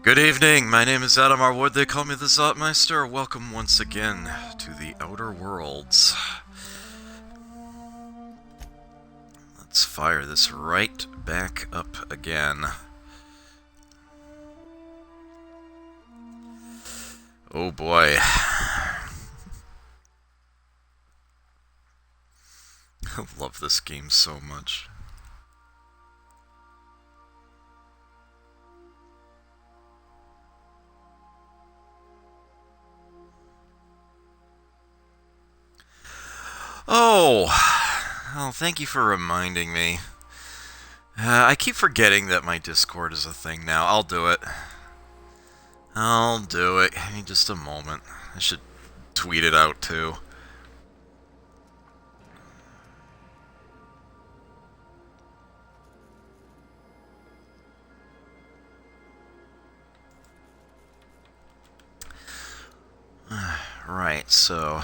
Good evening, my name is Adam Arwood, they call me the Zotmeister. Welcome once again to the Outer Worlds. Let's fire this right back up again. Oh boy. I love this game so much. Oh, well, thank you for reminding me. I keep forgetting that my Discord is a thing now. I'll do it. Give me just a moment. I should tweet it out too. Right, so...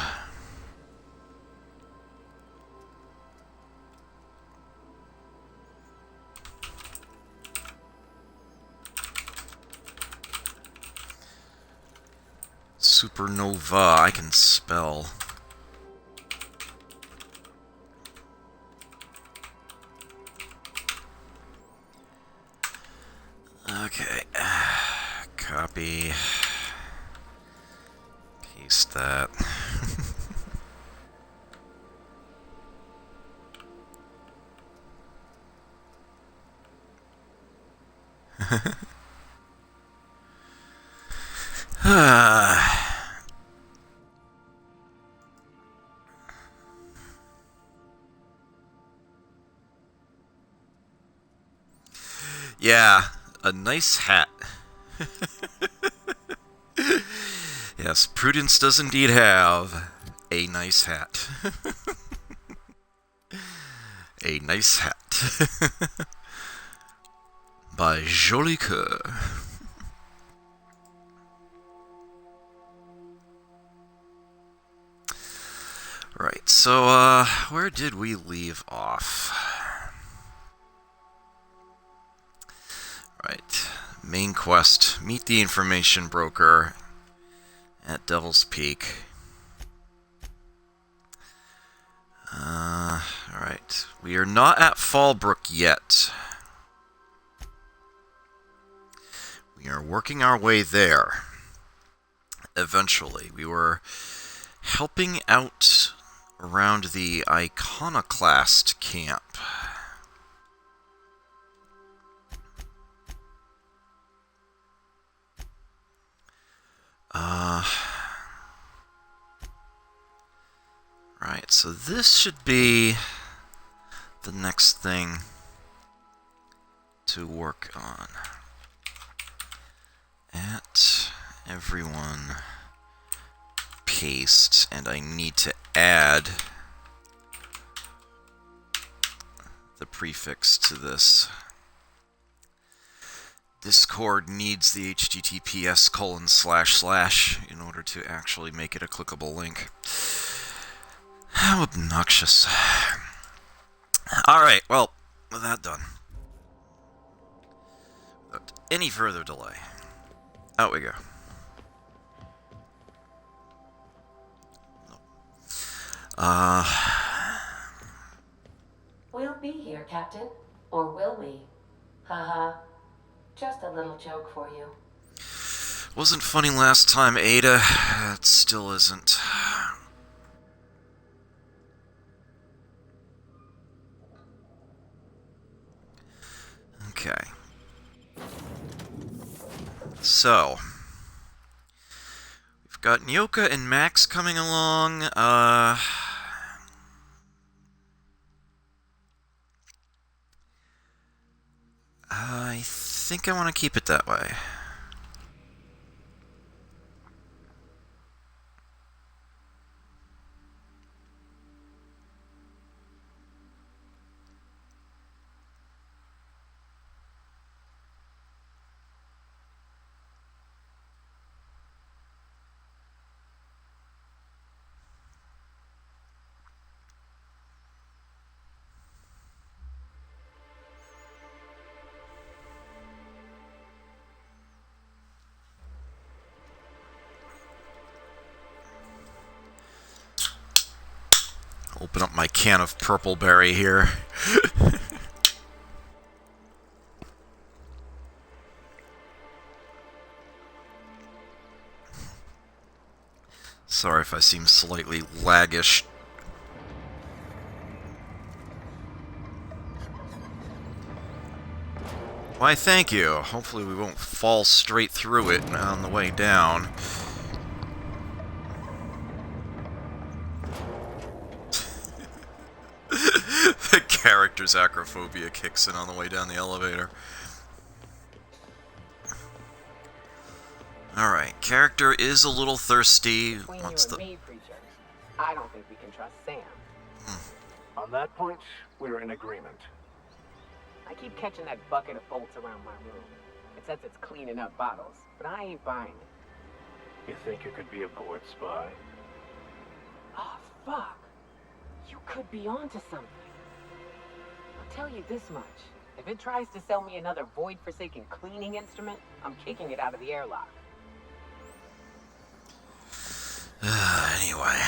Supernova, I can spell. Okay, copy, paste that. Yeah, a nice hat. Yes, Prudence does indeed have a nice hat. A nice hat. By Joli Coeur. Right, so, where did we leave off? Right, main quest, meet the information broker at Devil's Peak. Alright, we are not at Fallbrook yet. We are working our way there. Eventually, we were helping out around the Iconoclast camp. Right, so this should be the next thing to work on. At everyone paste, and I need to add the prefix to this. Discord needs the https:// in order to actually make it a clickable link. How obnoxious. Alright, well, with that done, without any further delay, out we go. We'll be here, Captain. Or will we? Haha. Just a little joke for you. Wasn't funny last time, Ada. It still isn't. Okay. So, we've got Nyoka and Max coming along. I think I want to keep it that way. open up my can of purple berry here. Sorry if I seem slightly laggish. Why, thank you. Hopefully we won't fall straight through it on the way down. The character's acrophobia kicks in on the way down the elevator. Alright, character is a little thirsty. Between What's you and me, preacher, I don't think we can trust Sam. On that point, we're in agreement. I keep catching that bucket of bolts around my room. It says it's cleaning up bottles, but I ain't buying it. You think you could be a board spy? Oh, fuck. You could be onto something. I'll tell you this much. If it tries to sell me another void-forsaken cleaning instrument, I'm kicking it out of the airlock. Anyway.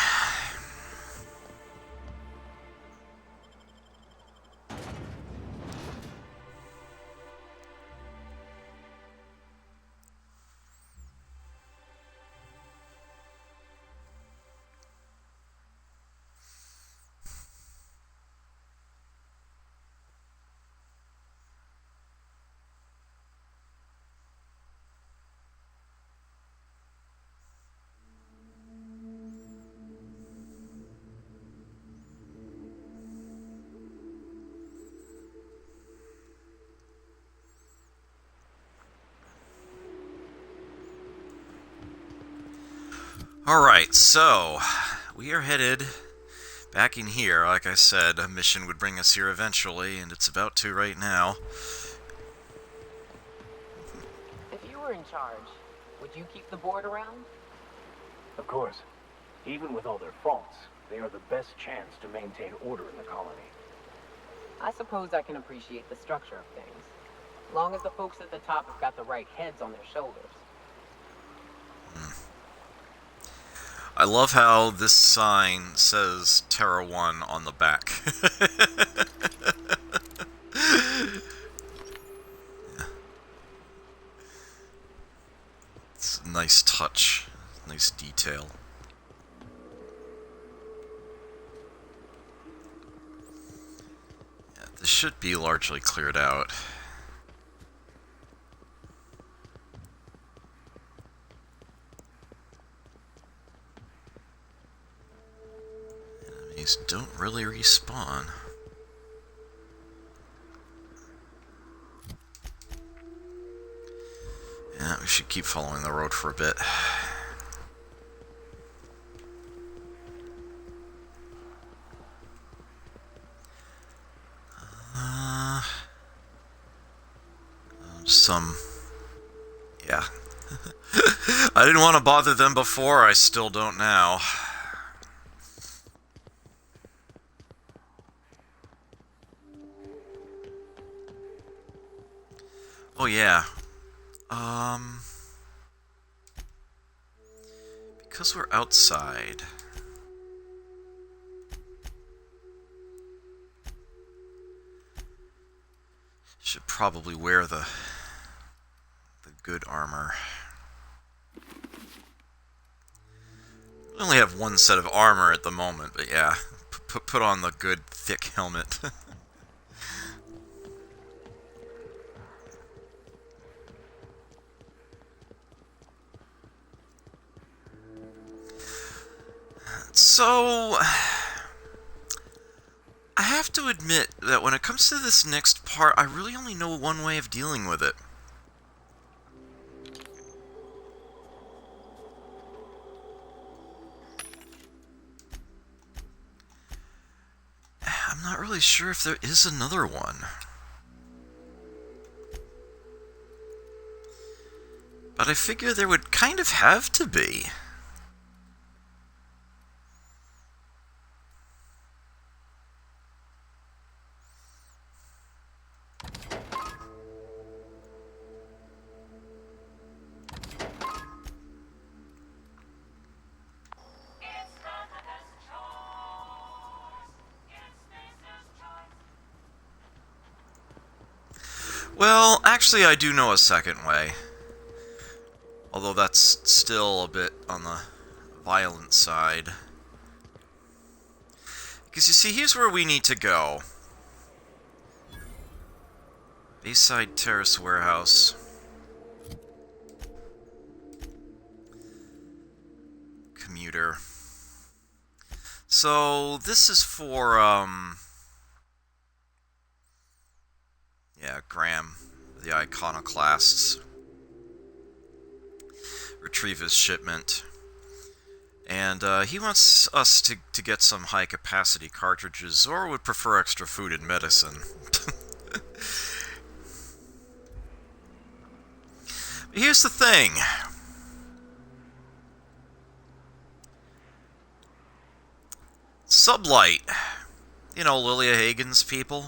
Alright, so we are headed back in here. Like I said, a mission would bring us here eventually, and it's about to right now. If you were in charge, would you keep the board around? Of course. Even with all their faults, they are the best chance to maintain order in the colony. I suppose I can appreciate the structure of things, long as the folks at the top have got the right heads on their shoulders. I love how this sign says Terra 1 on the back. It's a nice touch, nice detail. Yeah, this should be largely cleared out. Enemies don't really respawn. Yeah, we should keep following the road for a bit. Yeah. I didn't want to bother them before, I still don't now. Oh yeah. Because we're outside. Should probably wear the good armor. I only have one set of armor at the moment, but yeah, put on the good thick helmet. So, I have to admit that when it comes to this next part, I really only know one way of dealing with it. I'm not really sure if there is another one. But I figure there would kind of have to be. Well, actually, I do know a second way. Although that's still a bit on the violent side. Because you see, here's where we need to go. Bayside Terrace Warehouse. Commuter. So, this is for, yeah, Graham, the Iconoclasts. Retrieve his shipment. And he wants us to get some high-capacity cartridges, or would prefer extra food and medicine. Here's the thing. Sublight. You know, Lilia Hagen's people.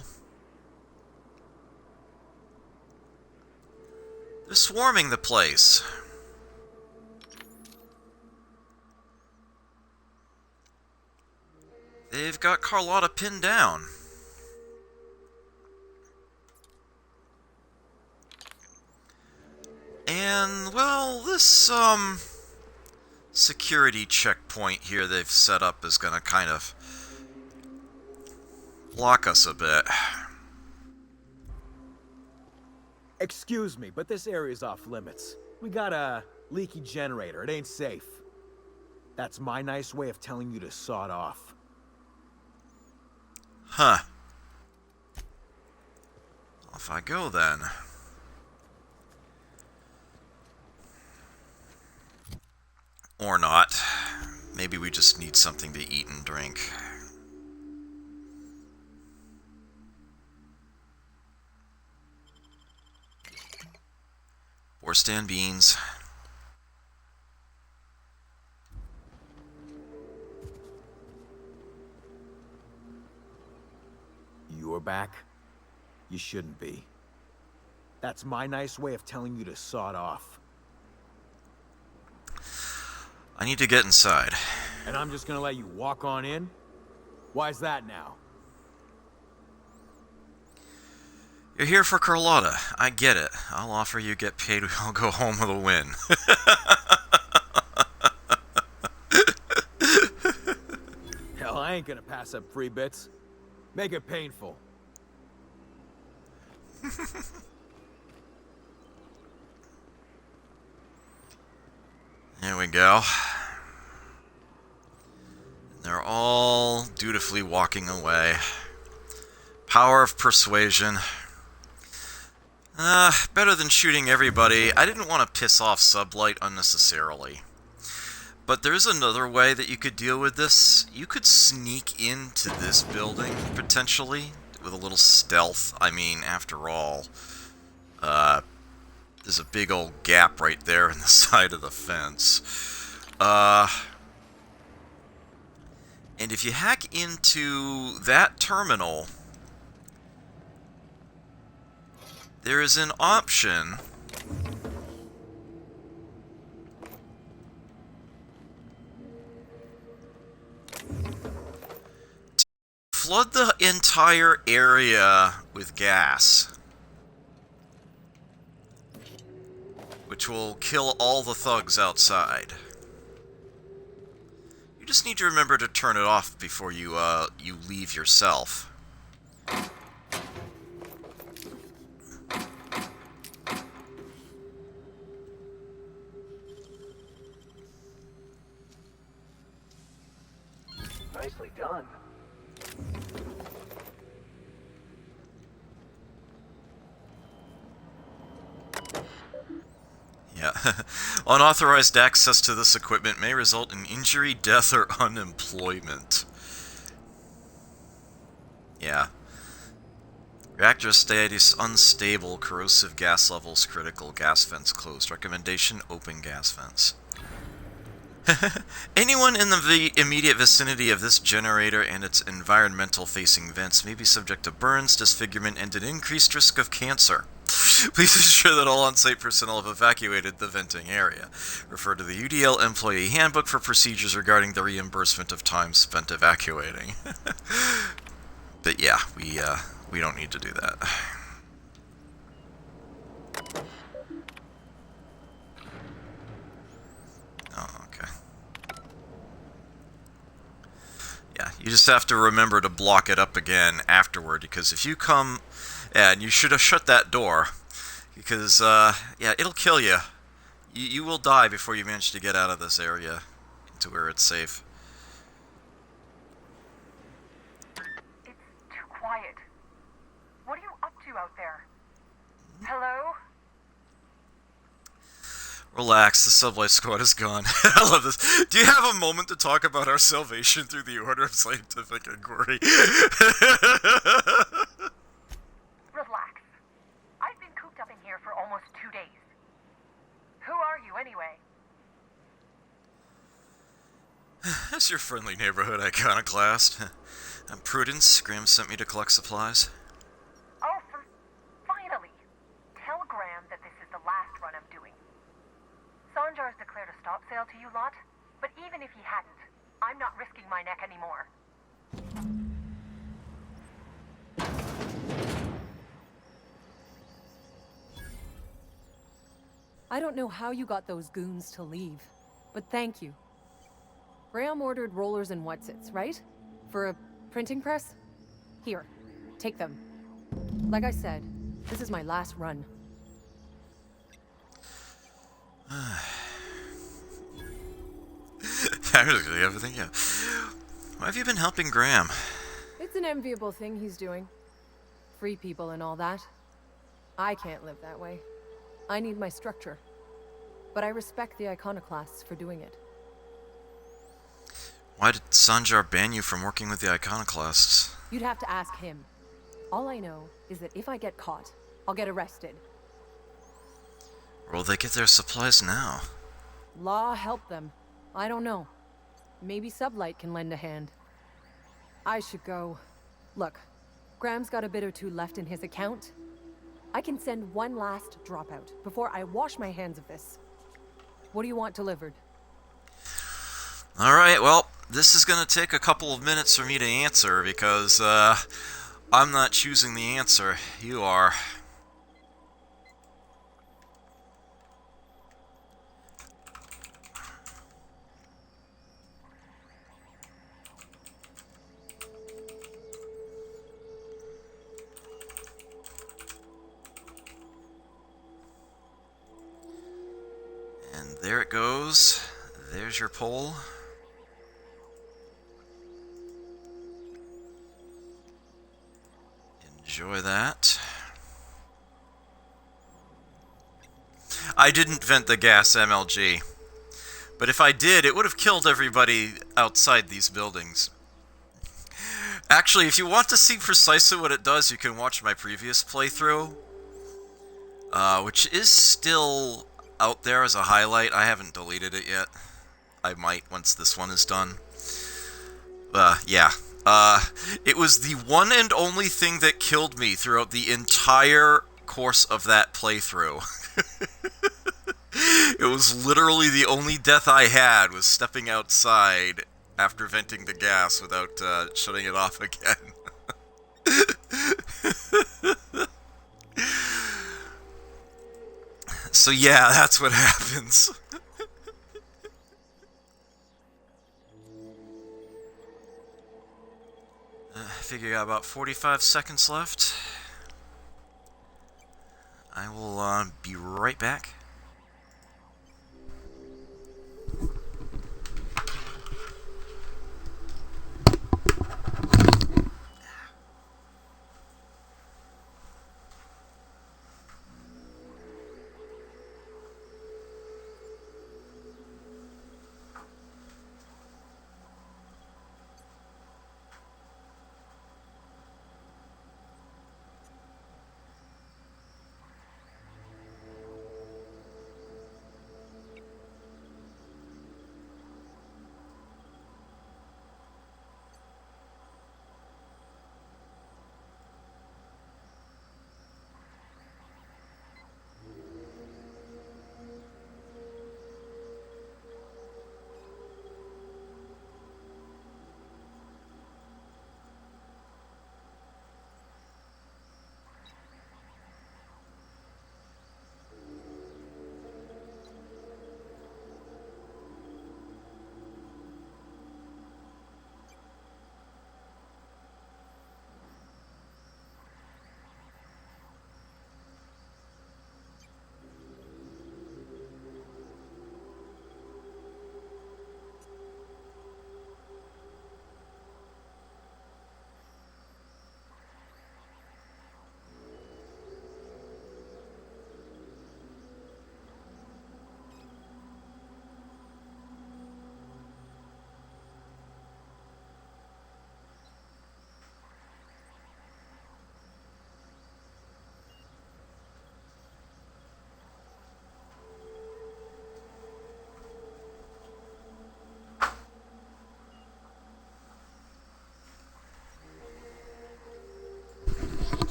They're swarming the place. They've got Carlotta pinned down. And, well, this, security checkpoint here they've set up is gonna kind of block us a bit. Excuse me, but this area's off limits. We got a leaky generator. It ain't safe. That's my nice way of telling you to sod off. Huh. Off I go then. Or not. Maybe we just need something to eat and drink. Or stand beans. You're back? You shouldn't be. That's my nice way of telling you to sod off. I need to get inside. And I'm just gonna let you walk on in? Why's that now? You're here for Carlotta. I get it. I'll offer you get paid. I'll go home with a win. Hell, I ain't gonna pass up free bits. Make it painful. There we go. They're all dutifully walking away. Power of persuasion. Better than shooting everybody. I didn't want to piss off Sublight unnecessarily. But there's another way that you could deal with this. You could sneak into this building, potentially, with a little stealth. I mean, after all, there's a big old gap right there in the side of the fence. And if you hack into that terminal, there is an option to flood the entire area with gas, which will kill all the thugs outside. You just need to remember to turn it off before you leave yourself. Nicely done. Yeah. Unauthorized access to this equipment may result in injury, death, or unemployment. Yeah. Reactor status unstable, corrosive gas levels critical, gas vents closed. Recommendation, open gas vents. Anyone in the immediate vicinity of this generator and its environmental-facing vents may be subject to burns, disfigurement, and an increased risk of cancer. Please ensure that all on-site personnel have evacuated the venting area. Refer to the UDL Employee Handbook for procedures regarding the reimbursement of time spent evacuating. But yeah, we don't need to do that. You just have to remember to block it up again afterward, because if you come... Yeah, and you should have shut that door, because, yeah, it'll kill you. You will die before you manage to get out of this area into where it's safe. It's too quiet. What are you up to out there? Hello? Relax, the sublight squad is gone. I love this. Do you have a moment to talk about our salvation through the order of scientific inquiry? Relax. I've been cooped up in here for almost 2 days. Who are you, anyway? That's your friendly neighborhood iconoclast. I'm Prudence. Graham sent me to collect supplies. Oh, finally. Tell Graham that this is the last run I'm doing. Sanjar's declared a stop sale to you lot, but even if he hadn't, I'm not risking my neck anymore. I don't know how you got those goons to leave, but thank you. Graham ordered rollers and whatsits, right? For a printing press? Here, take them. Like I said, this is my last run. Actually, everything, yeah. Why have you been helping Graham? It's an enviable thing he's doing. Free people and all that. I can't live that way. I need my structure. But I respect the iconoclasts for doing it. Why did Sanjar ban you from working with the iconoclasts? You'd have to ask him. All I know is that if I get caught, I'll get arrested. Where will they get their supplies now? Law help them. I don't know. Maybe Sublight can lend a hand. I should go. Look, Graham's got a bit or two left in his account. I can send one last dropout before I wash my hands of this. What do you want delivered? Alright, well, this is going to take a couple of minutes for me to answer, because, I'm not choosing the answer. You are. And there it goes. There's your poll. Enjoy that. I didn't vent the gas MLG, but if I did, it would have killed everybody outside these buildings. Actually, if you want to see precisely what it does, you can watch my previous playthrough, which is still out there as a highlight. I haven't deleted it yet. I might once this one is done. Yeah. It was the one and only thing that killed me throughout the entire course of that playthrough. It was literally the only death I had, was stepping outside after venting the gas without shutting it off again. So yeah, that's what happens. I figure I got about 45 seconds left. I will be right back.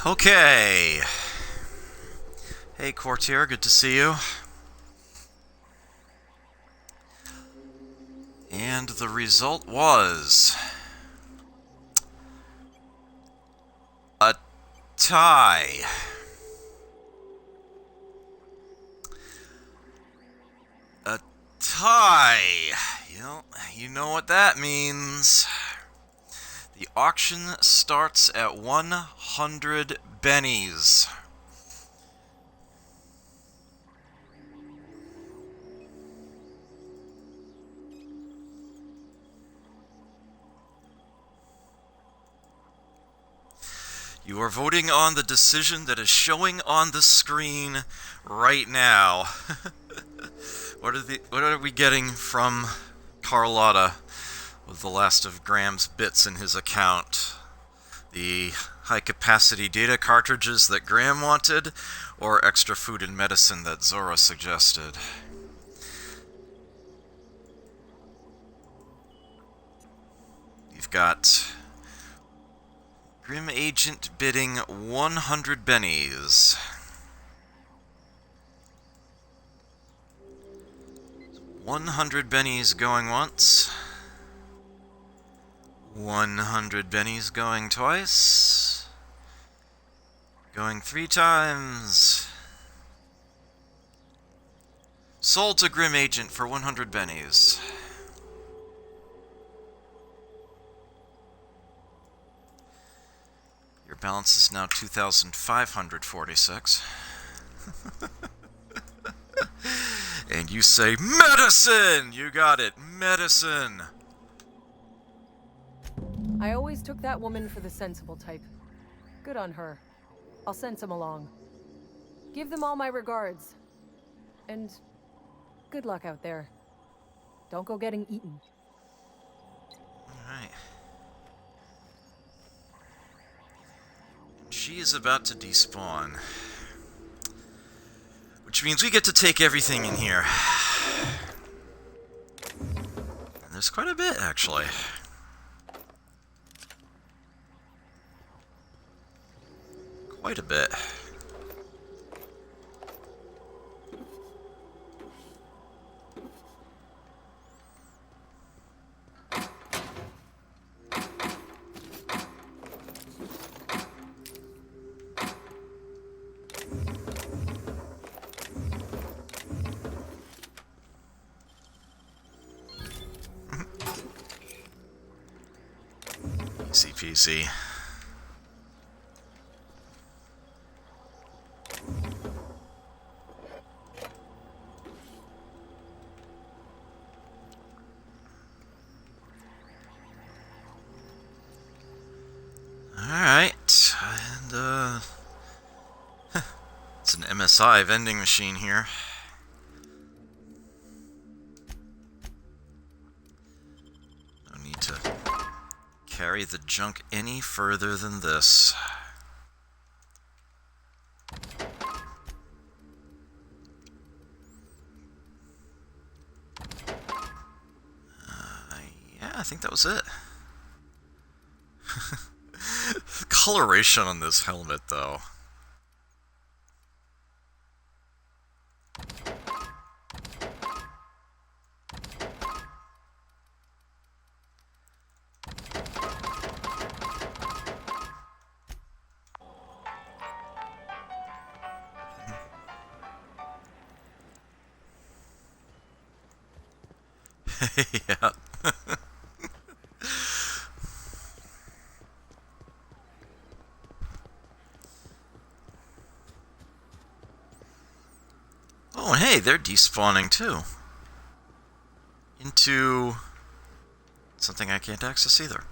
Okay. Hey, Courtier, good to see you. And the result was a tie. A tie. You know what that means. The auction starts at 100 bennies. You are voting on the decision that is showing on the screen right now. What are we getting from Carlotta with the last of Graham's bits in his account? The high-capacity data cartridges that Graham wanted, or extra food and medicine that Zora suggested? You've got Grim Agent bidding 100 bennies. 100 bennies going once. 100 bennies going twice. Going 3 times. Sold to Grim Agent for 100 bennies. Your balance is now 2,546. And you say, medicine! You got it, medicine! I always took that woman for the sensible type. Good on her. I'll send some along. Give them all my regards. And good luck out there. Don't go getting eaten. Alright. She is about to despawn. Which means we get to take everything in here. And there's quite a bit, actually. Quite a bit. Easy peasy. Alright, and it's an MSI vending machine here. No need to carry the junk any further than this. Yeah, I think that was it. The coloration on this helmet, though. Yeah. Oh, hey, they're despawning too. Into something I can't access either.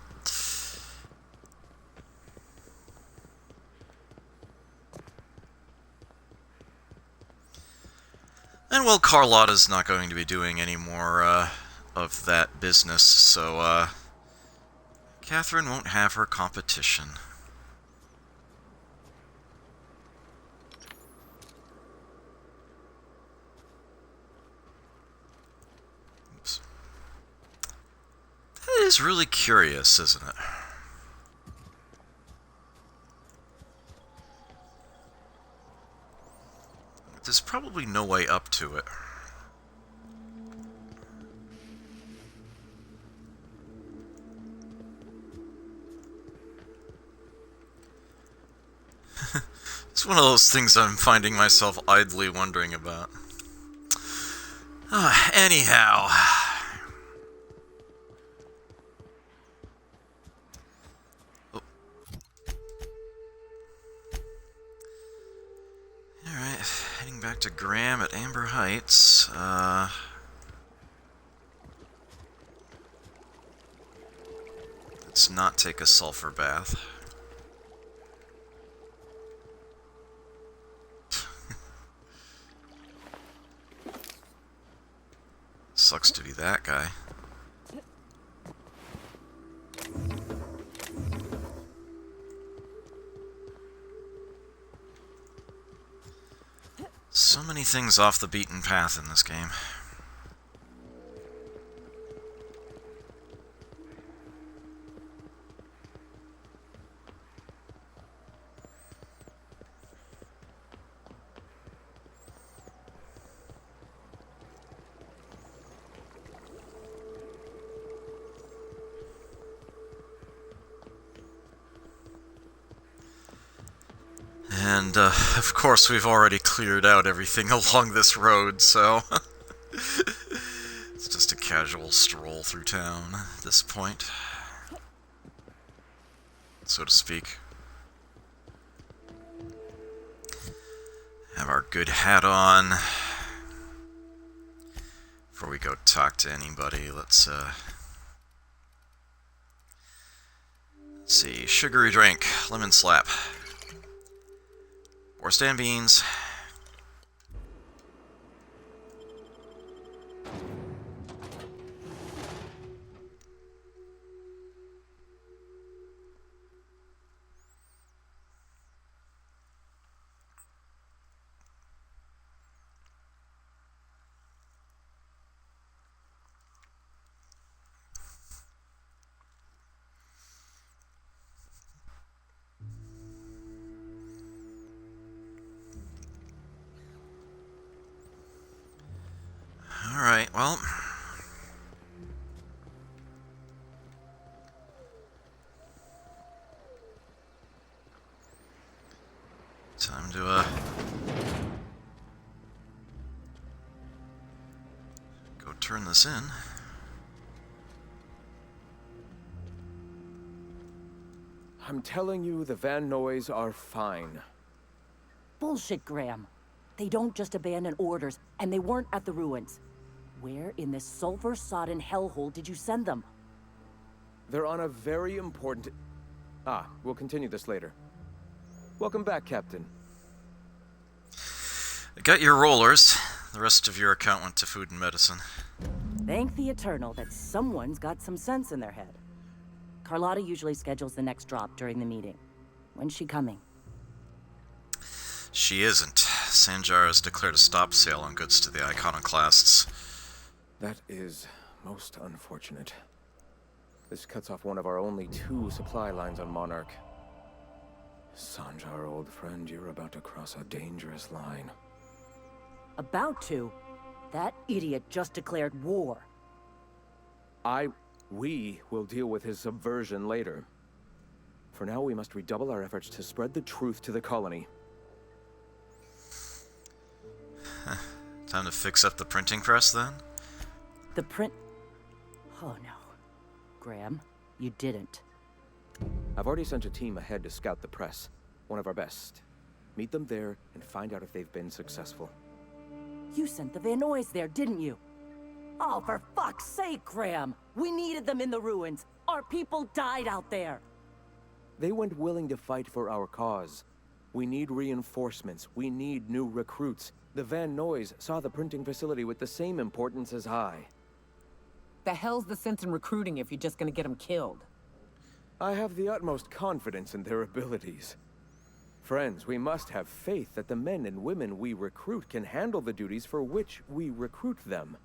And well, Carlotta's not going to be doing any more of that business, so Catherine won't have her competition. Oops. That is really curious, isn't it? there's probably no way up to it. It's one of those things I'm finding myself idly wondering about. Anyhow. Oh. Alright, heading back to Graham at Amber Heights. Let's not take a sulfur bath. Sucks to be that guy. So many things off the beaten path in this game. And, of course, we've already cleared out everything along this road, so... it's just a casual stroll through town at this point. So to speak. Have our good hat on. Before we go talk to anybody, let's see. Sugary drink. Lemon slap. Or stand beans. Alright, well... time to, go turn this in. I'm telling you, the Van Noys are fine. Bullshit, Graham. They don't just abandon orders, and they weren't at the ruins. Where in this sulfur-sodden hellhole did you send them? They're on a very important... we'll continue this later. Welcome back, Captain. I got your rollers. The rest of your account went to food and medicine. Thank the Eternal that someone's got some sense in their head. Carlotta usually schedules the next drop during the meeting. When's she coming? She isn't. Sanjar has declared a stop sale on goods to the iconoclasts. That is most unfortunate. This cuts off one of our only 2 supply lines on Monarch. Sanjar, old friend, you're about to cross a dangerous line. About to? That idiot just declared war. We will deal with his subversion later. For now, we must redouble our efforts to spread the truth to the colony. Time to fix up the printing press, then? The print... Oh no. Graham, you didn't. I've already sent a team ahead to scout the press. One of our best. Meet them there and find out if they've been successful. You sent the Van Noys there, didn't you? Oh, for fuck's sake, Graham! We needed them in the ruins. Our people died out there. They went willing to fight for our cause. We need reinforcements. We need new recruits. The Van Noys saw the printing facility with the same importance as I. The hell's the sense in recruiting if you're just gonna get them killed? I have the utmost confidence in their abilities. Friends, we must have faith that the men and women we recruit can handle the duties for which we recruit them.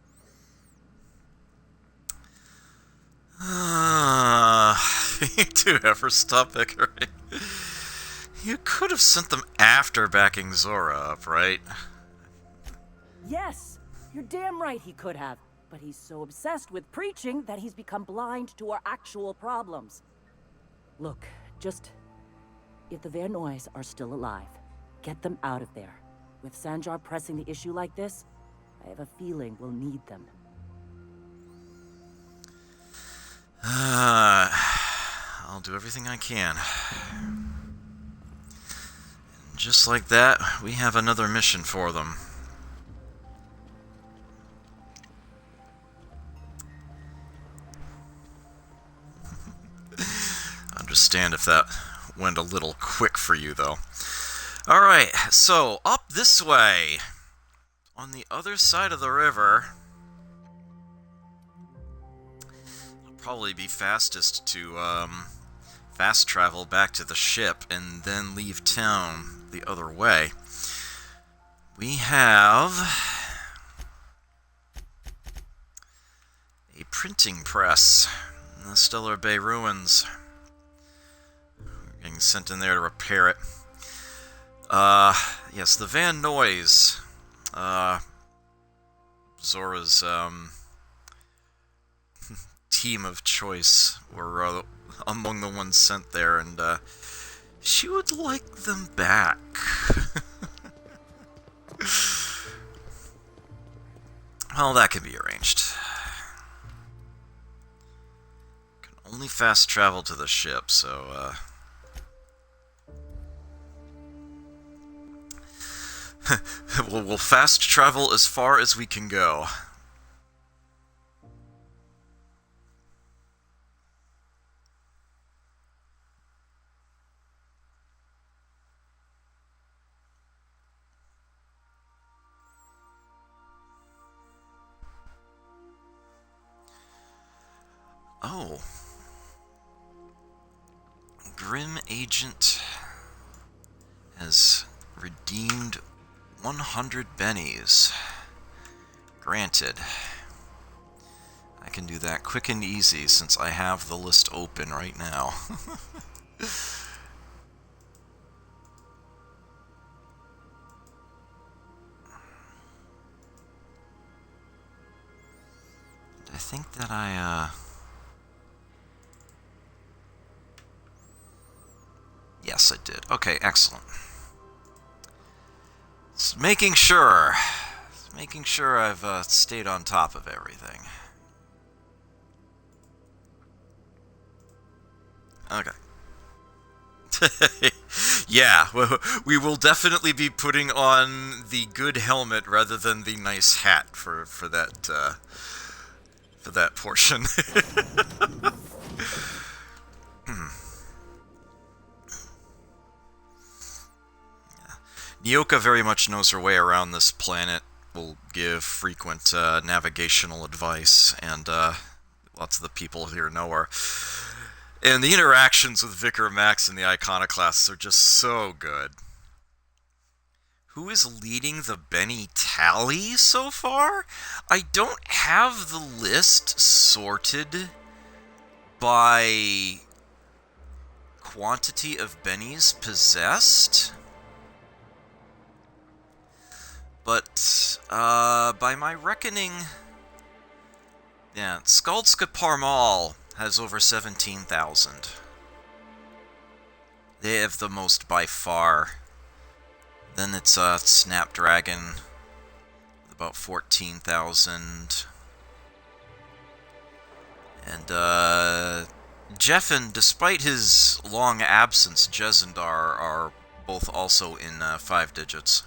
You do ever stop bickering? You could have sent them after backing Zora up, right? Yes, you're damn right he could have. But he's so obsessed with preaching that he's become blind to our actual problems. Look, just... if the Van Noys are still alive, get them out of there. With Sanjar pressing the issue like this, I have a feeling we'll need them. I'll do everything I can. And just like that, we have another mission for them. Understand if that went a little quick for you, though. Alright, so up this way, on the other side of the river, it'll probably be fastest to fast travel back to the ship and then leave town the other way. We have a printing press in the Stellar Bay ruins. We're getting sent in there to repair it. Yes, the Van Noys. Zora's, team of choice were, among the ones sent there, and, she would like them back. Well, that can be arranged. Can only fast travel to the ship, so, we'll fast travel as far as we can go. Oh. Grim Agent has redeemed 100 bennies. Granted. I can do that quick and easy since I have the list open right now. I think that Yes, I did. Okay, excellent. Just making sure I've stayed on top of everything. Okay. Yeah, we will definitely be putting on the good helmet rather than the nice hat for that portion. Nyoka very much knows her way around this planet, will give frequent navigational advice, and lots of the people here know her. And the interactions with Vicar Max and the Iconoclasts are just so good. Who is leading the Benny tally so far? I don't have the list sorted by quantity of bennies possessed. But, by my reckoning, yeah, Skaldska Parmal has over 17,000. They have the most by far. Then it's, Snapdragon, with about 14,000. And, Jeffen, despite his long absence, Jezendar are both also in, 5 digits.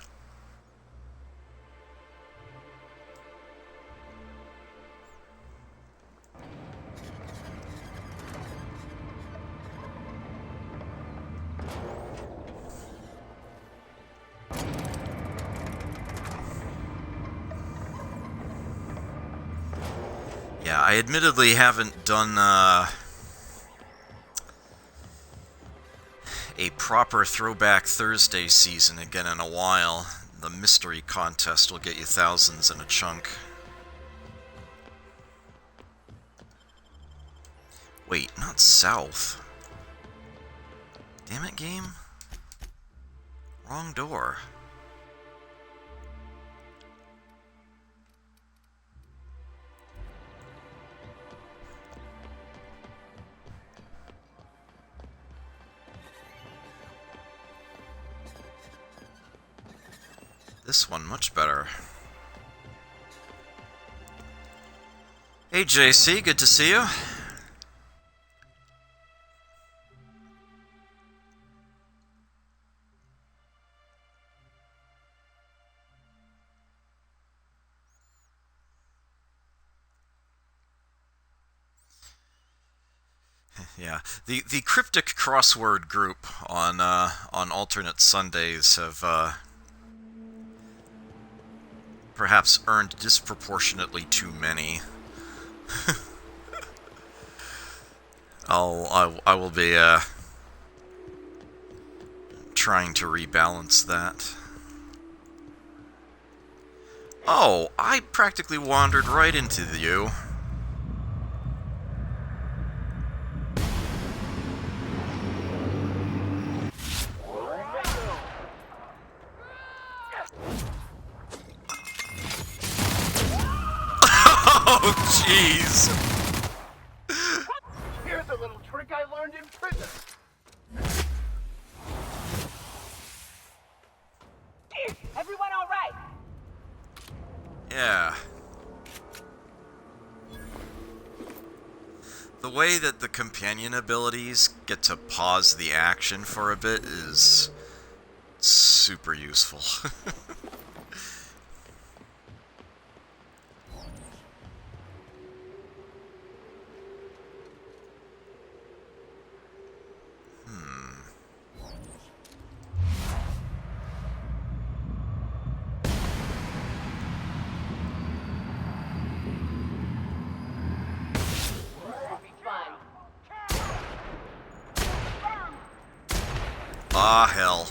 Yeah, I admittedly haven't done a proper Throwback Thursday season again in a while. The mystery contest will get you thousands in a chunk. Wait, not south. Damn it, game. Wrong door. This one much better. Hey JC, good to see you. Yeah, the cryptic crossword group on alternate Sundays have perhaps earned disproportionately too many. I will be trying to rebalance that. Oh, I practically wandered right into you. Oh, jeez. Here's a little trick I learned in prison. Everyone all right? Yeah. The way that the companion abilities get to pause the action for a bit is super useful. It'll be fun. Ah, hell.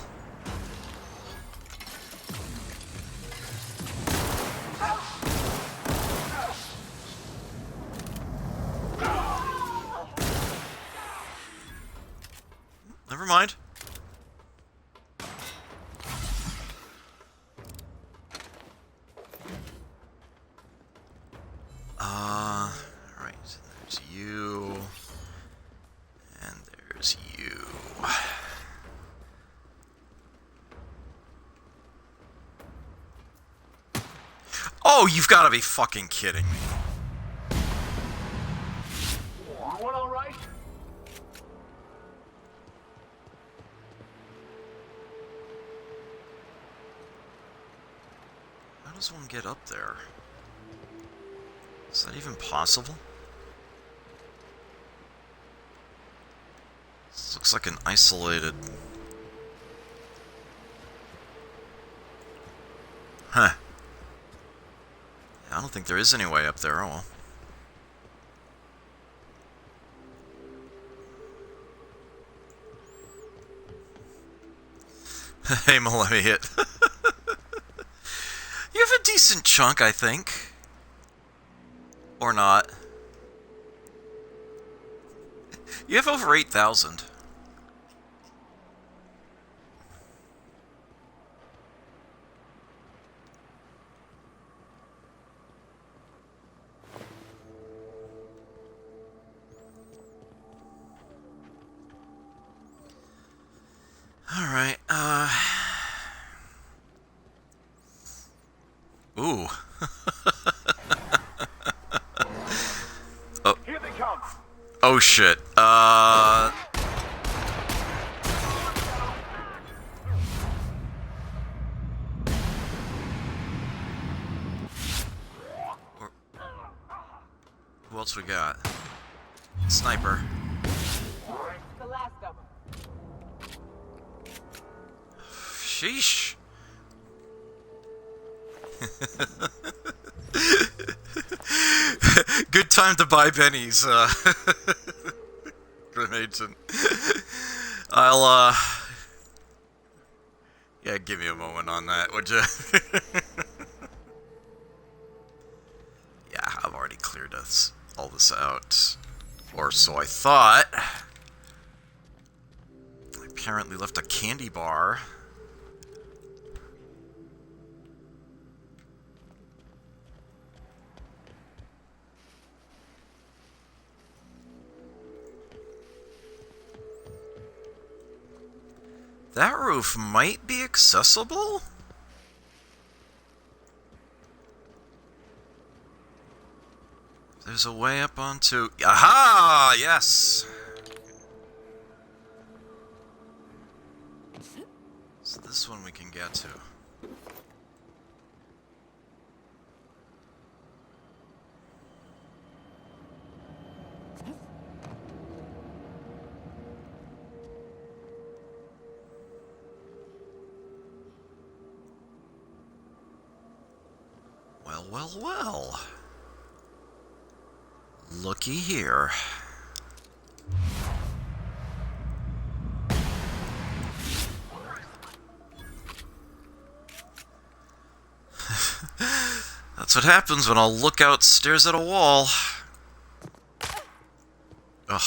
Never mind. Right. There's you. And there's you. Oh, you've got to be fucking kidding me. Everyone all right? How does one get up there? Is that even possible? This looks like an isolated... Huh. I don't think there is any way up there, oh well. Hey, Millennium. You have a decent chunk, I think. Or not. You have over 8,000. Alright, Ooh. Oh. Here they come. Oh shit. Who else we got? Sniper. The last of them. Sheesh. Good time to buy Benny's grenades and I'll yeah, give me a moment on that, would you? Yeah, I've already cleared all this out. Or so I thought. I apparently left a candy bar. That roof might be accessible? There's a way up onto... Aha! Yes! So this one we can get to. Well, well, well. Looky here. That's what happens when I'll look out, stares at a wall. Ugh.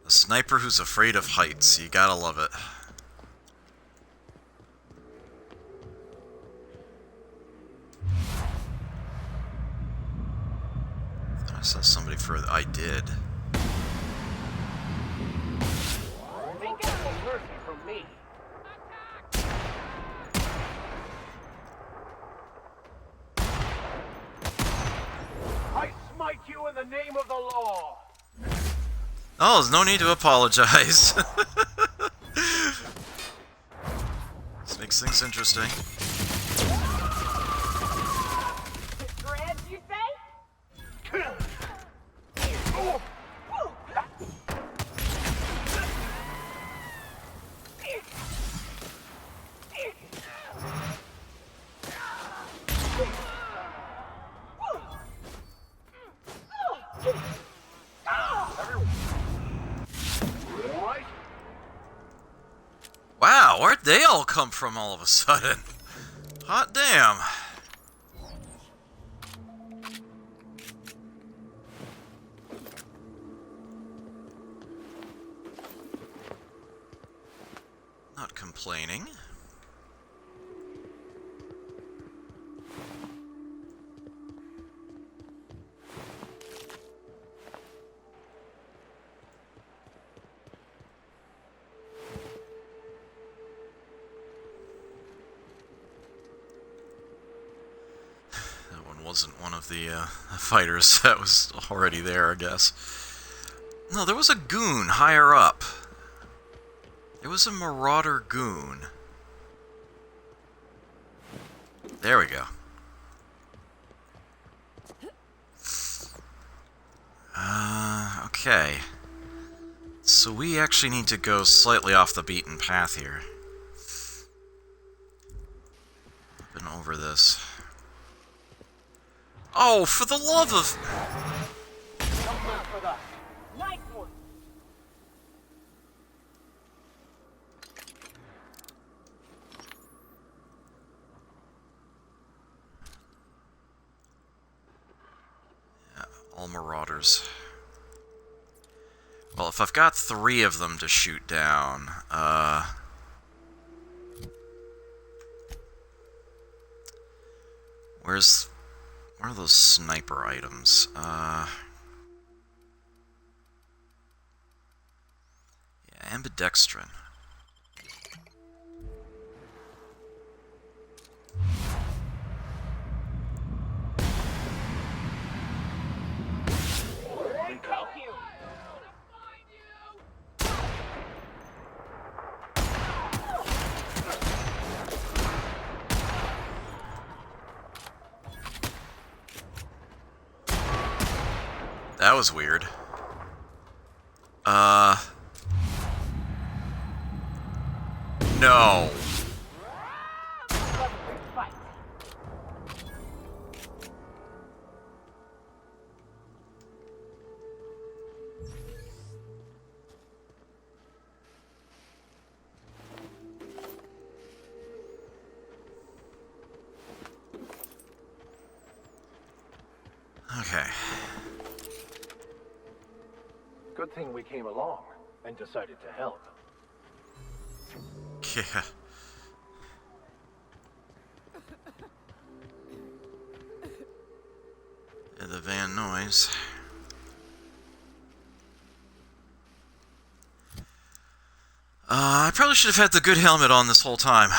A sniper who's afraid of heights. You gotta love it. I saw somebody further. I did. Think it's a mercy from me. I smite you in the name of the law. Oh, there's no need to apologize. This makes things interesting. Grand, you say? Wow, where'd they all come from all of a sudden? Hot damn. Not complaining. Wasn't one of the fighters that was already there, I guess. No, there was a goon higher up. There was a marauder goon. There we go. Okay. So we actually need to go slightly off the beaten path here. Up and over this. Oh, for the love of... Nice one. Yeah, all marauders. Well, if I've got 3 of them to shoot down, where are those sniper items? Yeah, ambidextrine. That was weird. No. Okay. Good thing we came along and decided to help. Yeah. Yeah, the van noise. I probably should have had the good helmet on this whole time.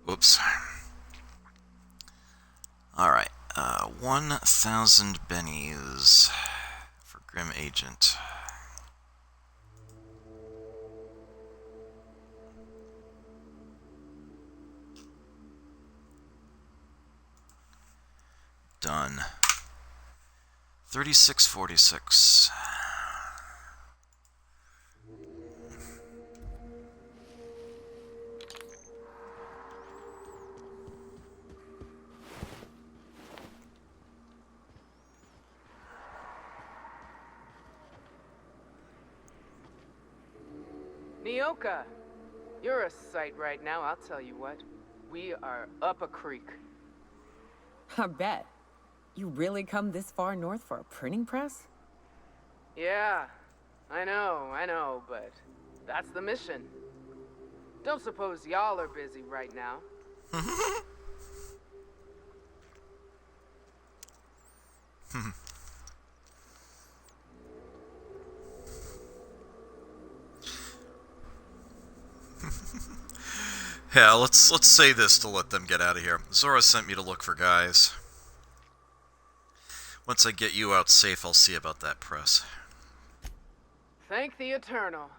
Whoops. Alright, 1,000 bennies for Grim Agent. Done. 3646. Nyoka, you're a sight right now, I'll tell you what. We are up a creek. I bet. You really come this far north for a printing press? Yeah, I know, but that's the mission. Don't suppose y'all are busy right now. Yeah, let's say this to let them get out of here. Zora sent me to look for guys. Once I get you out safe, I'll see about that press. Thank the Eternal.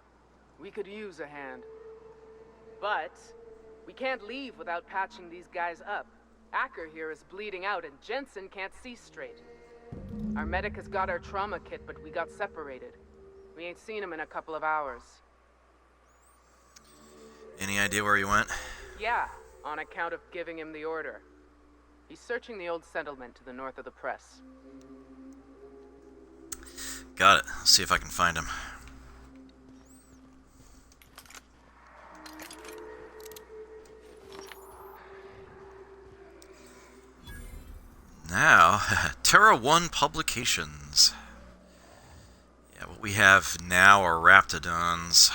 We could use a hand. But we can't leave without patching these guys up. Acker here is bleeding out and Jensen can't see straight. Our medic has got our trauma kit, but we got separated. We ain't seen him in a couple of hours. Any idea where he went? Yeah, on account of giving him the order. He's searching the old settlement to the north of the press. Got it. I'll see if I can find him. Now, Terra 1 Publications. Yeah, what we have now are Raptidons.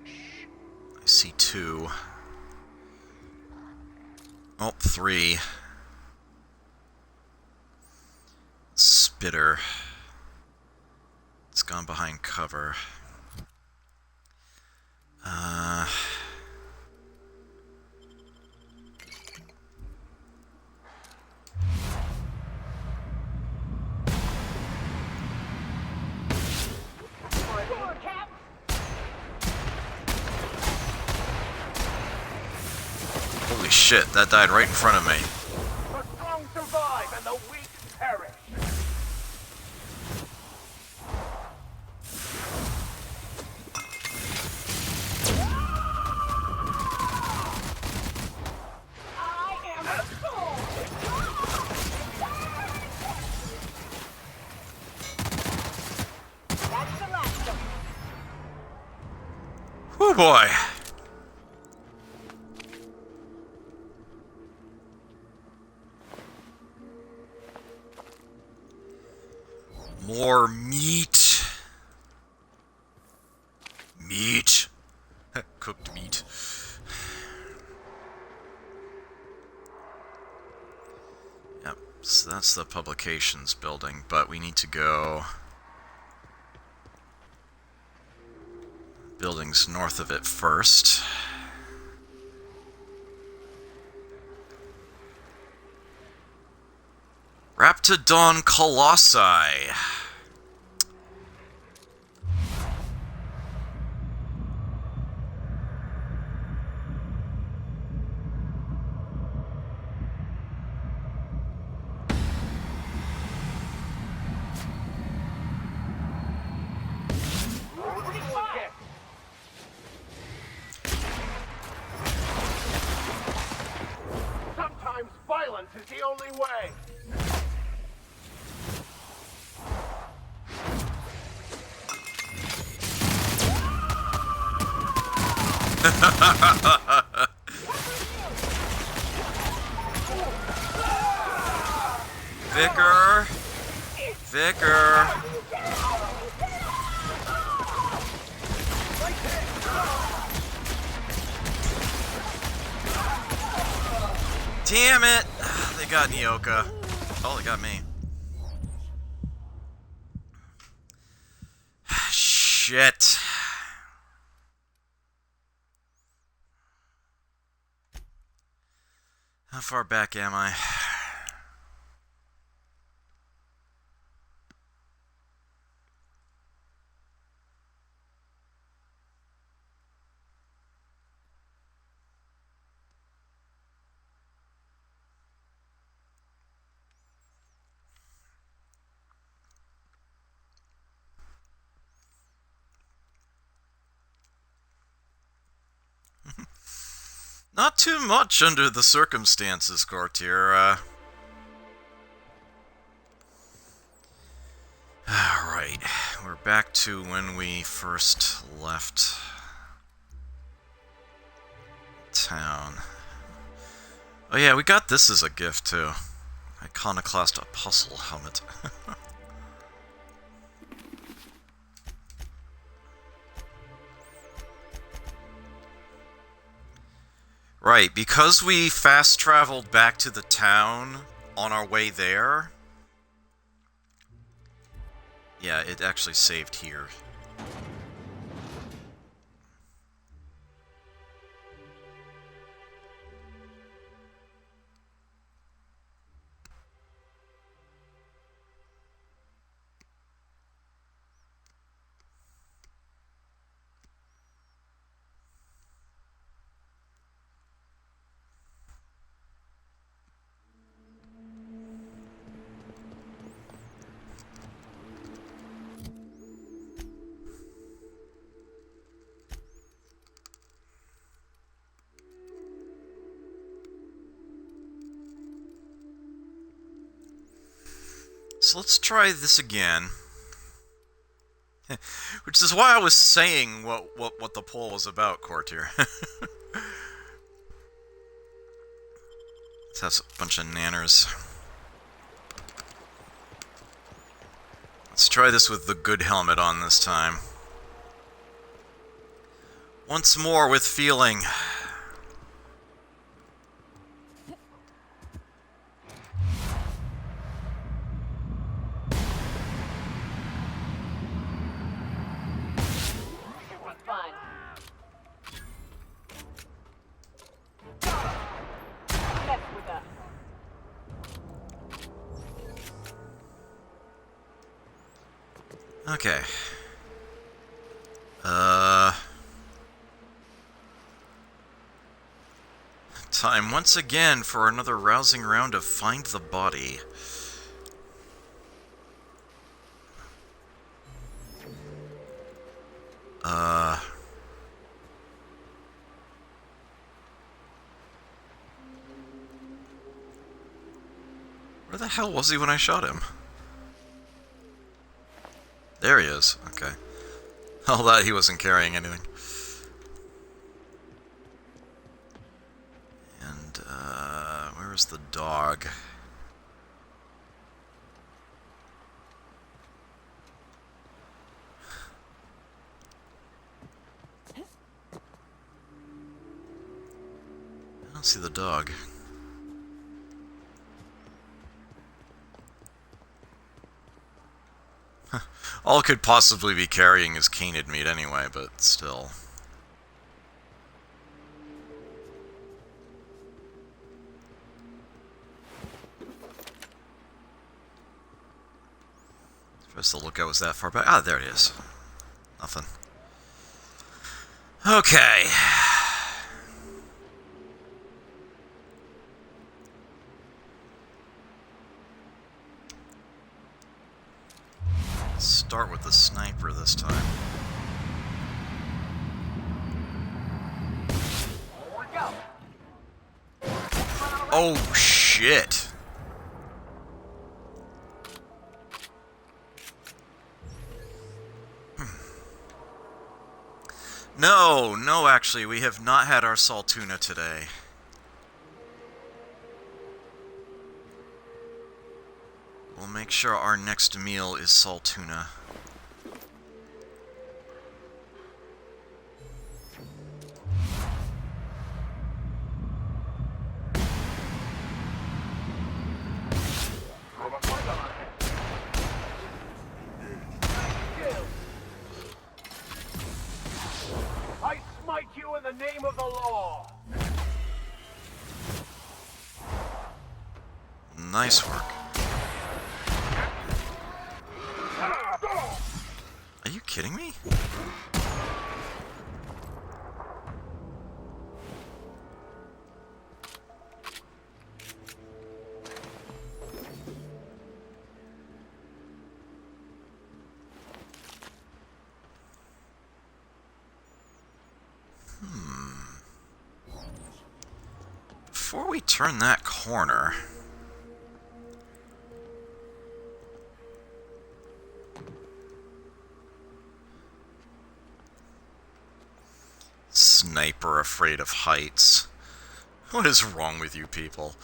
I see 2. Oh, 3. Spitter. It's gone behind cover. Holy shit, that died right in front of me. The strong survive and the weak perish. Oh boy. More meat. Meat. Cooked meat. Yep, so that's the publications building, but we need to go buildings north of it first. Raptidon Colossi. Sometimes violence is the only way. Vicar. Vicar. Damn it! They got Nyoka. Oh, they got me. shit. How far back am I? Not too much under the circumstances, Courtier. Alright, we're back to when we first left town. Oh yeah, we got this as a gift too. Iconoclast Apostle helmet. Right, because we fast traveled back to the town on our way there. Yeah, it actually saved here. So let's try this again. Which is why I was saying what the poll was about, Courtier. Let's have a bunch of nanners. Let's try this with the good helmet on this time. Once more with feeling. Okay. Time once again for another rousing round of Find the Body. Where the hell was he when I shot him? There he is. Okay. All that he wasn't carrying anything. And, where's the dog? I don't see the dog. All it could possibly be carrying is canid meat anyway, but still. Supposed to look out was that far back. Ah, there it is. Nothing. Okay. Start with the sniper this time. Oh shit. No, actually, we have not had our salt tuna today. We'll make sure our next meal is salt tuna. Nice work. Are you kidding me? Before we turn that corner... Sniper afraid of heights. What is wrong with you people?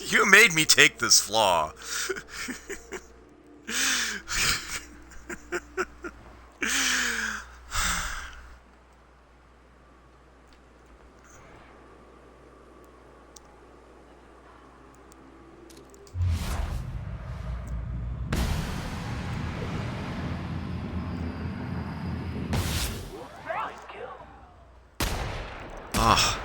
You made me take this flaw. Ugh.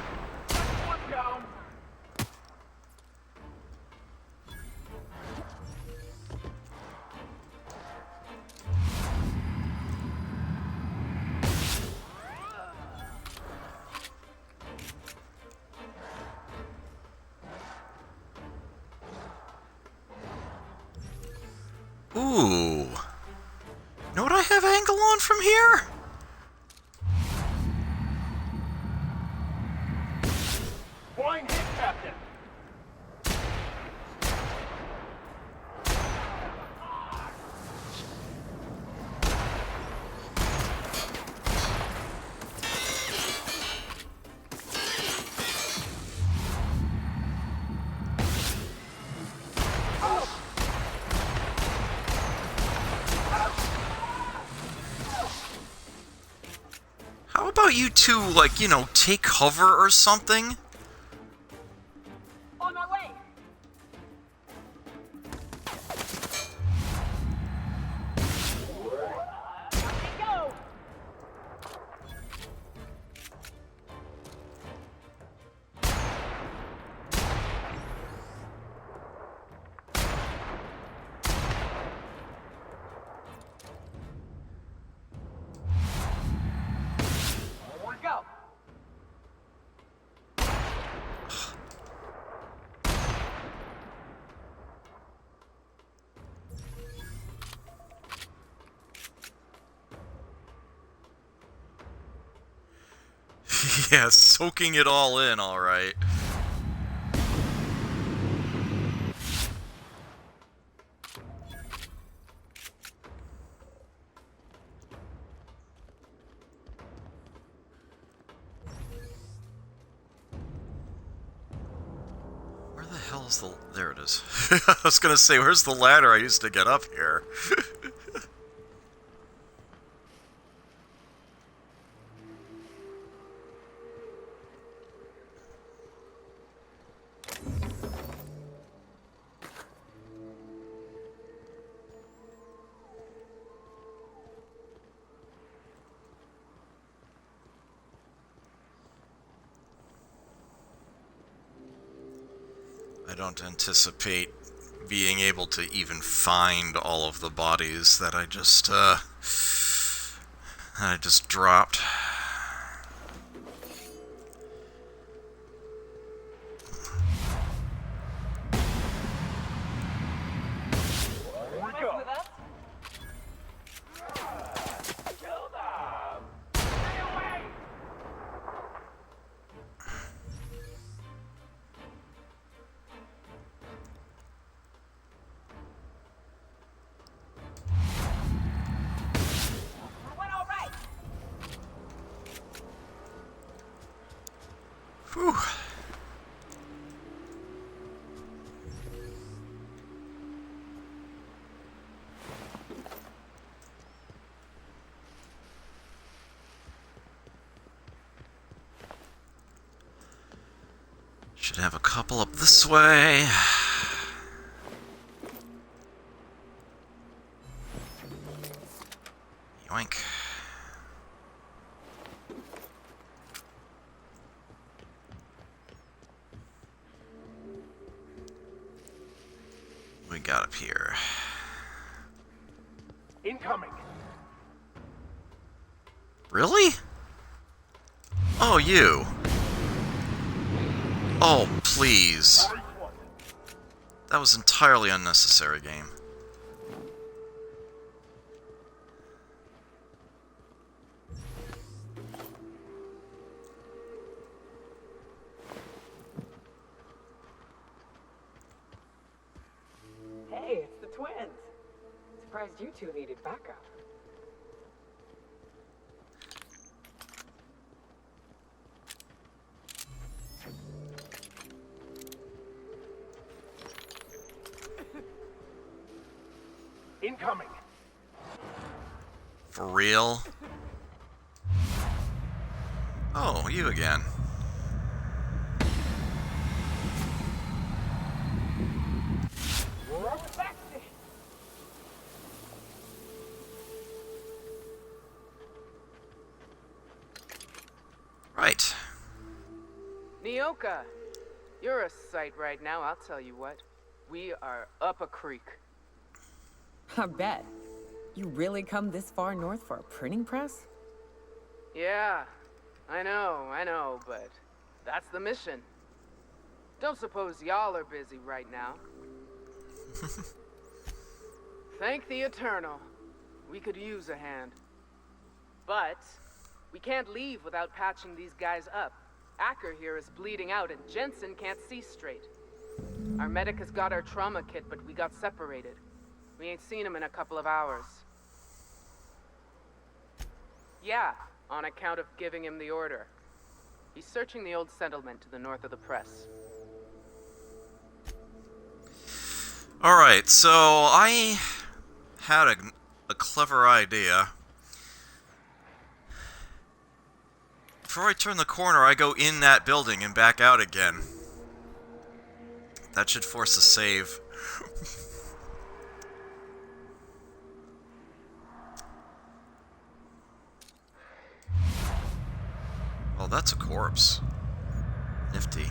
Ooh. Know what I have angle on from here? Blind hit, Captain! How about you two, like, you know, take cover or something? On my way! Go! Go! Yeah, soaking it all in, alright. Where the hell is the... There it is. I was gonna say, where's the ladder I used to get up here? I don't anticipate being able to even find all of the bodies that I just dropped. With us? Went all right. Whew. Should have a couple up this way. Yoink. we got up here? Incoming. Really? Oh, you. Oh, please. That was entirely unnecessary, game. Hey, it's the twins. Surprised you two needed backup. Incoming. For real? Oh, you again. Right. Nyoka, you're a sight right now, I'll tell you what. We are up a creek. I bet. You really come this far north for a printing press? Yeah, I know, but that's the mission. Don't suppose y'all are busy right now. Thank the Eternal. We could use a hand. But we can't leave without patching these guys up. Acker here is bleeding out and Jensen can't see straight. Our medic has got our trauma kit, but we got separated. We ain't seen him in a couple of hours. Yeah, on account of giving him the order. He's searching the old settlement to the north of the press. Alright, so I had a clever idea. Before I turn the corner, I go in that building and back out again. That should force a save. Oh, that's a corpse. Nifty.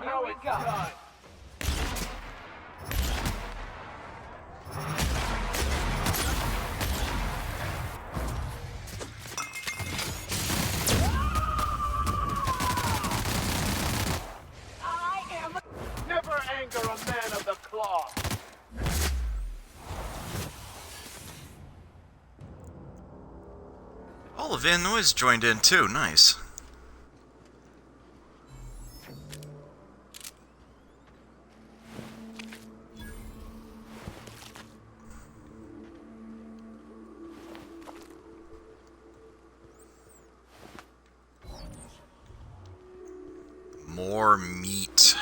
Here we go. Never anger a man of the cloth. Oh, the Van Noy's joined in too. Nice. More meat.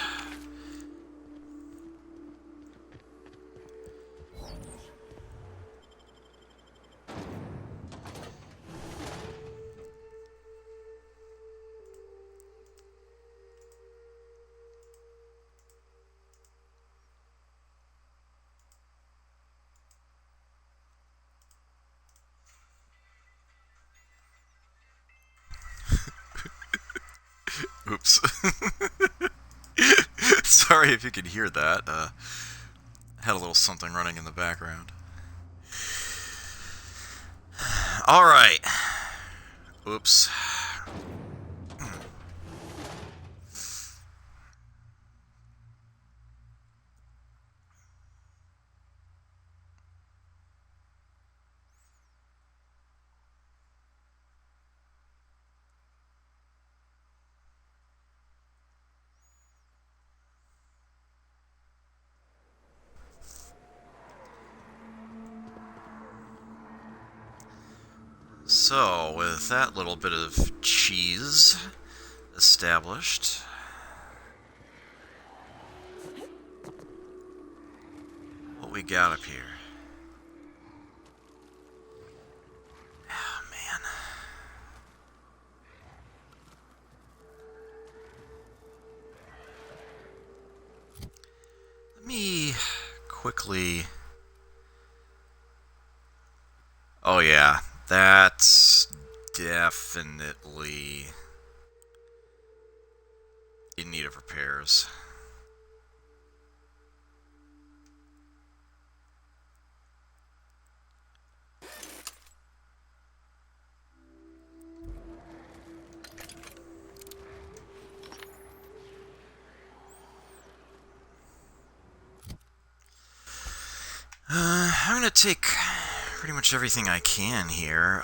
Oops. Sorry if you could hear that. Had a little something running in the background. Alright. Oops. So, with that little bit of cheese established, what we got up here? Oh, man. Let me quickly... Oh yeah, that's definitely in need of repairs. I'm gonna take pretty much everything I can here.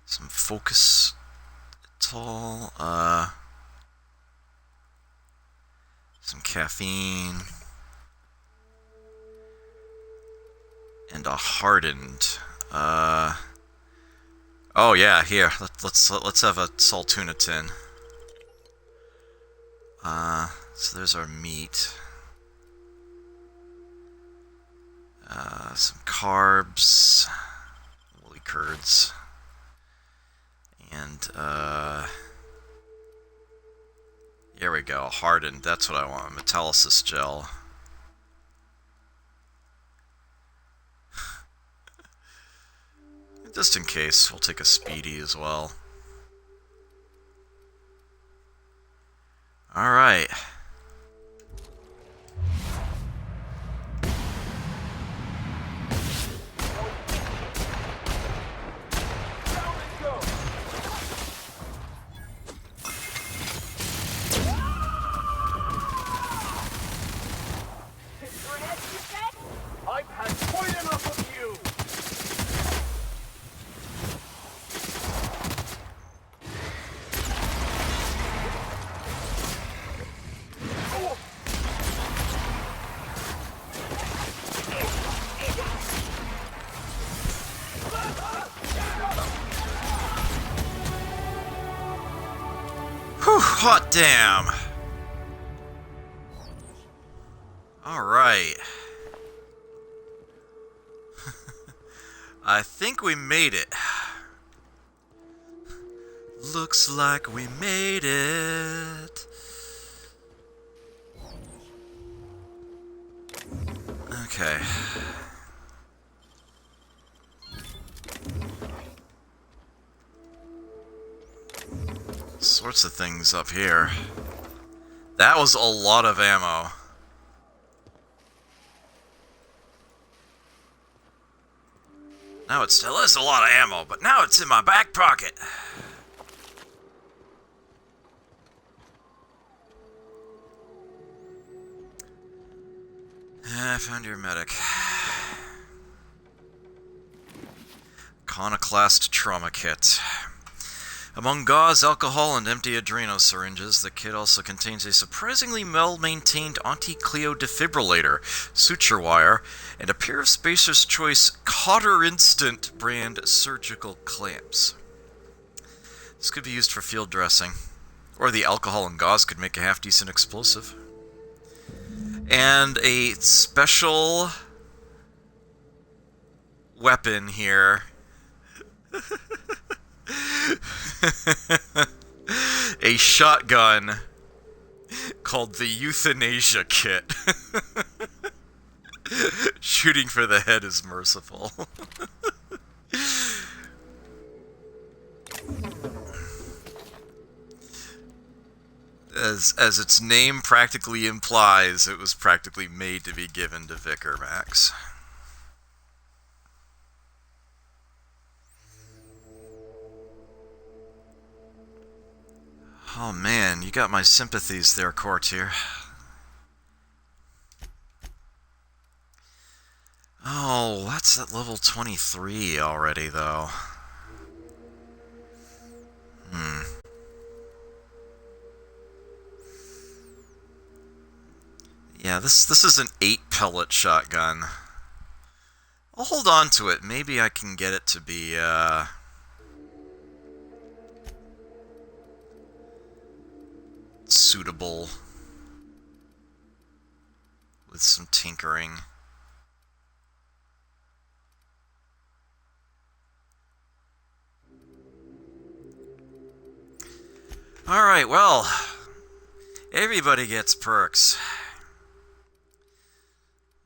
Some focus tall, some caffeine, and a hardened. Oh yeah, here. Let's have a saltuna tin. So there's our meat. Some carbs, woolly curds, and here we go, hardened. That's what I want. Metallysis gel. Just in case, we'll take a speedy as well. All right. I've had quite enough of you! Whew, hot damn. All right. I think we made it. Looks like we made it. Okay. Sorts of things up here. That was a lot of ammo. Now it still is a lot of ammo, but now it's in my back pocket. I found your medic. Iconoclast trauma kit. Among gauze, alcohol, and empty adreno syringes, the kit also contains a surprisingly well-maintained anti-Cleo defibrillator, suture wire, and a pair of Spacer's Choice Cotter Instant brand surgical clamps. This could be used for field dressing, or the alcohol and gauze could make a half-decent explosive. And a special weapon here. A shotgun called the Euthanasia Kit. Shooting for the head is merciful. As its name practically implies, it was practically made to be given to Vicar Max. Oh man, you got my sympathies there, Courtier. Oh, that's at level 23 already, though. Yeah, this is an 8-pellet shotgun. I'll hold on to it. Maybe I can get it to be, suitable with some tinkering. Alright, well, Everybody gets perks.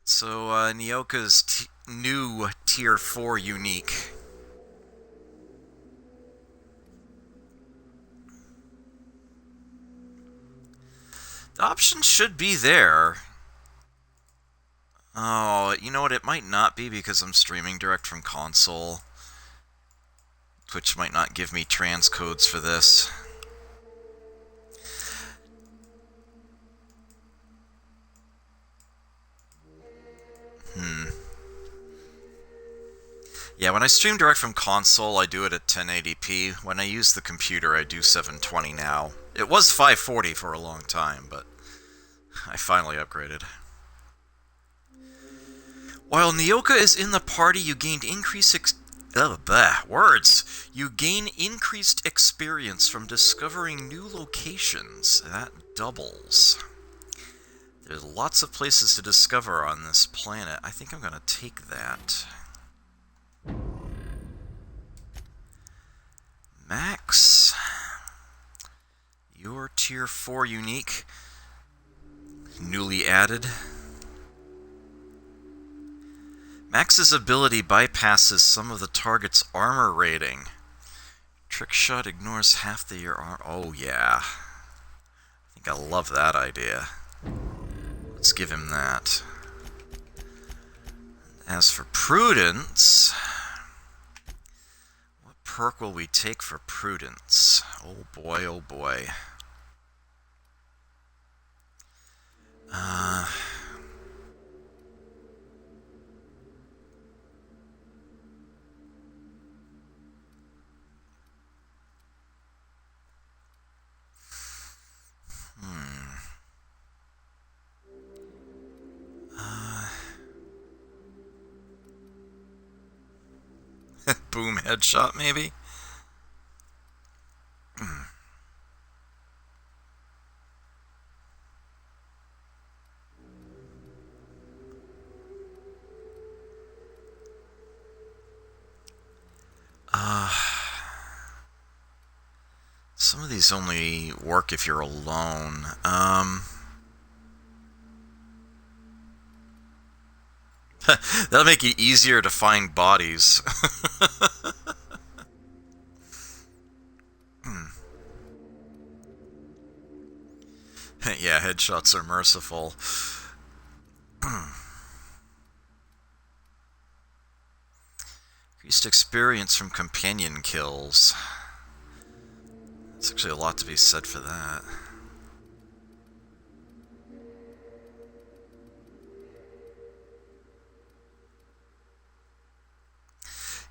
So, Nyoka's new Tier 4 unique. The option should be there. Oh, you know what? It might not be because I'm streaming direct from console. Twitch might not give me transcodes for this. Yeah, when I stream direct from console, I do it at 1080p. When I use the computer, I do 720 now. It was 540 for a long time, but I finally upgraded. While Nyoka is in the party, you gained increased You gain increased experience from discovering new locations. That doubles. There's lots of places to discover on this planet. I think I'm going to take that. Max, your Tier 4 unique, newly added. Max's ability bypasses some of the target's armor rating. Trick shot ignores half your armor. Oh yeah. I think I love that idea. Let's give him that. As for prudence, what perk will we take for prudence? Oh boy, oh boy. Boom headshot, maybe? Some of these only work if you're alone. That'll make it easier to find bodies. Yeah, headshots are merciful. Increased experience from companion kills. There's actually a lot to be said for that.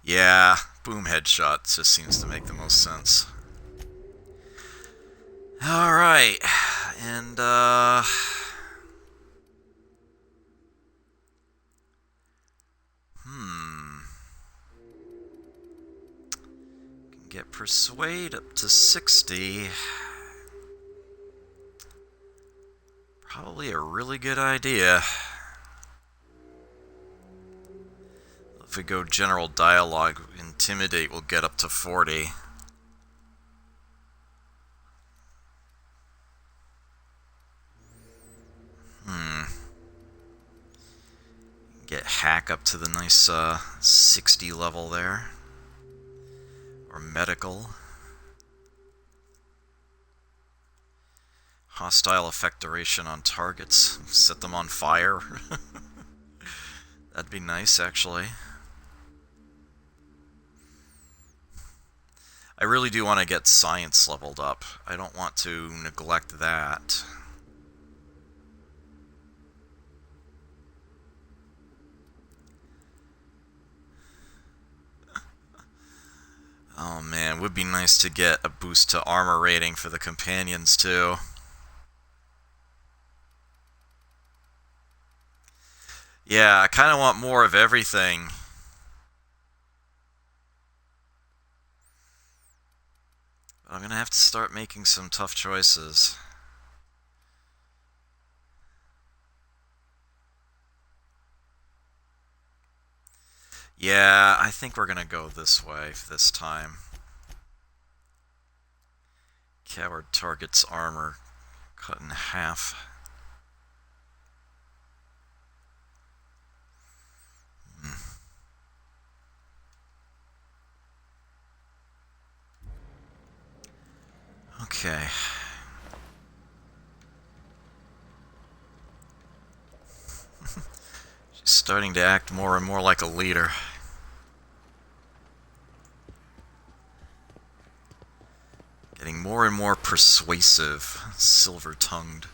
Yeah, boom headshot just seems to make the most sense. Alright, and can get persuade up to 60. Probably a really good idea. If we go general dialogue, intimidate will get up to 40. Get hack up to the nice 60 level there. Or medical. Hostile effect duration on targets. Set them on fire. That'd be nice, actually. I really do want to get science leveled up. I don't want to neglect that. Oh man, it would be nice to get a boost to armor rating for the companions too. Yeah, I kind of want more of everything. But I'm going to have to start making some tough choices. Yeah, I think we're going to go this way this time. Coward targets armor Cut in half. Okay. She's starting to act more and more like a leader. Getting more and more persuasive, silver-tongued.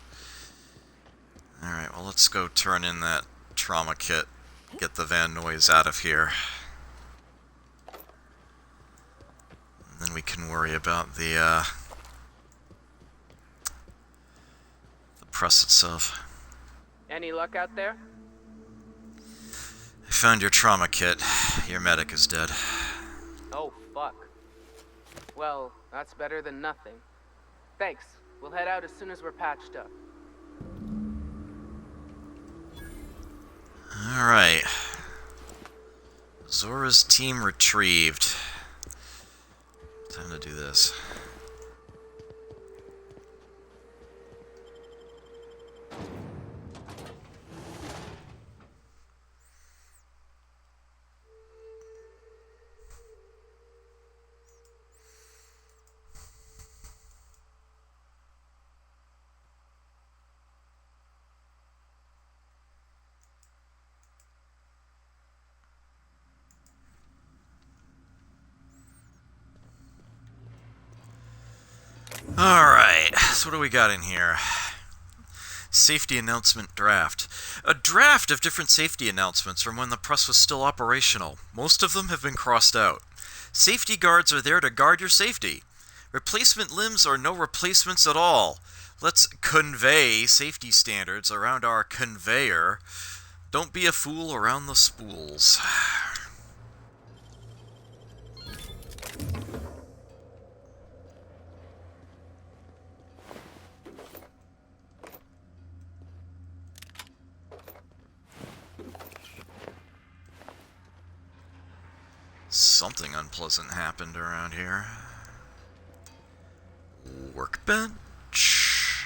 Alright, well, let's go turn in that trauma kit. Get the Van Noys out of here. And then we can worry about the press itself. Any luck out there? I found your trauma kit. Your medic is dead. Oh, fuck. Well, that's better than nothing. Thanks. We'll head out as soon as we're patched up. Alright. Zora's team retrieved. Time to do this. Alright, so what do we got in here? Safety announcement draft. A draft of different safety announcements from when the press was still operational. Most of them have been crossed out. Safety guards are there to guard your safety. Replacement limbs or no replacements at all. Let's convey safety standards around our conveyor. Don't be a fool around the spools. Something unpleasant happened around here. Workbench.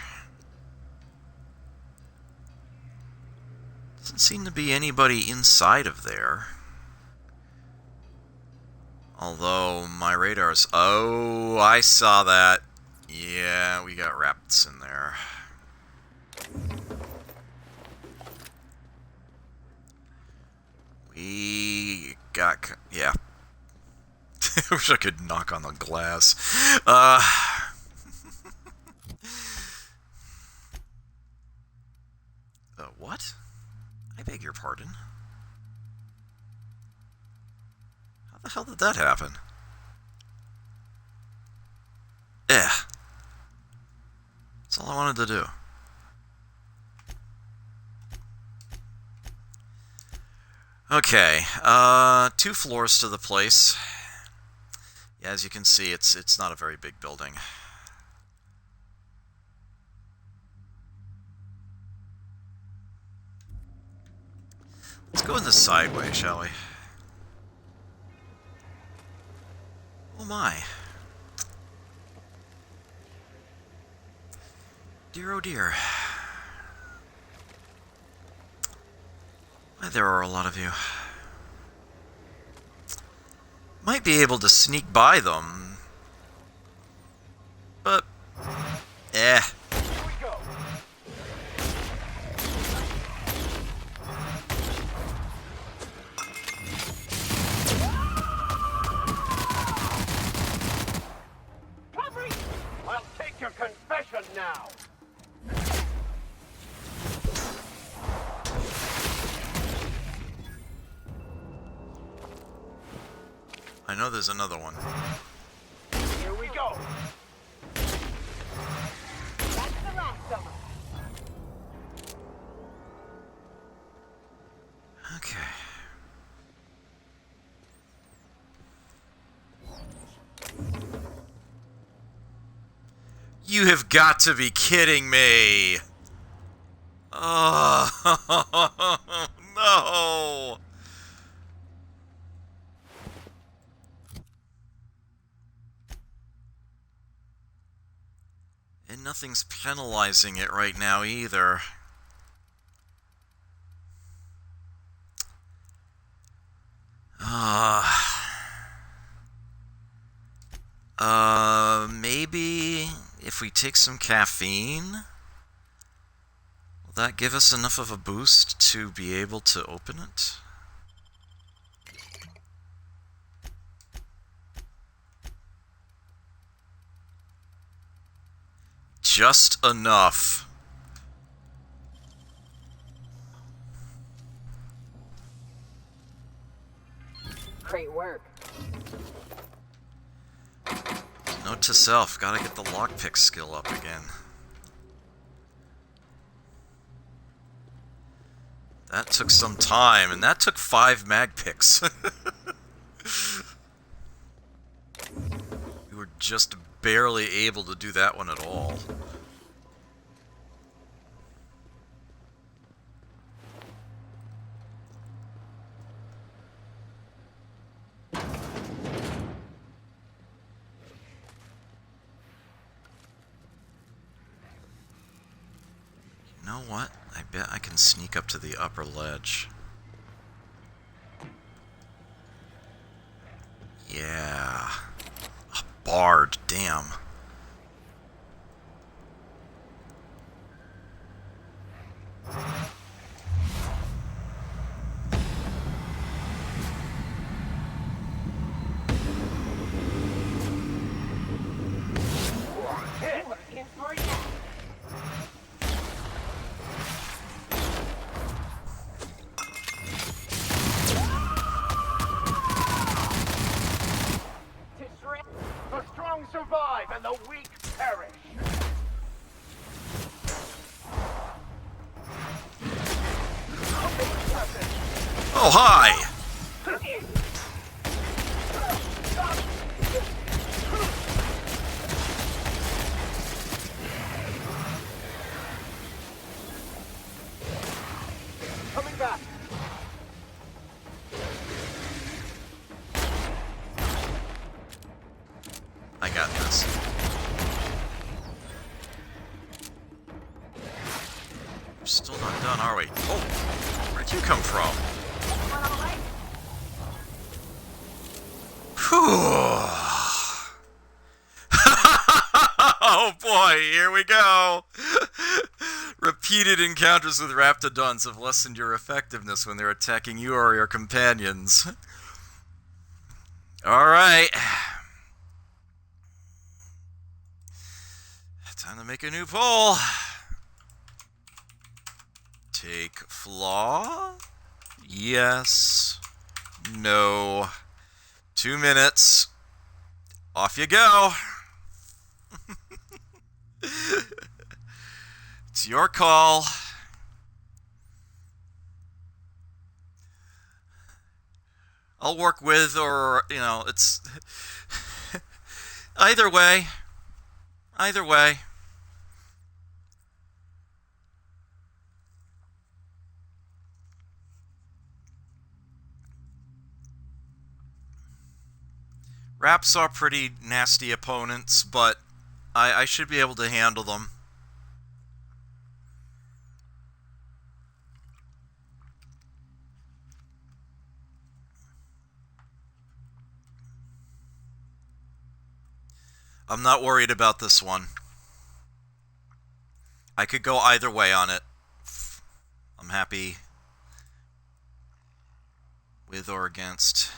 Doesn't seem to be anybody inside of there. Although my radar's... Oh, I saw that. Yeah, we got rats in there. We got... Yeah. I wish I could knock on the glass. What? I beg your pardon? How the hell did that happen? That's all I wanted to do. Okay, 2 floors to the place. Yeah, as you can see, it's not a very big building. Let's go in the side way, shall we? Oh my. Dear oh dear. Why, there are a lot of you. Might be able to sneak by them. But... eh. I'll take your confession now. I know there's another one. Here we go. That's the last of them. Okay. You have got to be kidding me! Oh, no! And nothing's penalizing it right now either. Maybe if we take some caffeine, will that give us enough of a boost to be able to open it? Just enough. Great work. Note to self, gotta get the lockpick skill up again. That took some time, and that took 5 mag picks. We were just barely able to do that one at all. You know what? I bet I can sneak up to the upper ledge. Yeah. A bard, damn. The strong survive and the weak perish. Oh, hi! Coming back. I got this. We're still not done, are we? Oh! Where'd you come from? Whew. Oh boy, here we go! Repeated encounters with raptidons have lessened your effectiveness when they're attacking you or your companions. Alright. Time to make a new poll. Take flaw? Yes. No. 2 minutes. Off you go. It's your call. I'll work with, or, you know, it's... Either way. Either way. Raps are pretty nasty opponents, but I should be able to handle them. I'm not worried about this one. I could go either way on it. I'm happy with or against.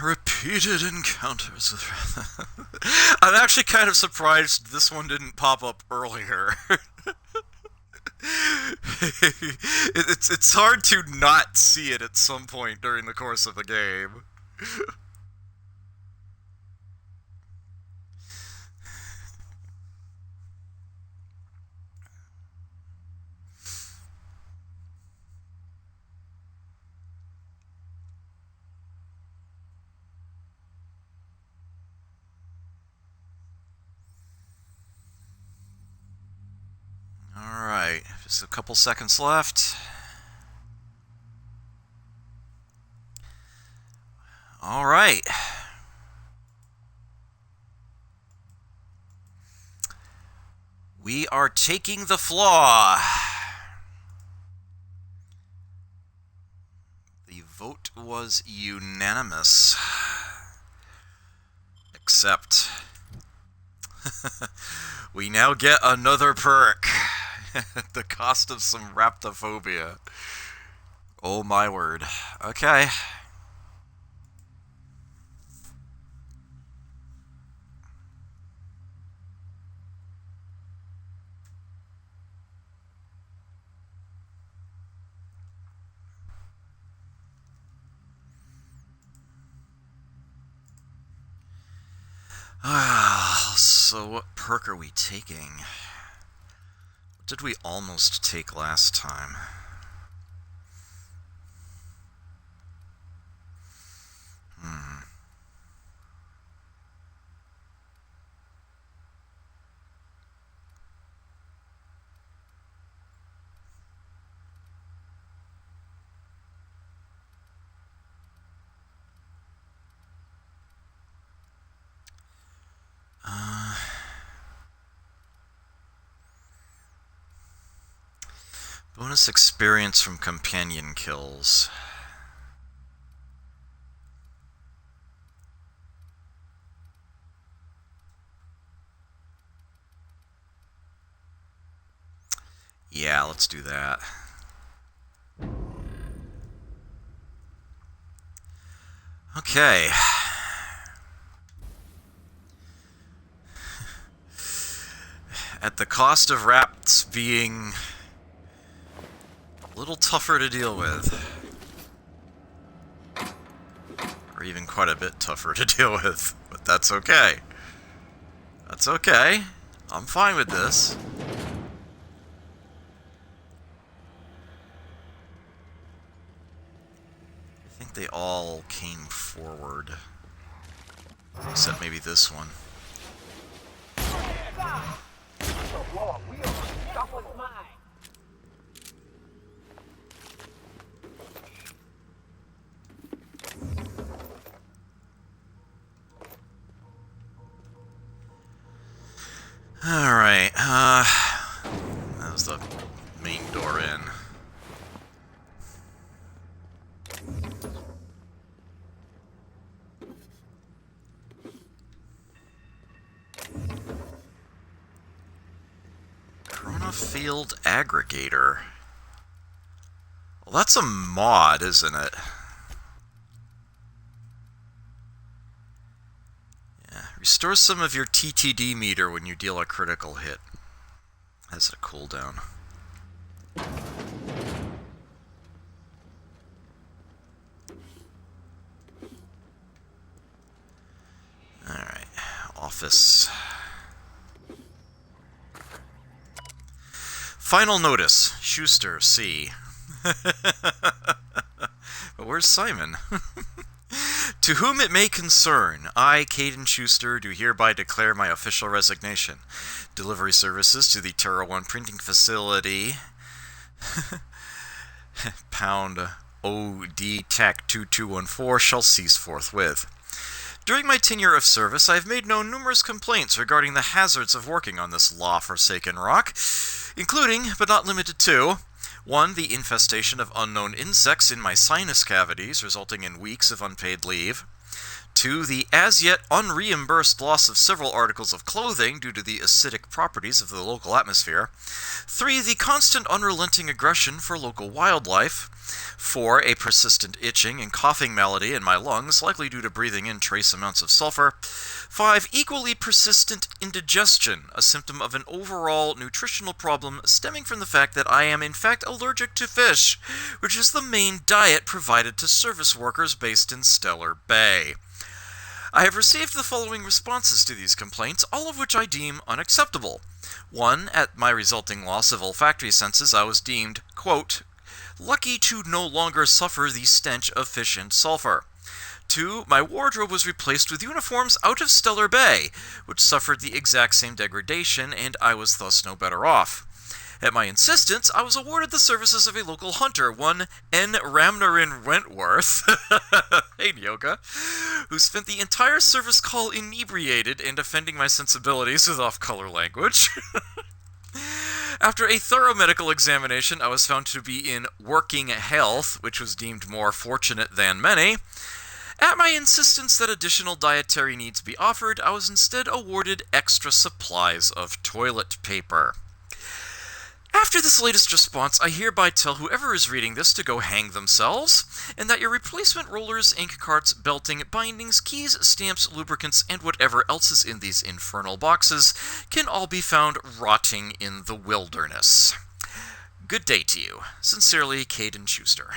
Repeated encounters with... I'm actually kind of surprised this one didn't pop up earlier. It's hard to not see it at some point during the course of the game. Just a couple seconds left. All right. We are taking the flaw. The vote was unanimous. Except we now get another perk at the cost of some raptophobia. Oh my word. Okay. So what perk are we taking? What did we almost take last time? Bonus experience from companion kills. Yeah, let's do that. Okay. At the cost of rats being a little tougher to deal with. Or even quite a bit tougher to deal with. But that's okay. That's okay. I'm fine with this. I think they all came forward. Except maybe this one. Alright, that was the main door in. Field Aggregator. Well, that's a mod, isn't it? Yeah. Restores some of your TTD meter when you deal a critical hit. Has a cooldown. Alright. Office. Final notice. Schuster, C. But where's Simon? To whom it may concern, I, Caden Schuster, do hereby declare my official resignation. Delivery services to the Terra 1 printing facility, pound OD TAC 2214, shall cease forthwith. During my tenure of service, I have made known numerous complaints regarding the hazards of working on this law-forsaken rock, including, but not limited to, 1. The infestation of unknown insects in my sinus cavities, resulting in weeks of unpaid leave. 2. The as-yet unreimbursed loss of several articles of clothing due to the acidic properties of the local atmosphere. 3. The constant unrelenting aggression for local wildlife. 4. A persistent itching and coughing malady in my lungs, likely due to breathing in trace amounts of sulfur. 5. Equally persistent indigestion, a symptom of an overall nutritional problem stemming from the fact that I am in fact allergic to fish, which is the main diet provided to service workers based in Stellar Bay. I have received the following responses to these complaints, all of which I deem unacceptable. 1. At my resulting loss of olfactory senses, I was deemed, quote, lucky to no longer suffer the stench of fish and sulfur. 2. My wardrobe was replaced with uniforms out of Stellar Bay, which suffered the exact same degradation, and I was thus no better off. At my insistence, I was awarded the services of a local hunter, one N. Ramnarin Wentworth, hey Nyoka, who spent the entire service call inebriated and offending my sensibilities with off-color language. After a thorough medical examination, I was found to be in working health, which was deemed more fortunate than many. At my insistence that additional dietary needs be offered, I was instead awarded extra supplies of toilet paper. After this latest response, I hereby tell whoever is reading this to go hang themselves, and that your replacement rollers, ink carts, belting, bindings, keys, stamps, lubricants, and whatever else is in these infernal boxes can all be found rotting in the wilderness. Good day to you. Sincerely, Caden Schuster.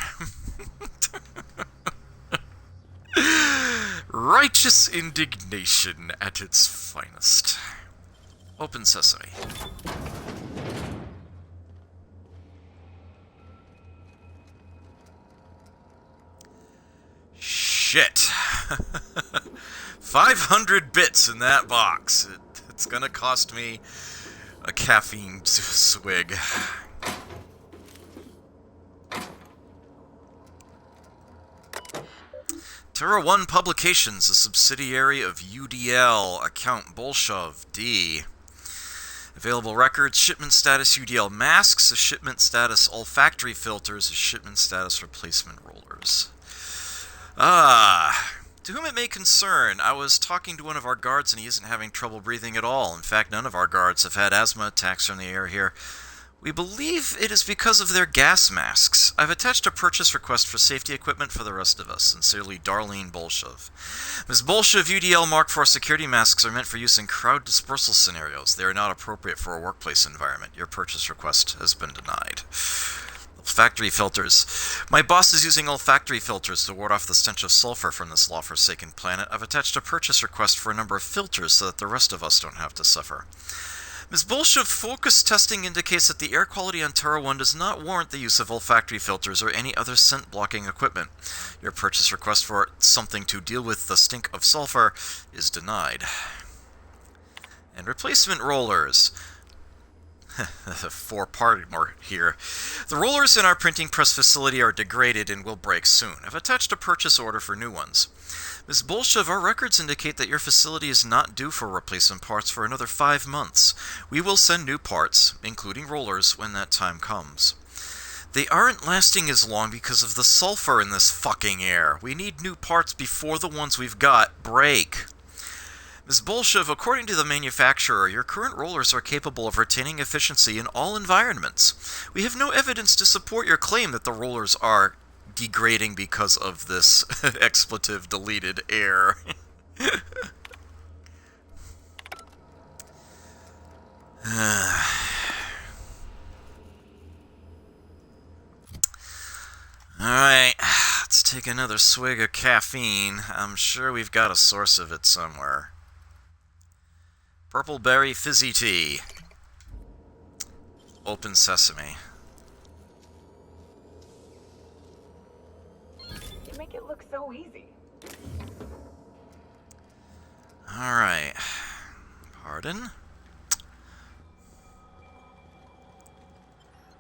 Righteous indignation at its finest. Open sesame. Shit. 500 bits in that box. It's gonna cost me a caffeine swig. Terra 1 Publications, a subsidiary of UDL, account Bolshov, D. Available records, shipment status UDL masks, a shipment status olfactory filters, a shipment status replacement rollers. To whom it may concern, I was talking to one of our guards and he isn't having trouble breathing at all. In fact, none of our guards have had asthma attacks from the air here. We believe it is because of their gas masks. I've attached a purchase request for safety equipment for the rest of us. Sincerely, Darlene Bolshov. Ms. Bolshov, UDL Mark IV security masks are meant for use in crowd dispersal scenarios. They are not appropriate for a workplace environment. Your purchase request has been denied. Olfactory filters. My boss is using olfactory filters to ward off the stench of sulfur from this law-forsaken planet. I've attached a purchase request for a number of filters so that the rest of us don't have to suffer. Ms. Bolshov, focus testing indicates that the air quality on Terra 1 does not warrant the use of olfactory filters or any other scent-blocking equipment. Your purchase request for something to deal with the stink of sulfur is denied. And replacement rollers. 4-part more here. The rollers in our printing press facility are degraded and will break soon. I've attached a purchase order for new ones. Ms. Bolshov, our records indicate that your facility is not due for replacement parts for another 5 months. We will send new parts, including rollers, when that time comes. They aren't lasting as long because of the sulfur in this fucking air. We need new parts before the ones we've got break. Ms. Bolshov, according to the manufacturer, your current rollers are capable of retaining efficiency in all environments. We have no evidence to support your claim that the rollers are degrading because of this expletive deleted air. Alright, let's take another swig of caffeine. I'm sure we've got a source of it somewhere. Purple berry fizzy tea. Open sesame. You make it look so easy. Alright. Pardon?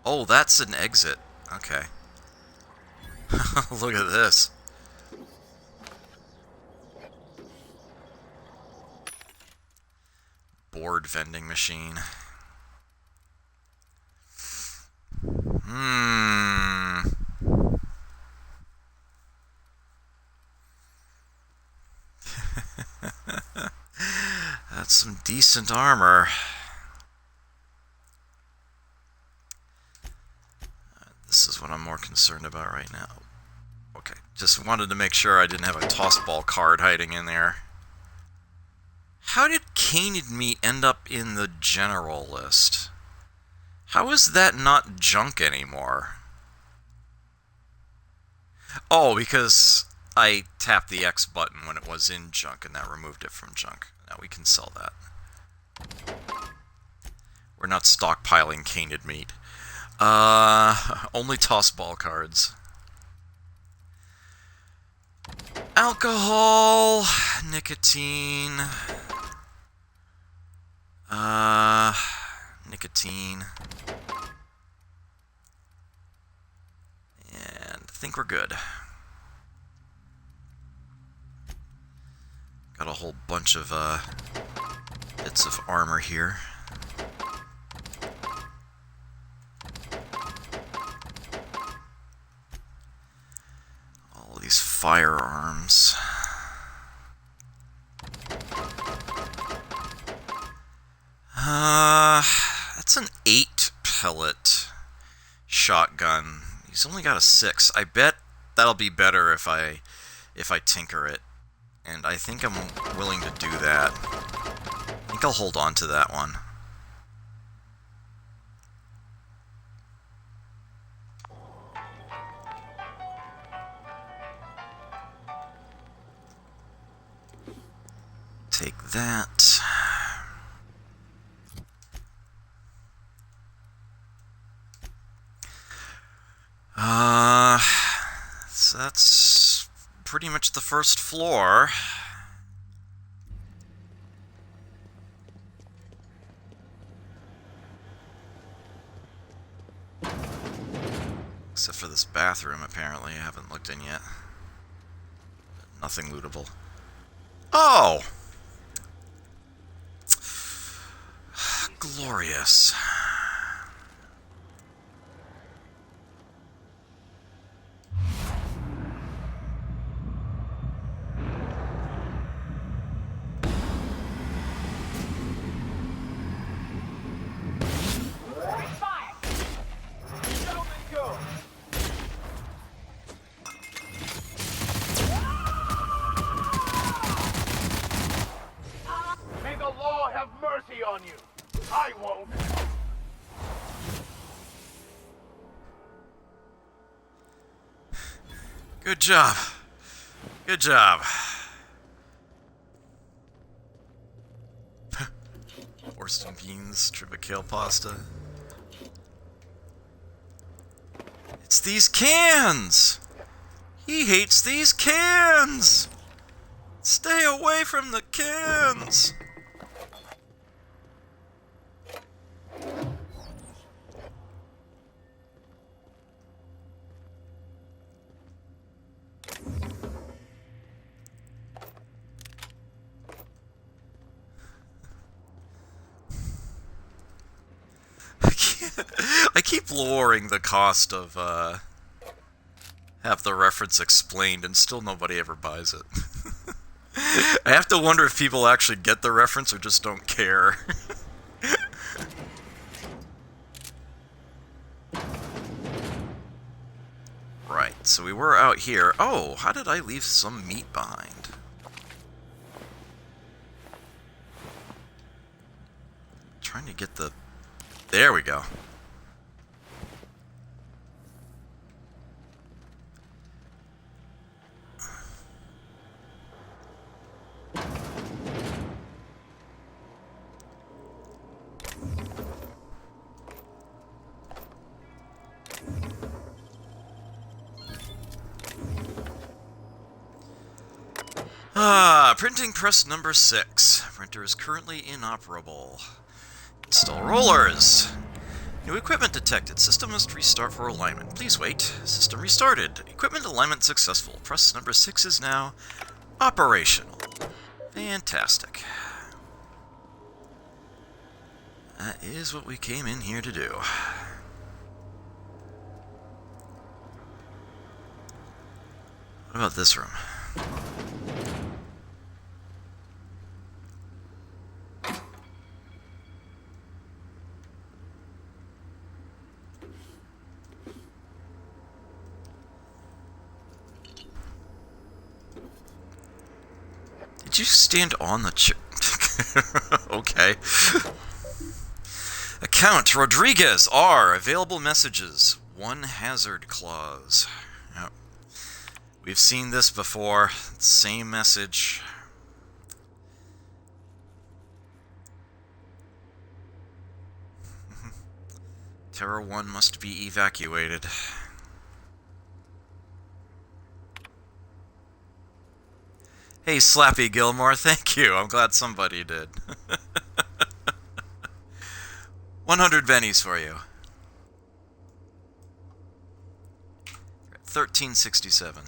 Oh, that's an exit. Okay. Look at this. Board vending machine. That's some decent armor. This is what I'm more concerned about right now. Okay, just wanted to make sure I didn't have a tossball card hiding in there. How did canid meat end up in the general list? How is that not junk anymore? Oh, because I tapped the X button when it was in junk and that removed it from junk. Now we can sell that. We're not stockpiling canid meat. Only tossball cards. Alcohol, nicotine, nicotine. think we're good. Got a whole bunch of bits of armor here. All these firearms. That's an 8 pellet shotgun. He's only got a 6. I bet that'll be better if I tinker it. And I think I'm willing to do that. I think I'll hold on to that one. Take that. So that's pretty much the first floor. Except for this bathroom, apparently. I haven't looked in yet. Nothing lootable. Oh! Glorious. May the law have mercy on you. I won't. Good job. Good job. Horse and beans, tripa kale pasta. It's these cans! He hates these cans! Stay away from the cans! I keep lowering the cost of, have the reference explained, and still nobody ever buys it. I have to wonder if people actually get the reference or just don't care. Right, so we were out here. Oh, how did I leave some meat behind? Trying to get the... There we go. Printing press number 6. Printer is currently inoperable. Install rollers. New equipment detected. System must restart for alignment. Please wait. System restarted. Equipment alignment successful. Press number 6 is now operational. Fantastic. That is what we came in here to do. What about this room? Did you stand on the chair? Okay. Account Rodriguez R. Available messages. 1 hazard clause. Yep. We've seen this before. Same message. Terra 1 must be evacuated. Hey, Slappy Gilmore, thank you. I'm glad somebody did. 100 bennies for you. 1367.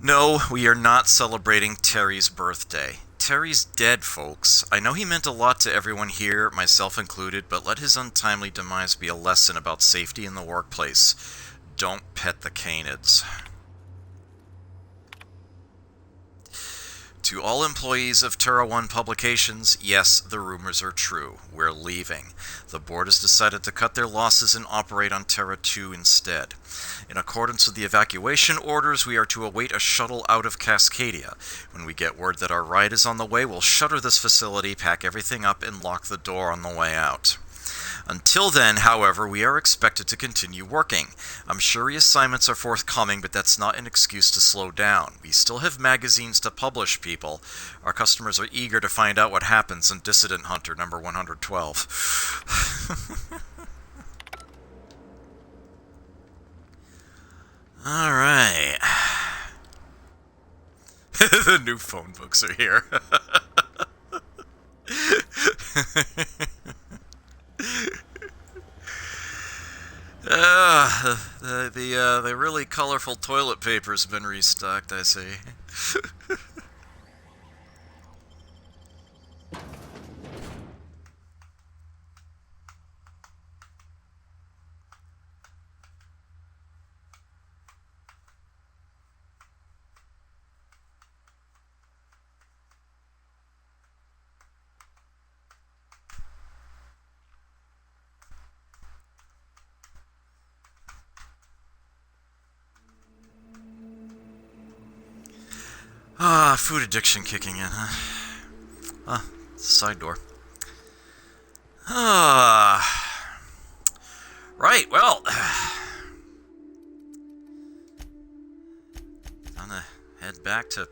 No, we are not celebrating Terry's birthday. Terry's dead, folks. I know he meant a lot to everyone here, myself included, but let his untimely demise be a lesson about safety in the workplace. Don't pet the canids. To all employees of Terra One Publications, yes, the rumors are true. We're leaving. The board has decided to cut their losses and operate on Terra 2 instead. In accordance with the evacuation orders, we are to await a shuttle out of Cascadia. When we get word that our ride is on the way, we'll shutter this facility, pack everything up, and lock the door on the way out. Until then, however, we are expected to continue working. I'm sure reassignments are forthcoming, but that's not an excuse to slow down. We still have magazines to publish, people. Our customers are eager to find out what happens in Dissident Hunter number 112. Alright. The new phone books are here. The really colorful toilet paper's been restocked, I see. Food addiction kicking in, huh? Side door. Right, well. I'm gonna head back to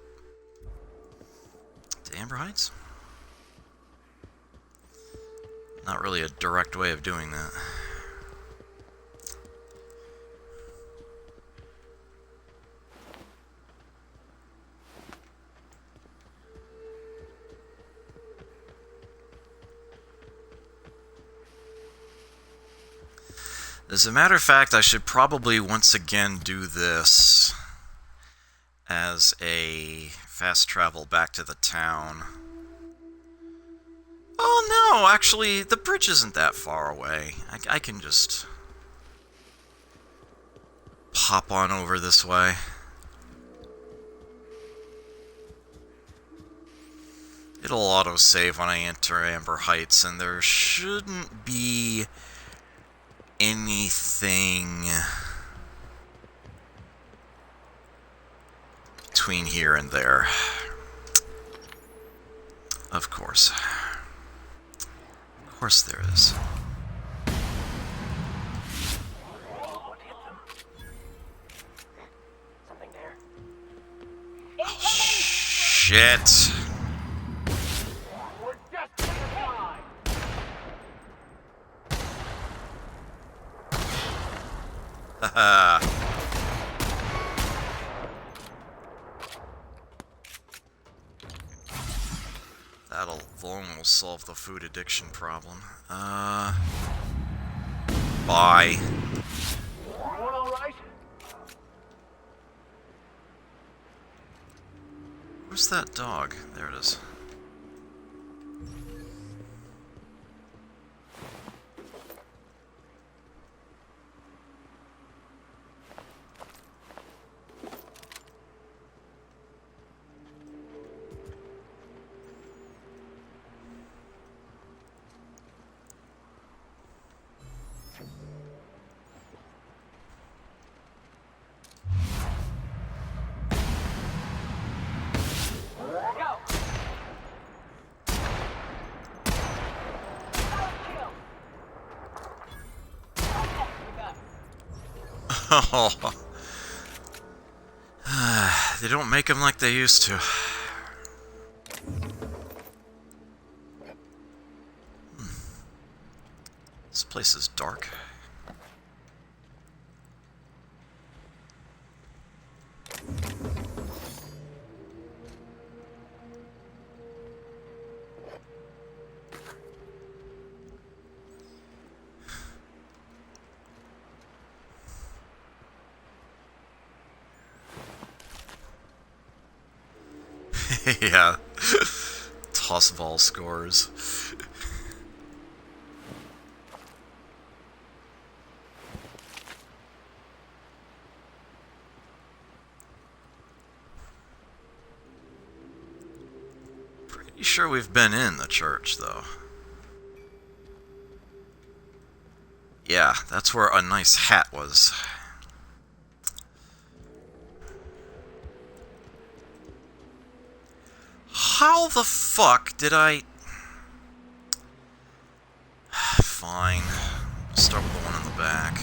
Amber Heights? Not really a direct way of doing that. As a matter of fact, I should probably once again do this as a fast travel back to the town. Oh no, actually, the bridge isn't that far away. I can just pop on over this way. It'll auto-save when I enter Amber Heights, and there shouldn't be anything between here and there. Of course. Of course there is. What hit them? Something there. Oh, shit. We're just in time. Haha. That'll almost solve the food addiction problem. Bye. Everyone all right? Where's that dog? There it is. Oh. They don't make them like they used to. This place is dark. Yeah. Toss ball scores. Pretty sure we've been in the church, though. Yeah, that's where a nice hat was. How the fuck did I... Fine. Start with the one in the back.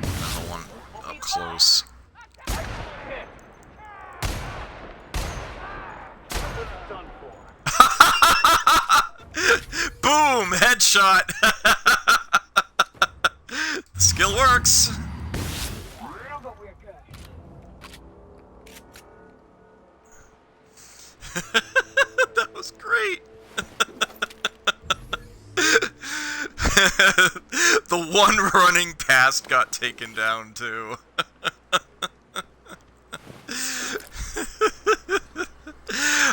And the one up close. Boom! Headshot! The skill works! That was great! The one running past got taken down, too.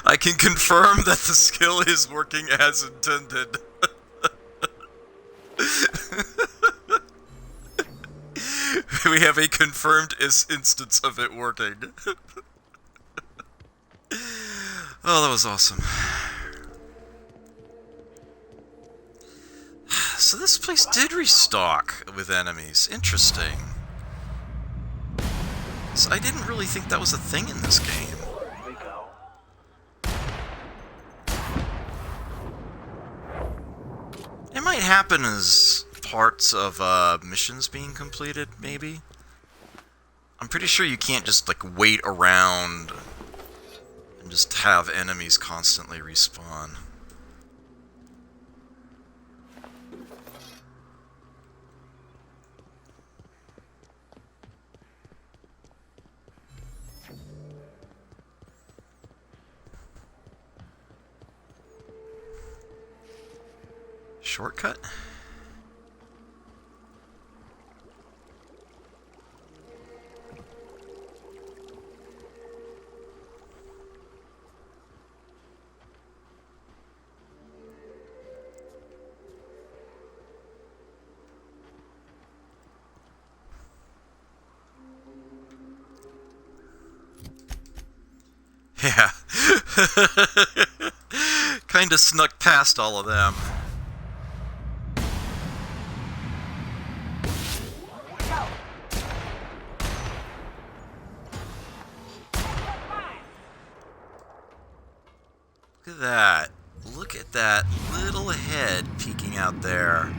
I can confirm that the skill is working as intended. We have a confirmed instance of it working. Oh, that was awesome. So this place did restock with enemies. Interesting. So I didn't really think that was a thing in this game. It might happen as parts of missions being completed, maybe? I'm pretty sure you can't just, like, wait around and just have enemies constantly respawn. Shortcut? Yeah. Kinda snuck past all of them. Look at that. Look at that little head peeking out there.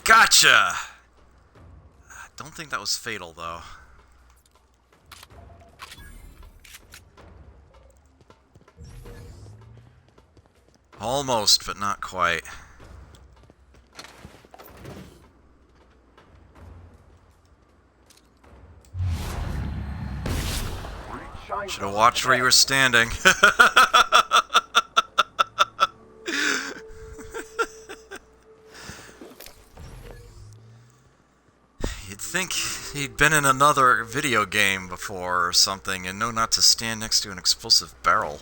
Gotcha! Don't think that was fatal, though. Almost, but not quite. Should have watched where you were standing. You'd think he'd been in another video game before or something and know not to stand next to an explosive barrel.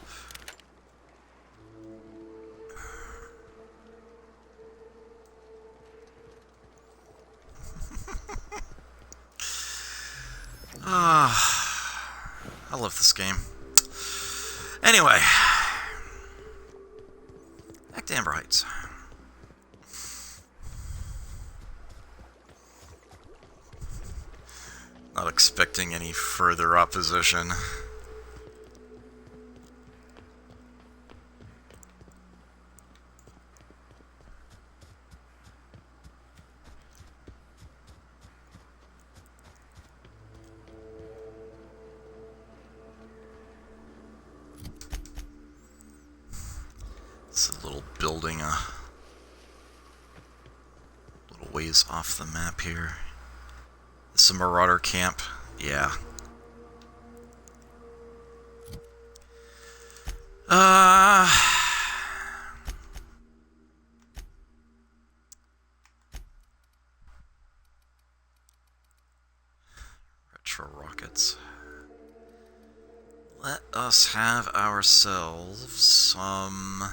I love this game. Anyway, back to Amber Heights. Not expecting any further opposition. It's a little building a little ways off the map here. This is a Marauder camp. Yeah. Retro rockets. Let us have ourselves some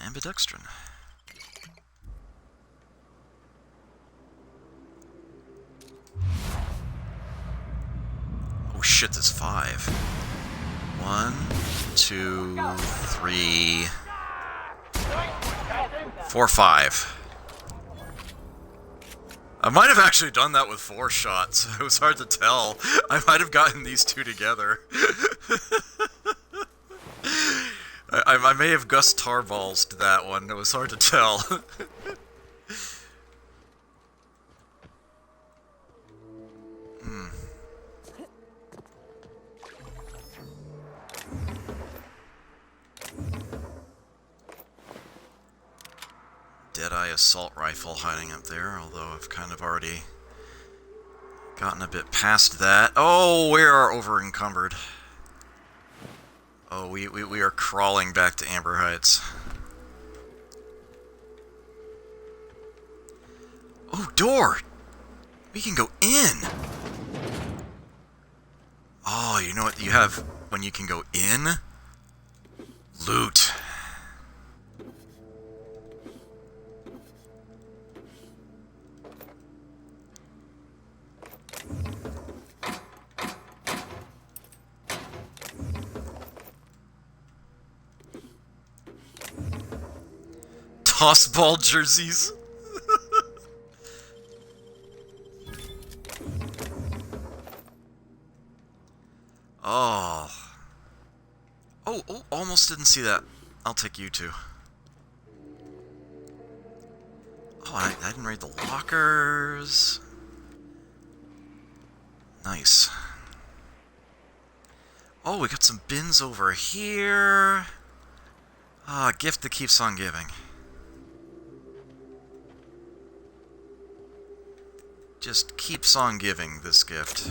ambidextrin. Oh shit, that's 5. 1, 2, 3, 4, 5. I might have actually done that with 4 shots. It was hard to tell. I might have gotten these two together. I may have Gus Tarballs'd that one. It was hard to tell. Deadeye assault rifle hiding up there, although I've kind of already gotten a bit past that. Oh, we are over encumbered. Oh, we are crawling back to Amber Heights. Oh, door! We can go in! Oh, you know what you have when you can go in? Loot. Tossball jerseys. Oh. Oh, almost didn't see that. I'll take you two. Oh, I didn't read the lockers. Nice. Oh, we got some bins over here. Ah, gift that keeps on giving. Just keeps on giving, this gift.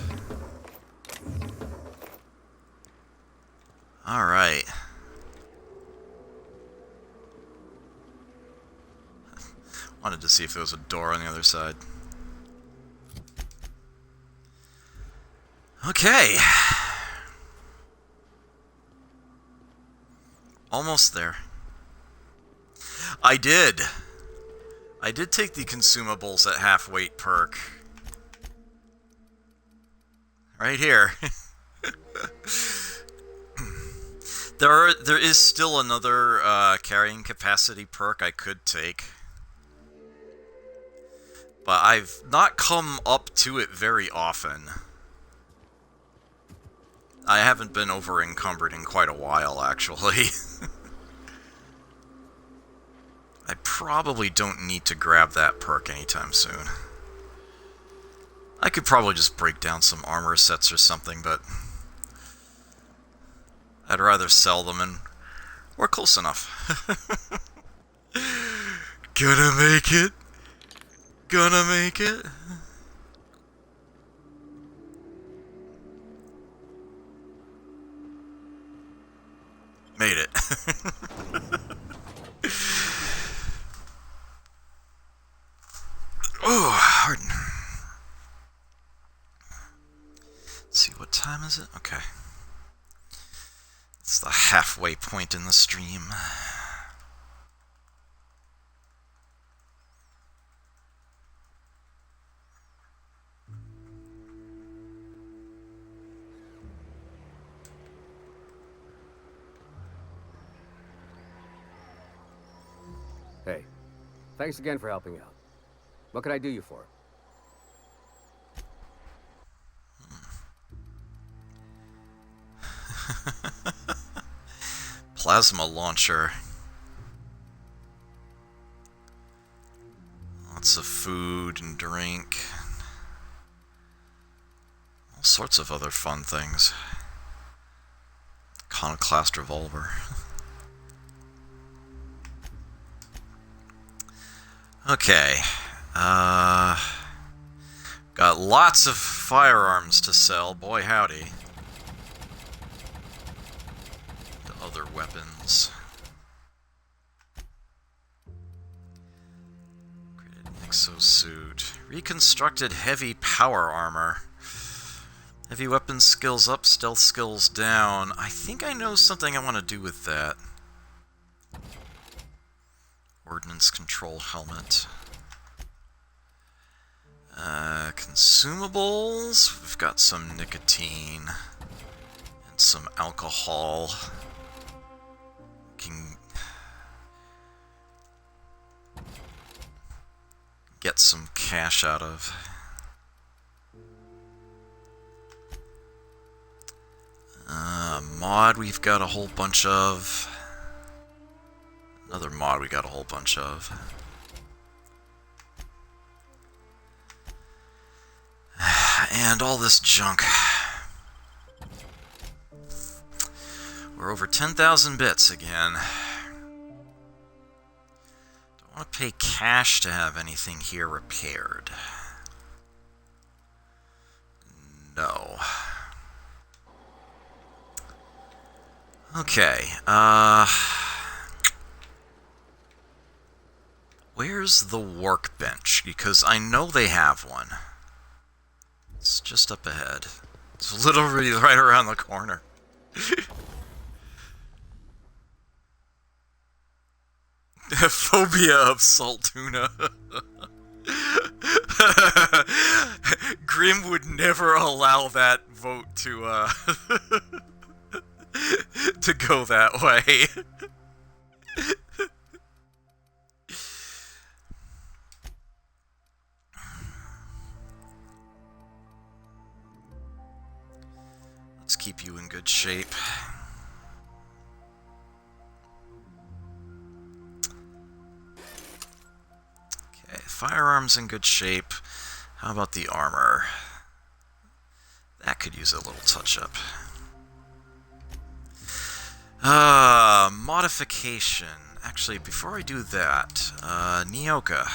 Alright. Wanted to see if there was a door on the other side. Okay. Almost there. I did take the consumables at half weight perk. Right here. There is still another carrying capacity perk I could take. But I've not come up to it very often. I haven't been over encumbered in quite a while, actually. I probably don't need to grab that perk anytime soon. I could probably just break down some armor sets or something, but I'd rather sell them, and we're close enough. Gonna make it. Gonna make it. Made it. Oh, hard. Let's see, what time is it? Okay. It's the halfway point in the stream. Hey, thanks again for helping out. What can I do you for? Plasma launcher. Lots of food and drink. All sorts of other fun things. Iconoclast revolver. Okay. Got lots of firearms to sell, boy howdy. The other weapons. Created exosuit. Reconstructed heavy power armor. Heavy weapons skills up, stealth skills down. I think I know something I want to do with that. Ordnance control helmet. Consumables. We've got some nicotine and some alcohol. Can get some cash out of. Mod we've got a whole bunch of. Another mod we got a whole bunch of. And all this junk. We're over 10,000 bits again. Don't want to pay cash to have anything here repaired. No. Okay, where's the workbench? Because I know they have one. It's just up ahead. It's literally right around the corner. Phobia of salt tuna. Grim would never allow that vote to, to go that way. Let's keep you in good shape. Okay, firearms in good shape. How about the armor? That could use a little touch-up. Modification. Actually, before I do that, Nyoka,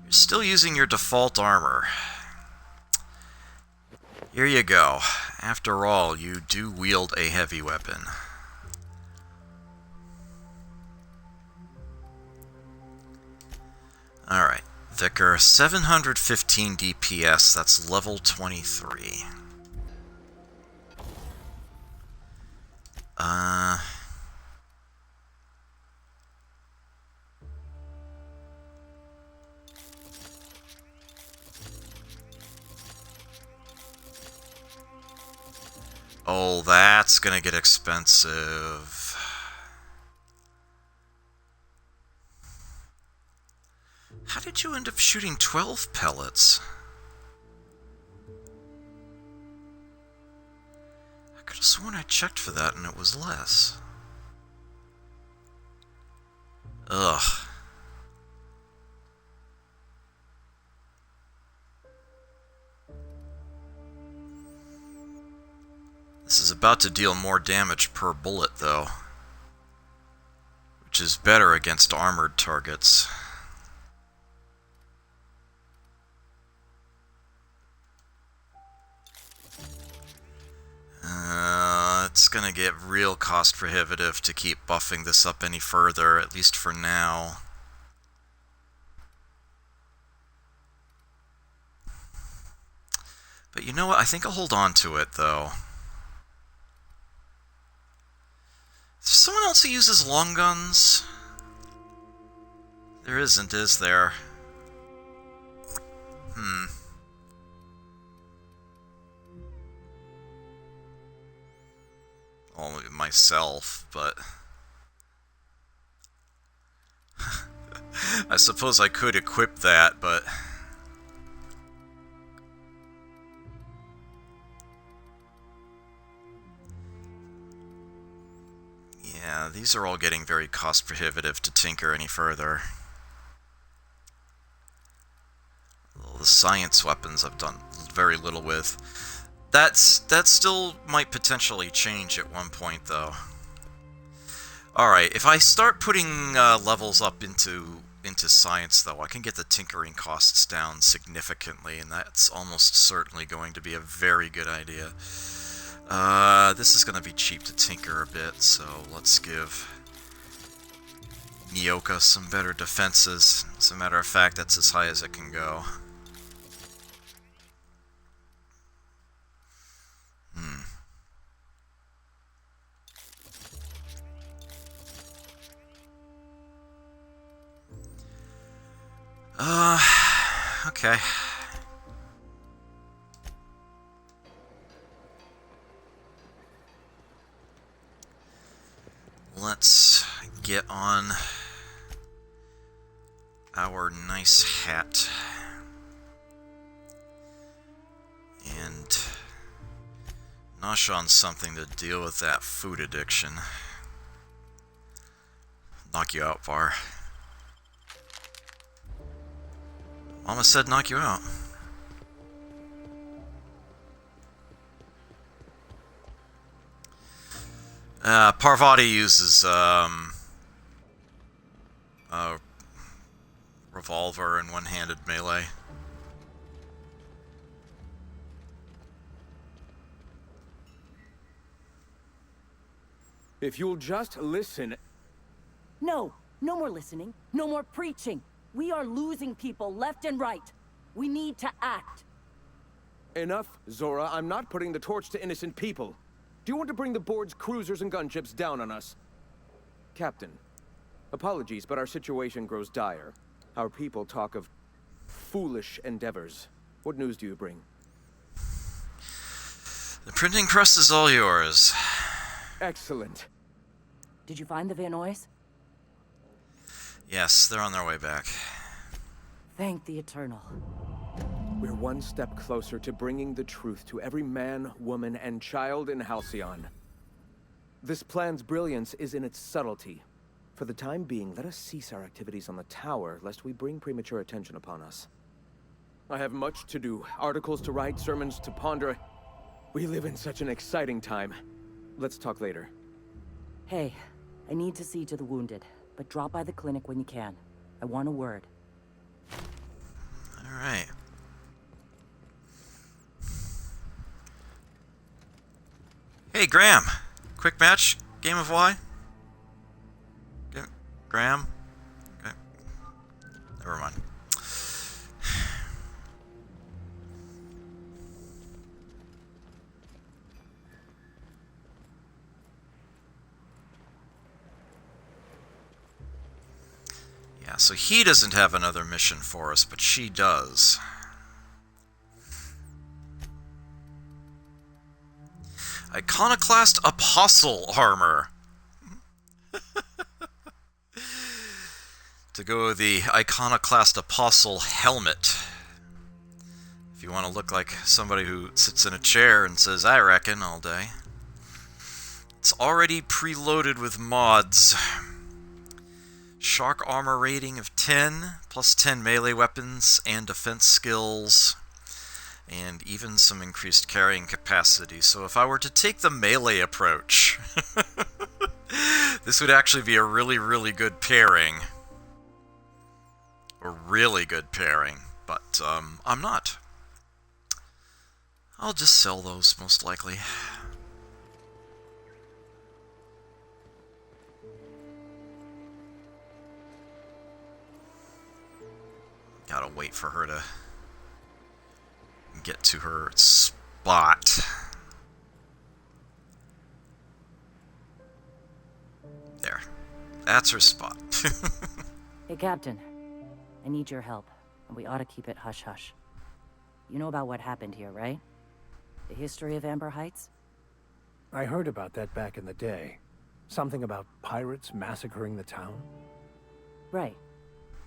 you're still using your default armor. Here you go. After all, you do wield a heavy weapon. Alright, Vicar, 715 DPS, that's level 23. Oh, that's gonna get expensive. How did you end up shooting 12 pellets? I could have sworn I checked for that and it was less. Ugh. This is about to deal more damage per bullet, though, which is better against armored targets. It's gonna get real cost prohibitive to keep buffing this up any further, at least for now. But you know what? I think I'll hold on to it, though. Is there someone else who uses long guns? There isn't, is there? Well, myself, but... I suppose I could equip that, but... Yeah, these are all getting very cost prohibitive to tinker any further. Well, the science weapons I've done very little with. That still might potentially change at one point, though. Alright, if I start putting levels up into science, though, I can get the tinkering costs down significantly, and that's almost certainly going to be a very good idea. This is going to be cheap to tinker a bit, so let's give Nyoka some better defenses. As a matter of fact, that's as high as it can go. Okay. Let's get on our nice hat and nosh on something to deal with that food addiction. Knock you out, Var. Mama said knock you out. Parvati uses a revolver and one-handed melee. If you'll just listen... No, no more listening, no more preaching. We are losing people left and right. We need to act. Enough, Zora. I'm not putting the torch to innocent people. Do you want to bring the board's cruisers and gunships down on us? Captain, apologies, but our situation grows dire. Our people talk of foolish endeavors. What news do you bring? The printing press is all yours. Excellent. Did you find the Van Nuys? Yes, they're on their way back. Thank the Eternal. We're one step closer to bringing the truth to every man, woman, and child in Halcyon. This plan's brilliance is in its subtlety. For the time being, let us cease our activities on the tower, lest we bring premature attention upon us. I have much to do, articles to write, sermons to ponder. We live in such an exciting time. Let's talk later. Hey, I need to see to the wounded, but drop by the clinic when you can. I want a word. All right. Hey, Graham. Quick match. Game of Y. Graham. Okay. Never mind. Yeah, so he doesn't have another mission for us, but she does. Iconoclast Apostle armor. To go with the Iconoclast Apostle helmet. If you want to look like somebody who sits in a chair and says, I reckon, all day. It's already preloaded with mods. Shark armor rating of 10, plus 10 melee weapons and defense skills, and even some increased carrying capacity. So if I were to take the melee approach, this would actually be a really, really good pairing. A really good pairing, but I'm not. I'll just sell those, most likely. Gotta wait for her to get to her spot. There. That's her spot. Hey, Captain. I need your help, and we ought to keep it hush-hush. You know about what happened here, right? The history of Amber Heights? I heard about that back in the day. Something about pirates massacring the town? Right.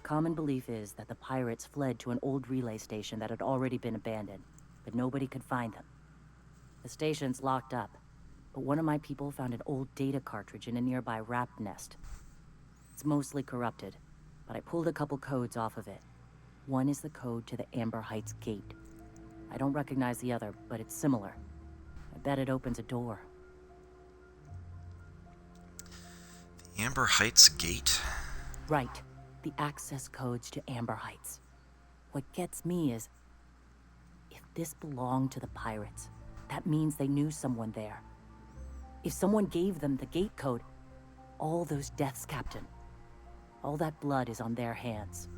Common belief is that the pirates fled to an old relay station that had already been abandoned, but nobody could find them. The station's locked up, but one of my people found an old data cartridge in a nearby rat nest. It's mostly corrupted, but I pulled a couple codes off of it. One is the code to the Amber Heights gate. I don't recognize the other, but it's similar. I bet it opens a door. The Amber Heights gate? Right. The access codes to Amber Heights. What gets me is, if this belonged to the pirates, that means they knew someone there. If someone gave them the gate code, all those deaths, Captain, all that blood is on their hands.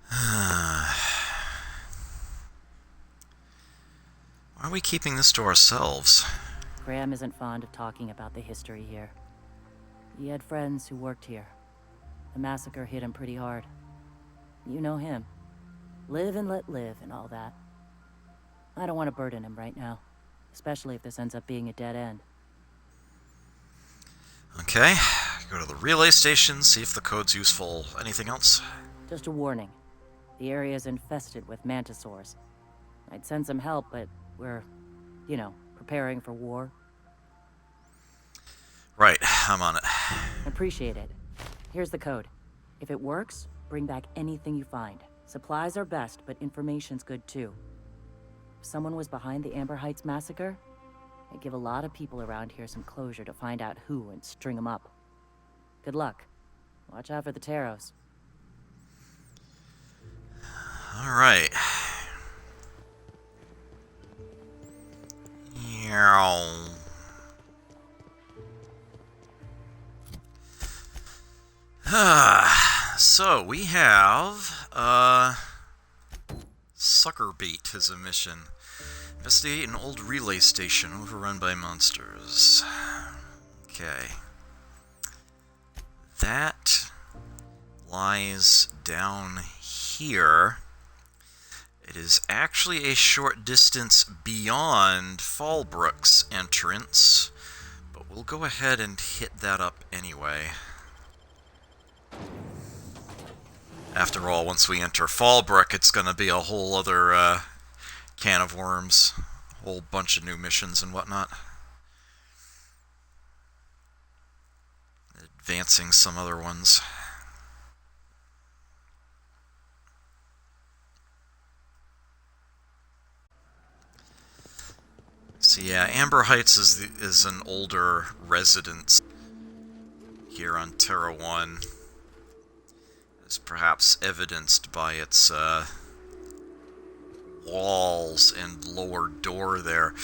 Why are we keeping this to ourselves? Graham isn't fond of talking about the history here. He had friends who worked here. The massacre hit him pretty hard. You know him. Live and let live and all that. I don't want to burden him right now, especially if this ends up being a dead end. Okay, go to the relay station, see if the code's useful. Anything else? Just a warning. The area is infested with mantisaurs. I'd send some help, but we're, preparing for war. Right, I'm on it. Appreciate it. Here's the code. If it works, bring back anything you find. Supplies are best, but information's good too. If someone was behind the Amber Heights massacre, it'd give a lot of people around here some closure to find out who and string them up. Good luck. Watch out for the Taros. Alright. So, we have, Suckerbeat as a mission. Investigate an old relay station overrun by monsters. Okay. That lies down here. It is actually a short distance beyond Fallbrook's entrance, but we'll go ahead and hit that up anyway. After all, once we enter Fallbrook, it's going to be a whole other can of worms. A whole bunch of new missions and whatnot. Advancing some other ones. So yeah, Amber Heights is an older residence here on Terra 1. It's perhaps evidenced by its walls and lower door there.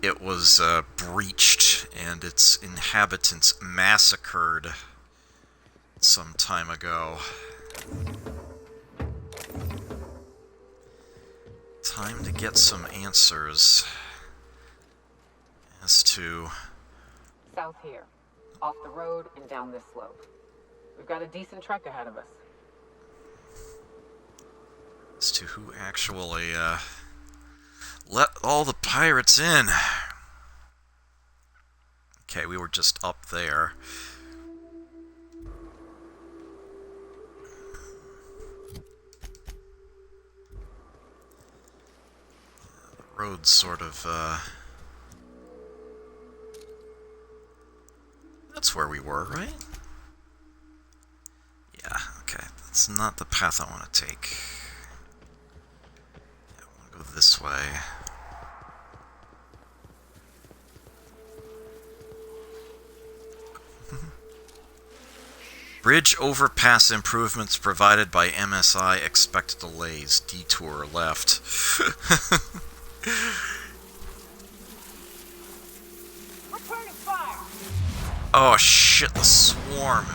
It was breached and its inhabitants massacred some time ago. Time to get some answers as to... South here. Off the road and down this slope. We've got a decent trek ahead of us. As to who actually let all the pirates in. Okay, we were just up there. The road's sort of that's where we were, right? Yeah, okay. That's not the path I want to take. Yeah, I want to go this way. Bridge overpass improvements provided by MSI. Expect delays. Detour left. Returning fire! Oh shit, the swarm.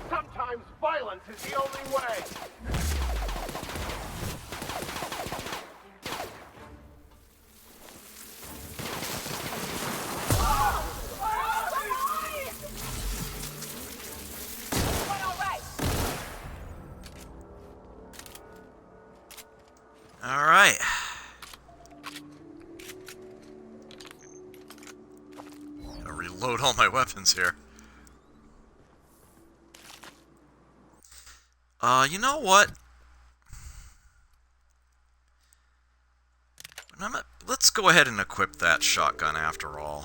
Sometimes violence is the only way. Alright. Gotta reload all my weapons here. You know what? Let's go ahead and equip that shotgun after all.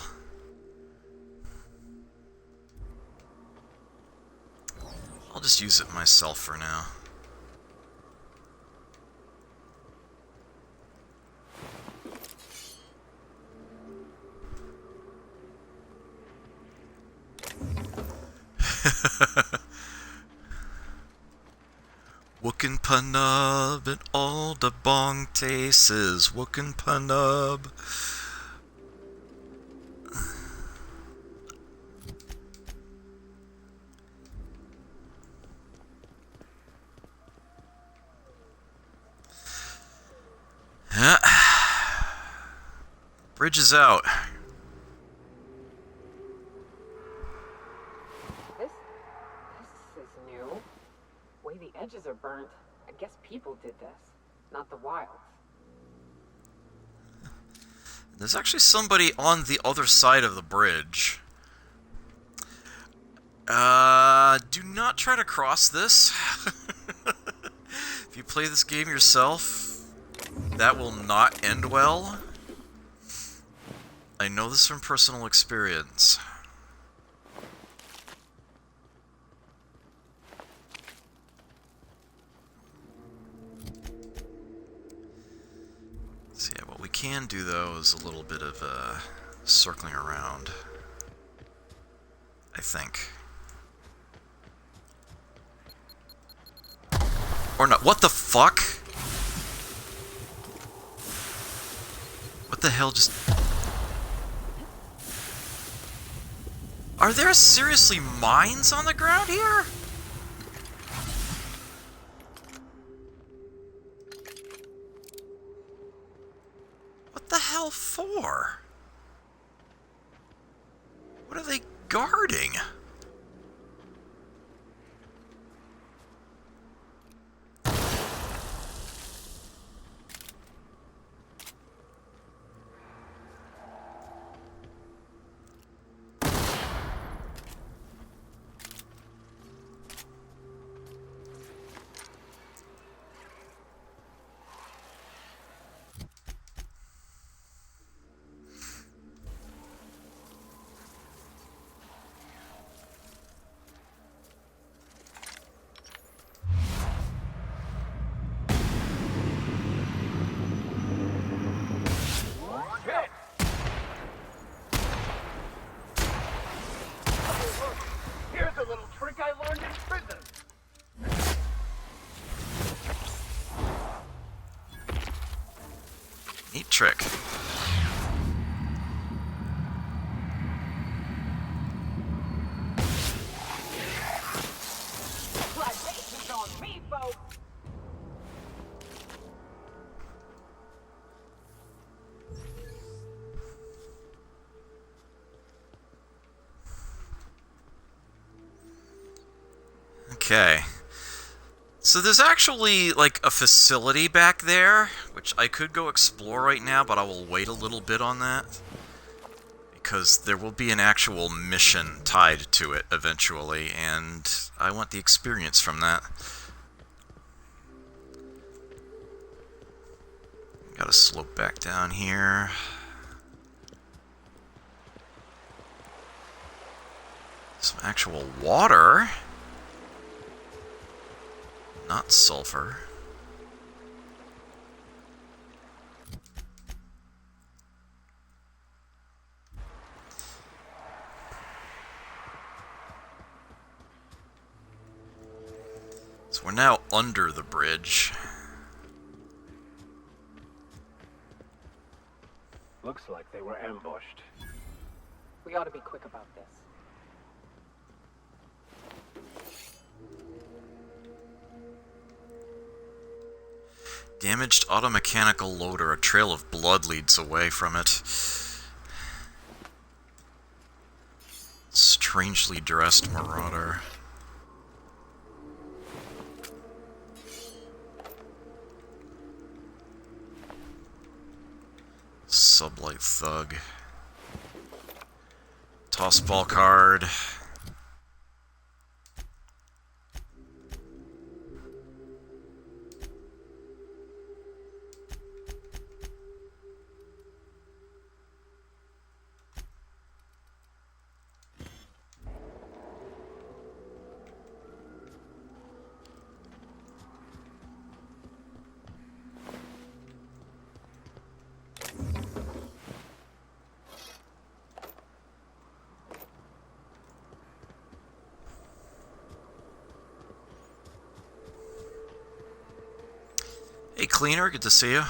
I'll just use it myself for now. Wookin' Panub and all the bong tastes. Wookin' Panub. Bridge is out. This is new. The way the edges are burnt, I guess people did this, not the wilds. There's actually somebody on the other side of the bridge. Do not try to cross this. If you play this game yourself, that will not end well. I know this from personal experience. So yeah, what we can do though is a little bit of circling around, I think. Or not. What the fuck? What the hell just... Are there seriously mines on the ground here? What the hell for? What are they guarding? Here's a little trick I learned in prison. Neat trick. Libations on me, folks! Okay. So there's actually, like, a facility back there, which I could go explore right now, but I will wait a little bit on that. Because there will be an actual mission tied to it eventually, and I want the experience from that. Gotta slope back down here. Some actual water. Not sulfur. So we're now under the bridge. Looks like they were ambushed. We ought to be quick about this. Damaged automechanical loader. A trail of blood leads away from it. Strangely dressed marauder. Sublight thug. Toss ball card. Hey, Cleaner, good to see you.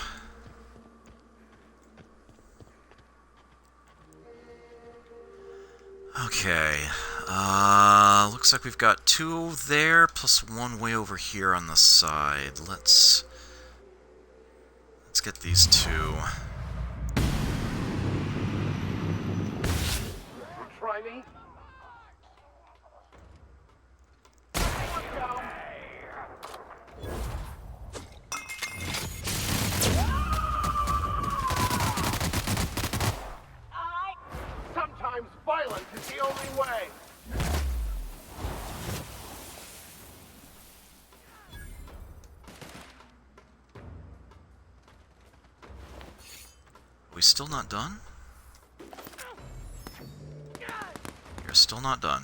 Okay, looks like we've got 2 there, plus 1 way over here on the side. Let's get these 2. We still not done? You're still not done.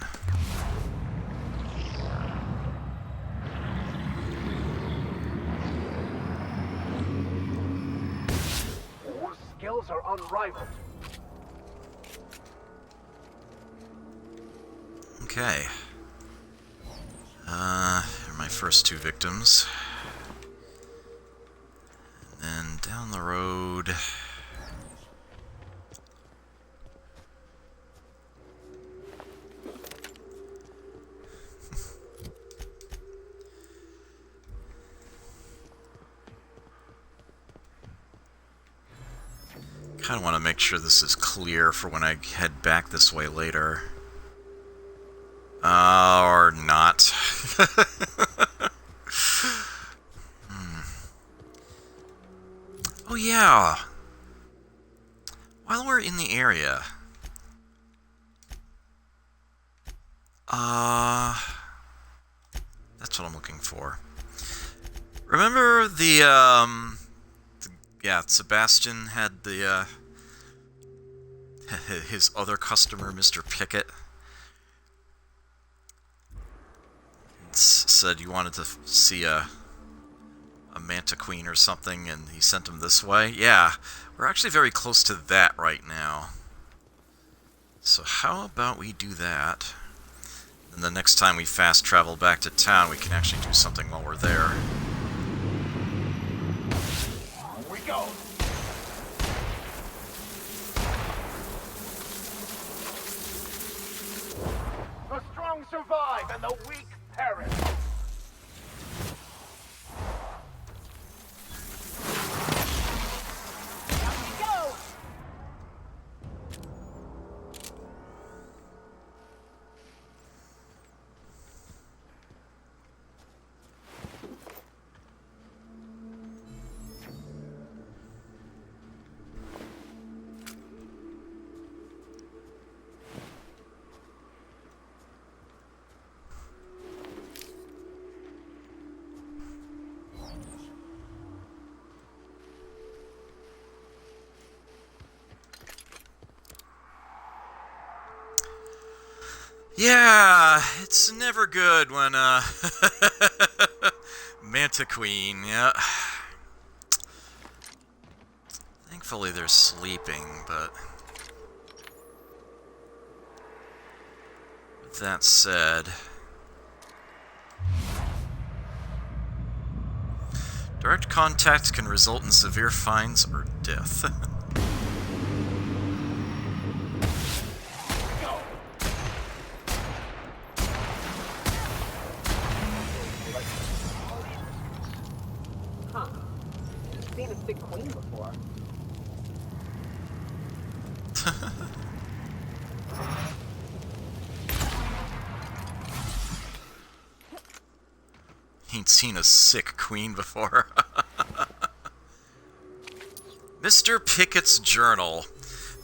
Your skills are unrivaled. Okay. Here are my first two victims. And then down the road... kind of want to make sure this is clear for when I head back this way later. Or not. Oh yeah. While we're in the area. That's what I'm looking for. Remember yeah, Sebastian had the, his other customer, Mr. Pickett, said you wanted to see a Manta Queen or something, and he sent him this way? Yeah, we're actually very close to that right now. So how about we do that? And the next time we fast travel back to town, we can actually do something while we're there. Go. The strong survive and the weak perish. Here we go. Yeah, it's never good when, Manta Queen, yeah. Thankfully they're sleeping, but... with that said... direct contact can result in severe fines or death. Seen a sick queen before. Ain't seen a sick queen before. Mr. Pickett's journal.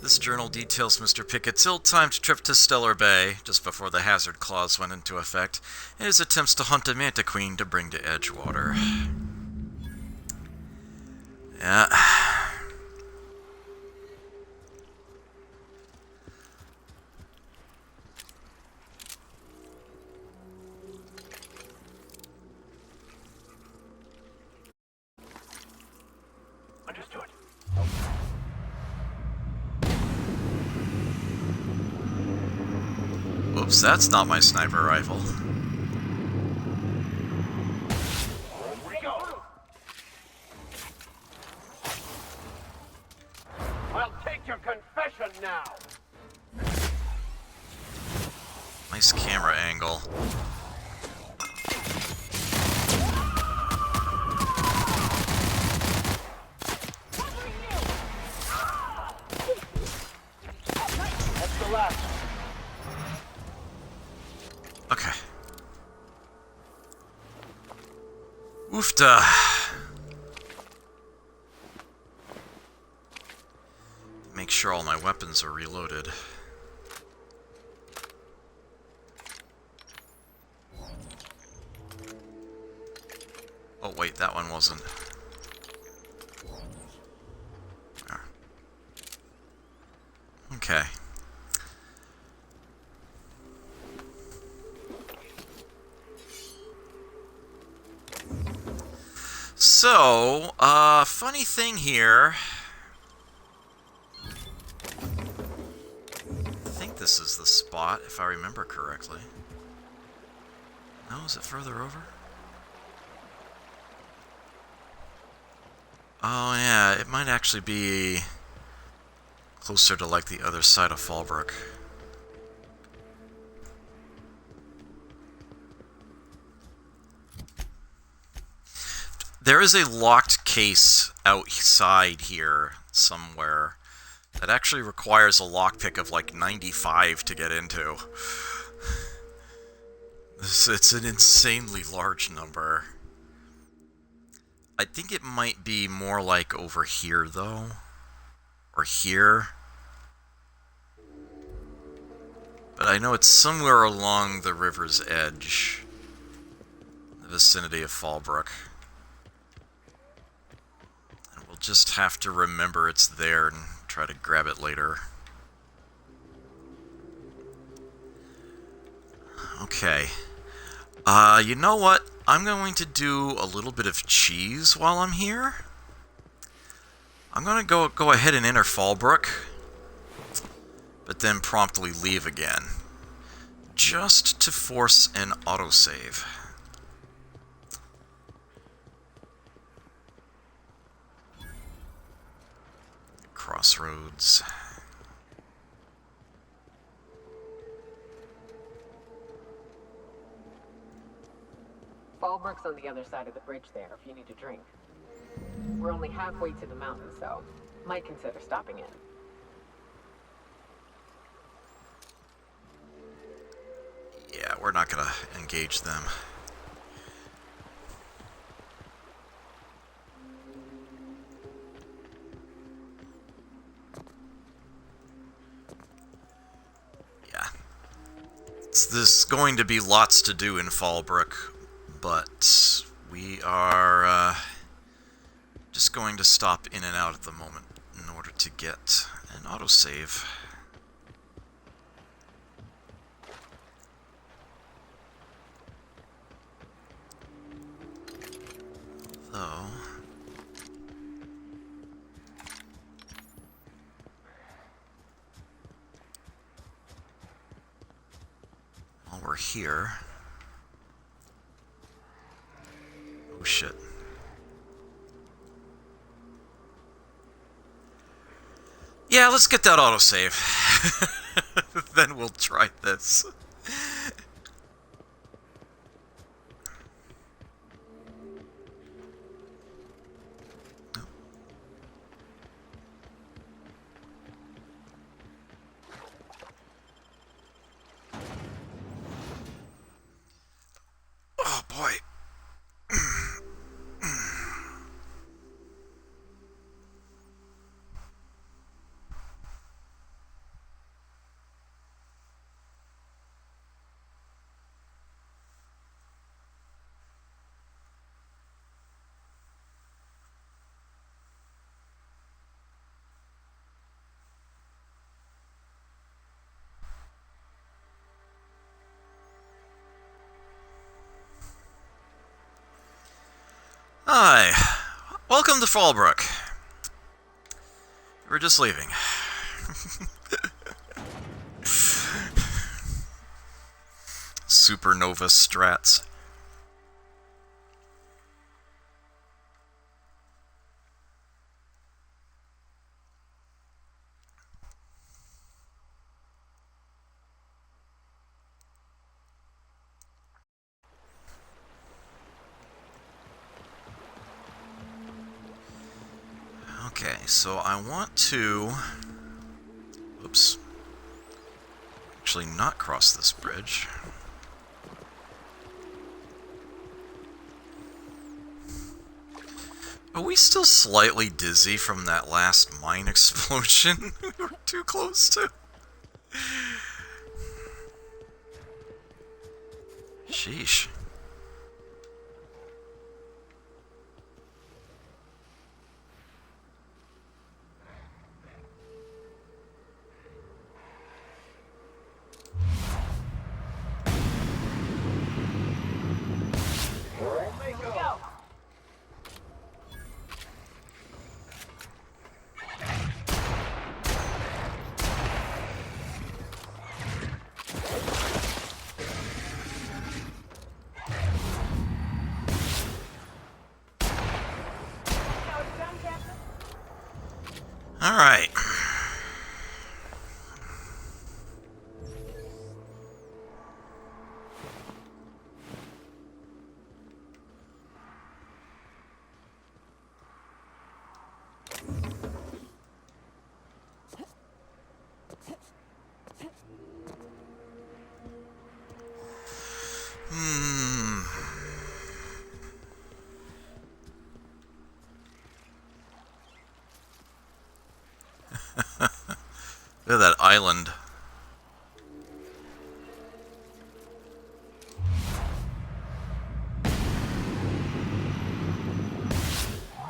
This journal details Mr. Pickett's ill-timed trip to Stellar Bay, just before the hazard clause went into effect, and his attempts to hunt a Manta Queen to bring to Edgewater. Yeah. Understood. Whoops, that's not my sniper rifle. I'll take your confession now. Nice camera angle. That's the last. Okay. Oofta. Make sure all my weapons are reloaded. Oh wait, that one wasn't. There. Okay. So, funny thing here. I think this is the spot, if I remember correctly. No, is it further over? Oh, yeah, it might actually be closer to, like, the other side of Fallbrook. There is a locked case outside here somewhere that actually requires a lockpick of like 95 to get into. It's an insanely large number. I think it might be more like over here though. Or here. But I know it's somewhere along the river's edge. The vicinity of Fallbrook. We'll just have to remember it's there and try to grab it later. Okay. You know what? I'm going to do a little bit of cheese while I'm here. I'm going to go ahead and enter Fallbrook, but then promptly leave again. Just to force an autosave. Crossroads. Fallbrook's on the other side of the bridge there if you need a drink. We're only halfway to the mountain, so might consider stopping in. Yeah, we're not gonna engage them. There's going to be lots to do in Fallbrook, but we are just going to stop in and out at the moment in order to get an autosave. Though... while we're here... oh shit. Yeah, let's get that autosave. Then we'll try this. Oh boy. Hi. Welcome to Fallbrook. We're just leaving. Supernova strats. Okay, so I want to... oops. Actually not cross this bridge. Are we still slightly dizzy from that last mine explosion we were too close to? Sheesh. Alright. Look at that island.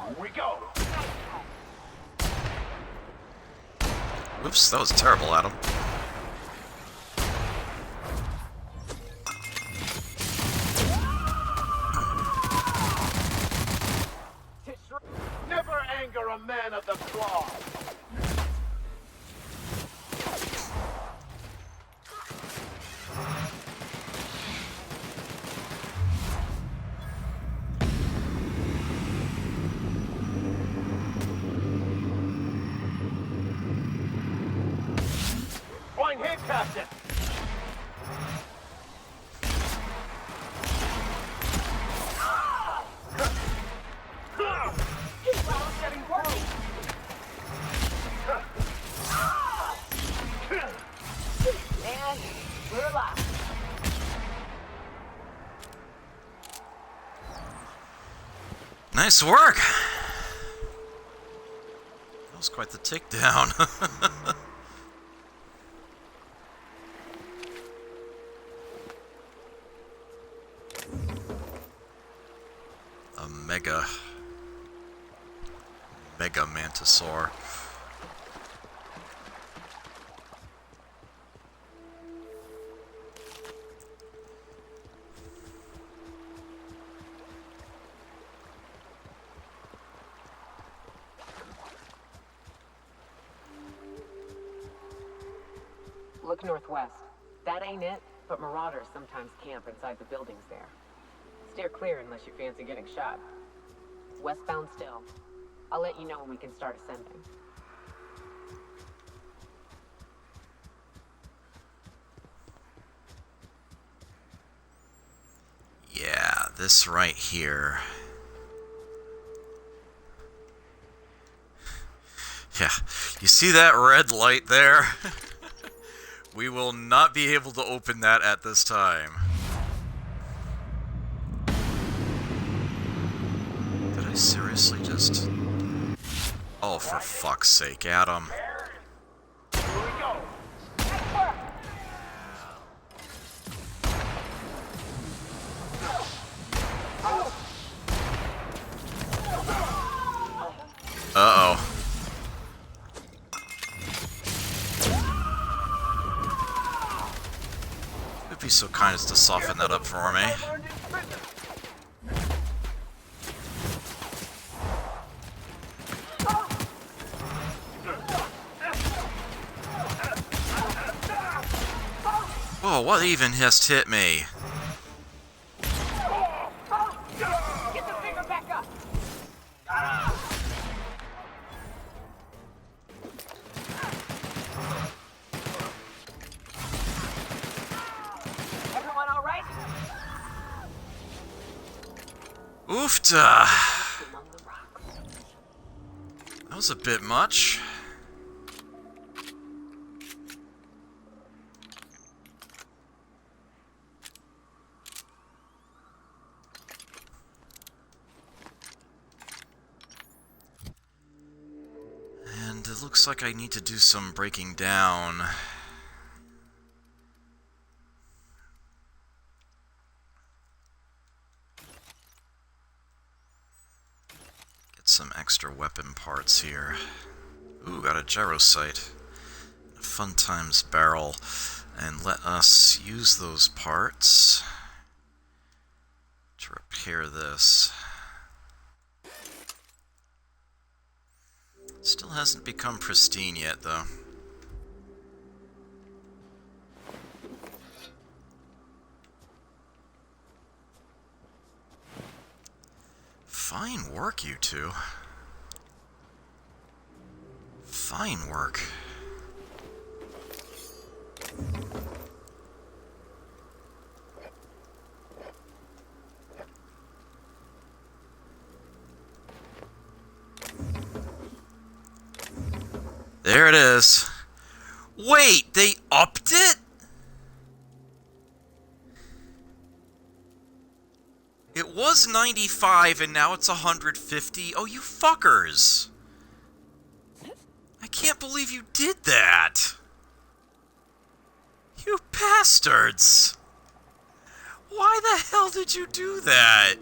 Here we go. Oops, that was terrible, Adam. Never anger a man of the claw. Flying hand captain. And we're alive. Nice work! That was quite the takedown. A mega mantisaur. Look northwest. That ain't it, but marauders sometimes camp inside the buildings there. Steer clear unless you fancy getting shot. Westbound still. I'll let you know when we can start ascending. Yeah, this right here. Yeah, you see that red light there? We will not be able to open that at this time. Did I seriously just... Oh, for fuck's sake, Adam. Here we go. Uh-oh. Be so kind as to soften that up for me. Oh, what even just hit me? Get the finger back up! Everyone all right? Oofta! That was a bit much. And it looks like I need to do some breaking down. Some extra weapon parts here. Ooh, got a gyrosight. A Fun Times barrel. And let us use those parts to repair this. Still hasn't become pristine yet, though. Fine work, you two. Fine work. There it is. Wait, they upped it? It was 95 and now it's 150. Oh, you fuckers. I can't believe you did that. You bastards. Why the hell did you do that?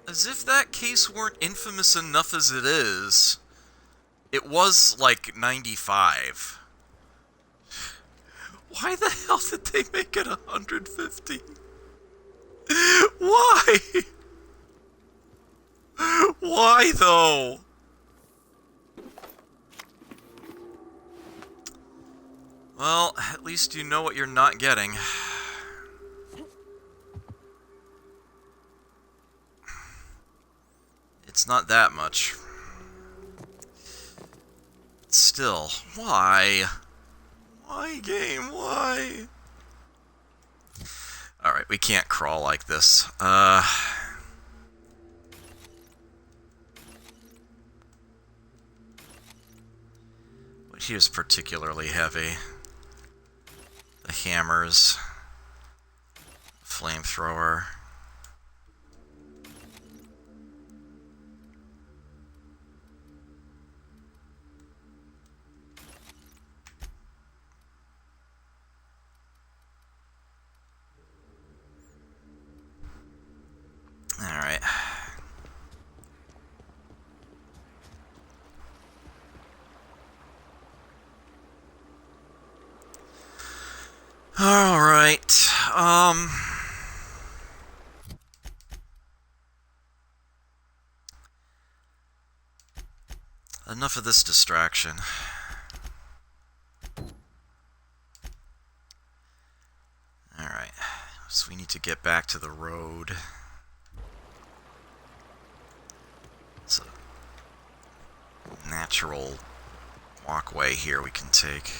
As if that case weren't infamous enough as it is. It was like 95. Why the hell did they make it 150? Why? Why though? Well, at least you know what you're not getting. It's not that much. Still, why? Why, game? Why? Alright, we can't crawl like this. What here's particularly heavy? The hammers. Flamethrower. Alright. Alright, enough of this distraction. Alright, so we need to get back to the road. It's a natural walkway here we can take.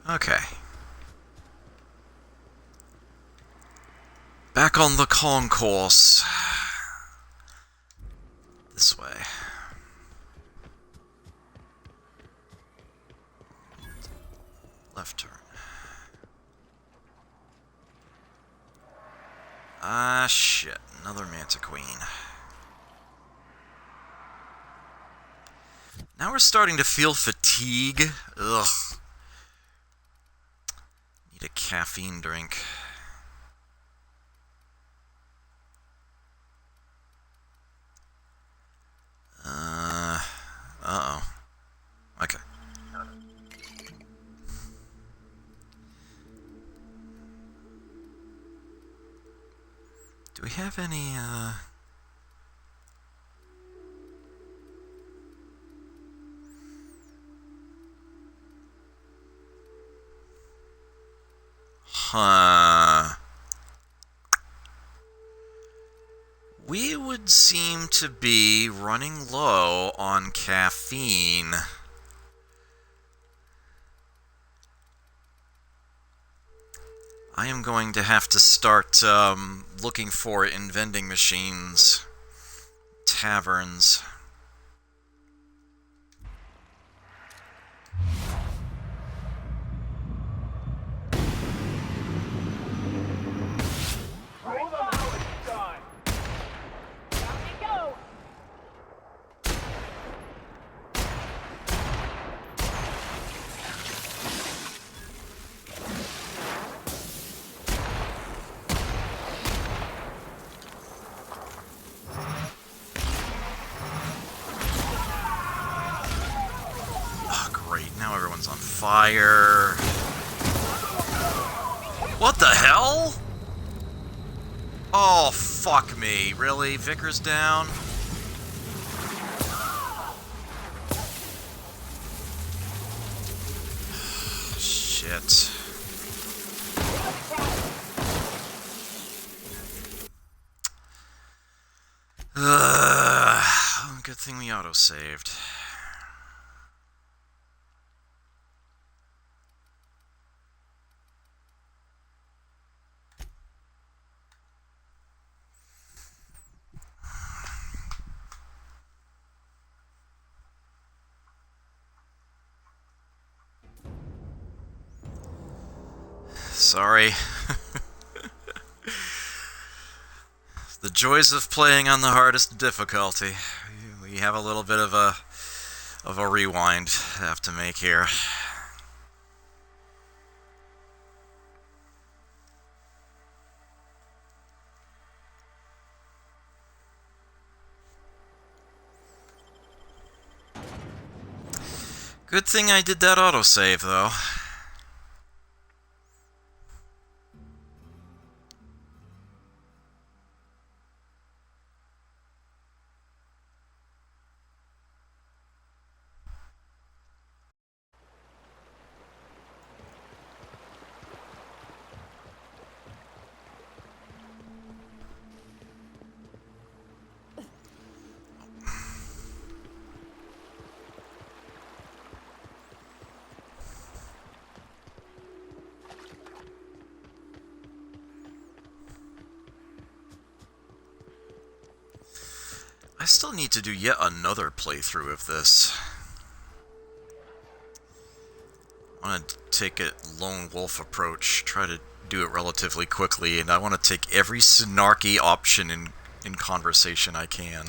Okay. Back on the concourse. This way. Left turn. Ah, shit. Another Manta Queen. Now we're starting to feel fatigue. Ugh. Need a caffeine drink. Uh-oh. Okay. Do we have any, Huh. We would seem to be running low on caffeine. I am going to have to start looking for it in vending machines, taverns. Now everyone's on fire. What the hell? Oh, fuck me. Really? Vickers down? Shit. Good thing we auto-saved. Sorry. The joys of playing on the hardest difficulty. We have a little bit of a rewind I have to make here. Good thing I did that autosave, though. I still need to do yet another playthrough of this. I want to take a lone wolf approach, try to do it relatively quickly, and I want to take every snarky option in conversation I can.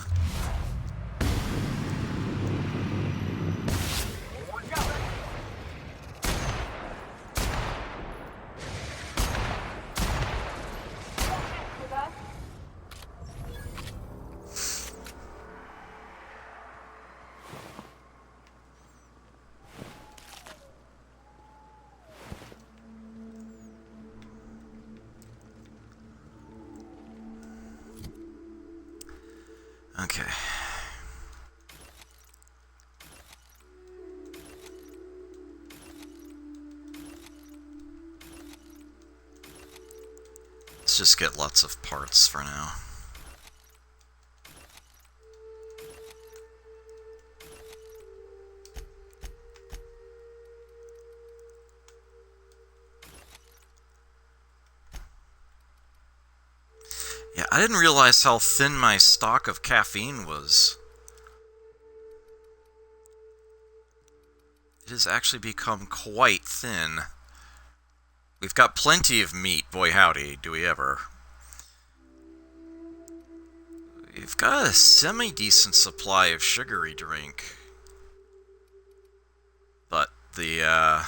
Okay. Let's just get lots of parts for now. Yeah, I didn't realize how thin my stock of caffeine was. It has actually become quite thin. We've got plenty of meat, boy howdy, do we ever. We've got a semi-decent supply of sugary drink. But the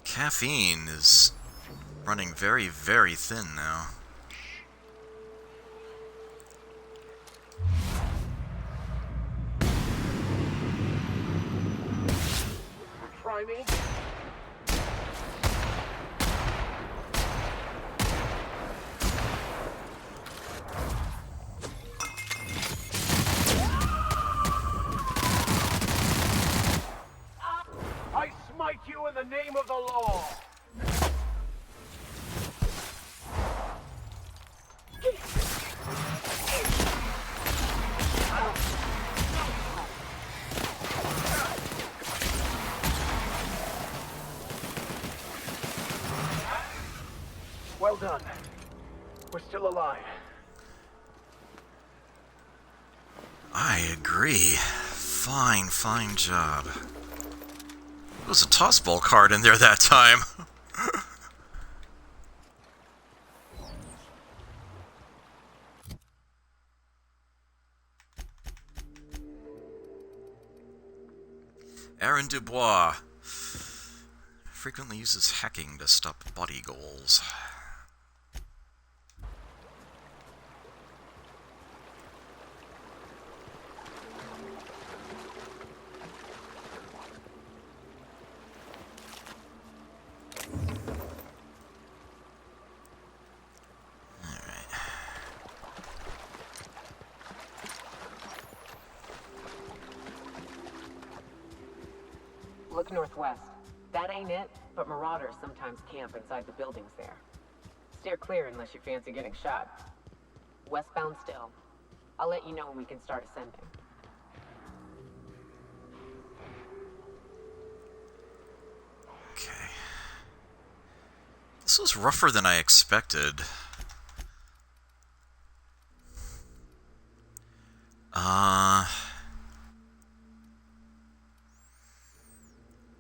caffeine is running very, very thin now. Try me. I smite you in the name of the law. Well done. We're still alive. I agree. Fine, fine job. There was a tossball card in there that time. Aaron Dubois frequently uses hacking to stop body goals. Look northwest. That ain't it, but marauders sometimes camp inside the buildings there. Steer clear unless you fancy getting shot. Westbound still. I'll let you know when we can start ascending. Okay. This was rougher than I expected.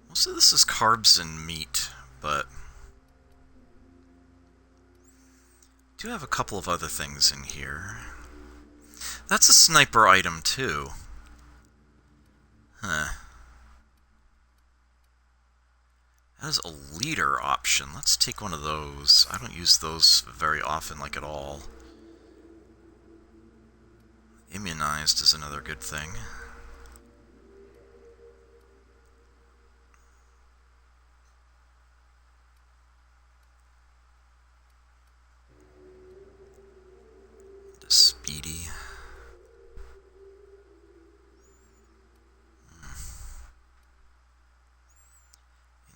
Most of this is carbs and meat, but I do have a couple of other things in here. That's a sniper item too. Huh. That is a leader option. Let's take one of those. I don't use those very often, like at all. Immunized is another good thing. Speedy.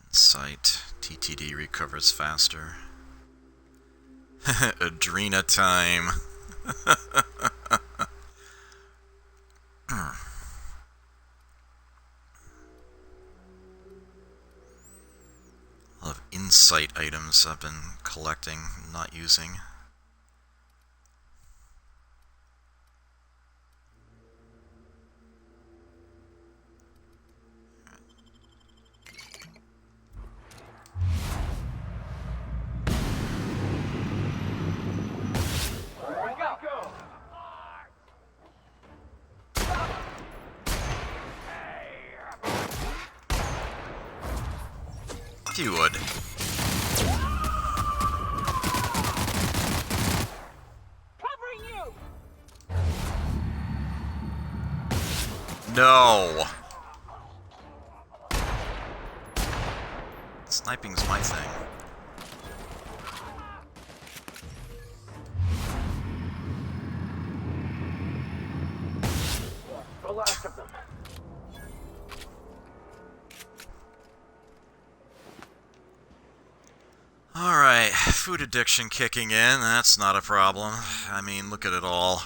Insight. TTD recovers faster. Adrena time. A lot of insight items I've been collecting, not using. If you would. Covering you! No! Sniping's my thing. The last of them. Alright, food addiction kicking in, that's not a problem. I mean, look at it all.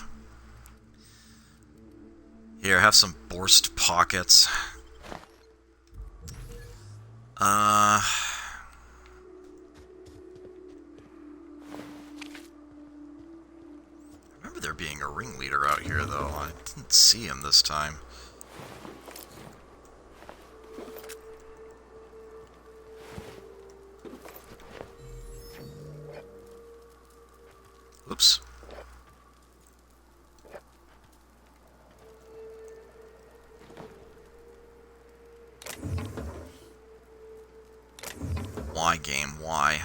Here, have some Borscht pockets. I remember there being a ringleader out here, though. I didn't see him this time. Oops. Why, game? Why?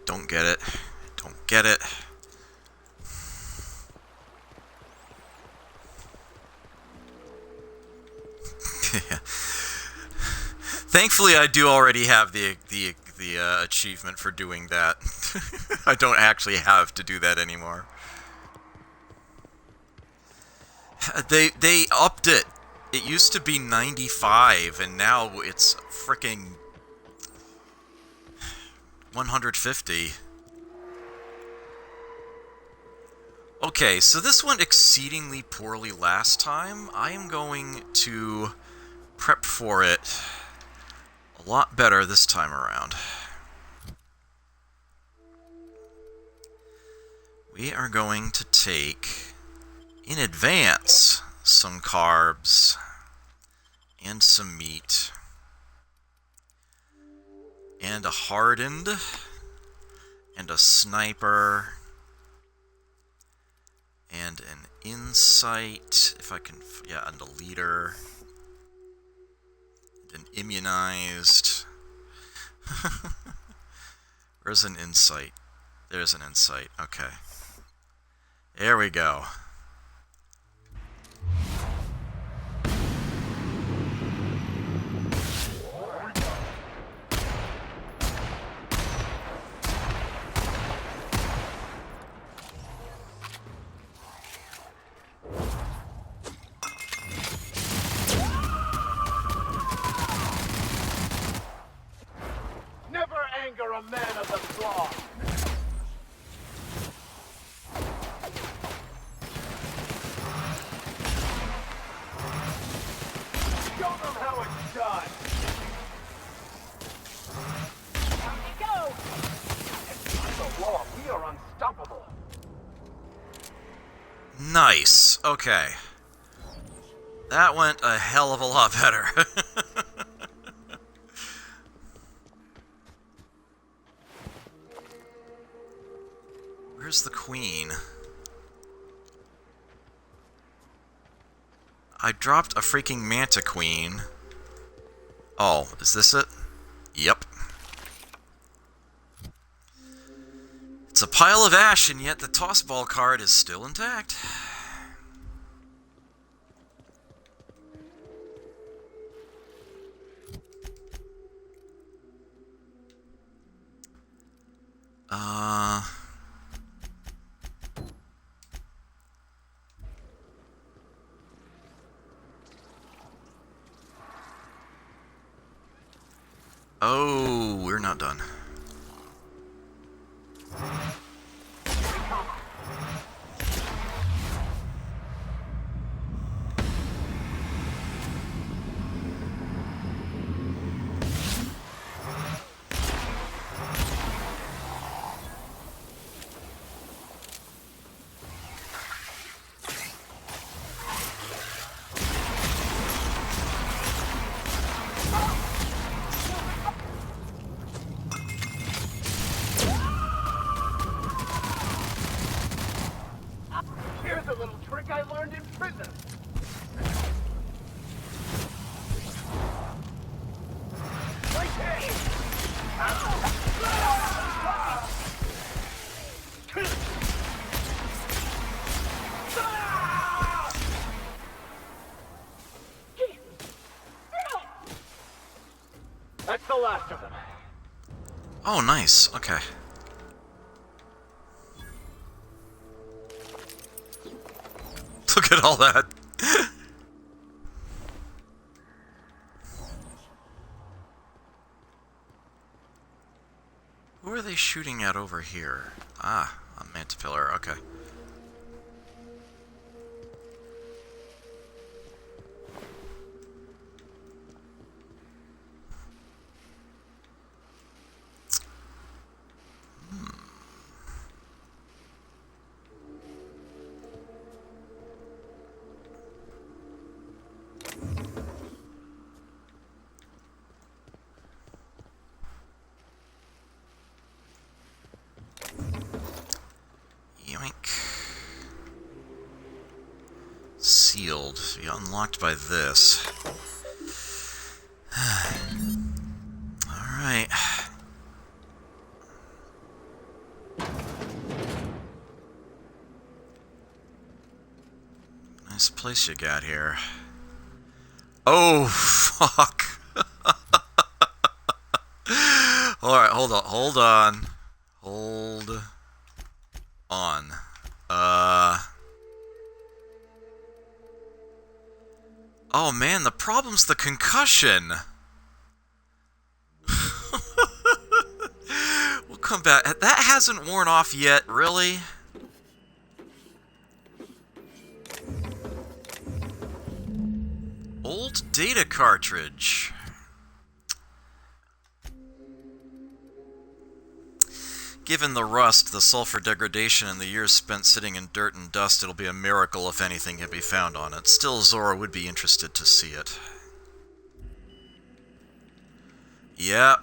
Don't get it. Don't get it. Thankfully, I do already have the achievement for doing that. I don't actually have to do that anymore. They upped it. It used to be 95, and now it's fricking 150. Okay, so this went exceedingly poorly last time. I am going to prep for it a lot better this time around. We are going to take, in advance, some carbs and some meat and a hardened and a sniper and an insight, if I can, yeah, and a leader. An immunized. Where's an insight? There's an insight. Okay. There we go. you're a man of the cloth. Show them how it's done. Down you go. It's the law. We are unstoppable. Nice. Okay. That went a hell of a lot better. Where's the queen? I dropped a freaking manta queen. Oh, is this it? Yep. It's a pile of ash, and yet the toss ball card is still intact. Oh, we're not done. Here's a little trick I learned in prison. Right there. That's the last of them. Oh, nice. Okay. Look at all that. Who are they shooting at over here? Ah, a manta pillar. Okay. Sealed. Be unlocked by this. Alright. Nice place you got here. Oh, fuck. Alright, hold on. Hold on. Hold on. Oh man, the problem's the concussion. We'll come back. That hasn't worn off yet, really? Old data cartridge. Given the rust, the sulfur degradation, and the years spent sitting in dirt and dust, it'll be a miracle if anything can be found on it. Still, Zora would be interested to see it. Yeah,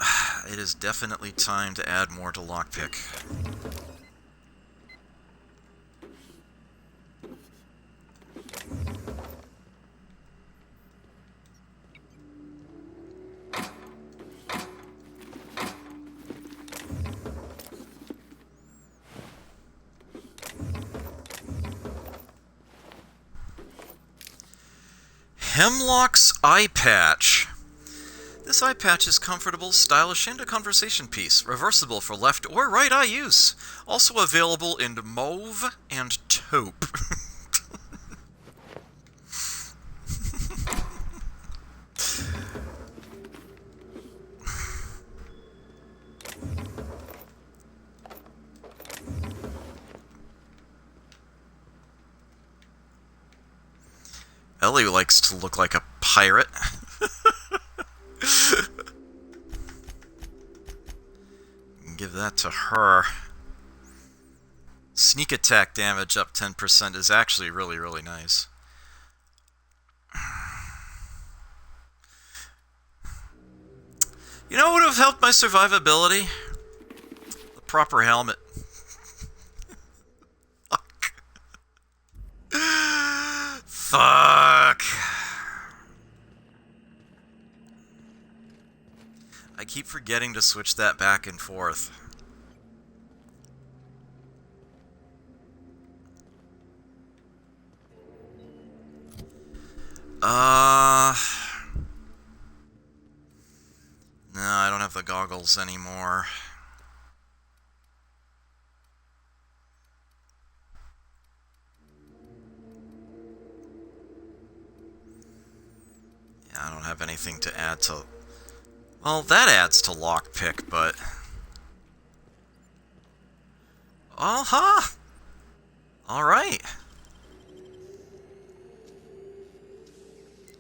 it is definitely time to add more to lockpick. Hemlock's eye patch. This eye patch is comfortable, stylish, and a conversation piece. Reversible for left or right eye use. Also available in mauve and taupe. Ellie likes to look like a pirate. Give that to her. Sneak attack damage up 10% is actually really, really nice. You know what would have helped my survivability? The proper helmet. Fuck. Fuck. I keep forgetting to switch that back and forth. No, I don't have the goggles anymore. Yeah, I don't have anything to add to... Well, that adds to lockpick, but... Uh-huh! Alright.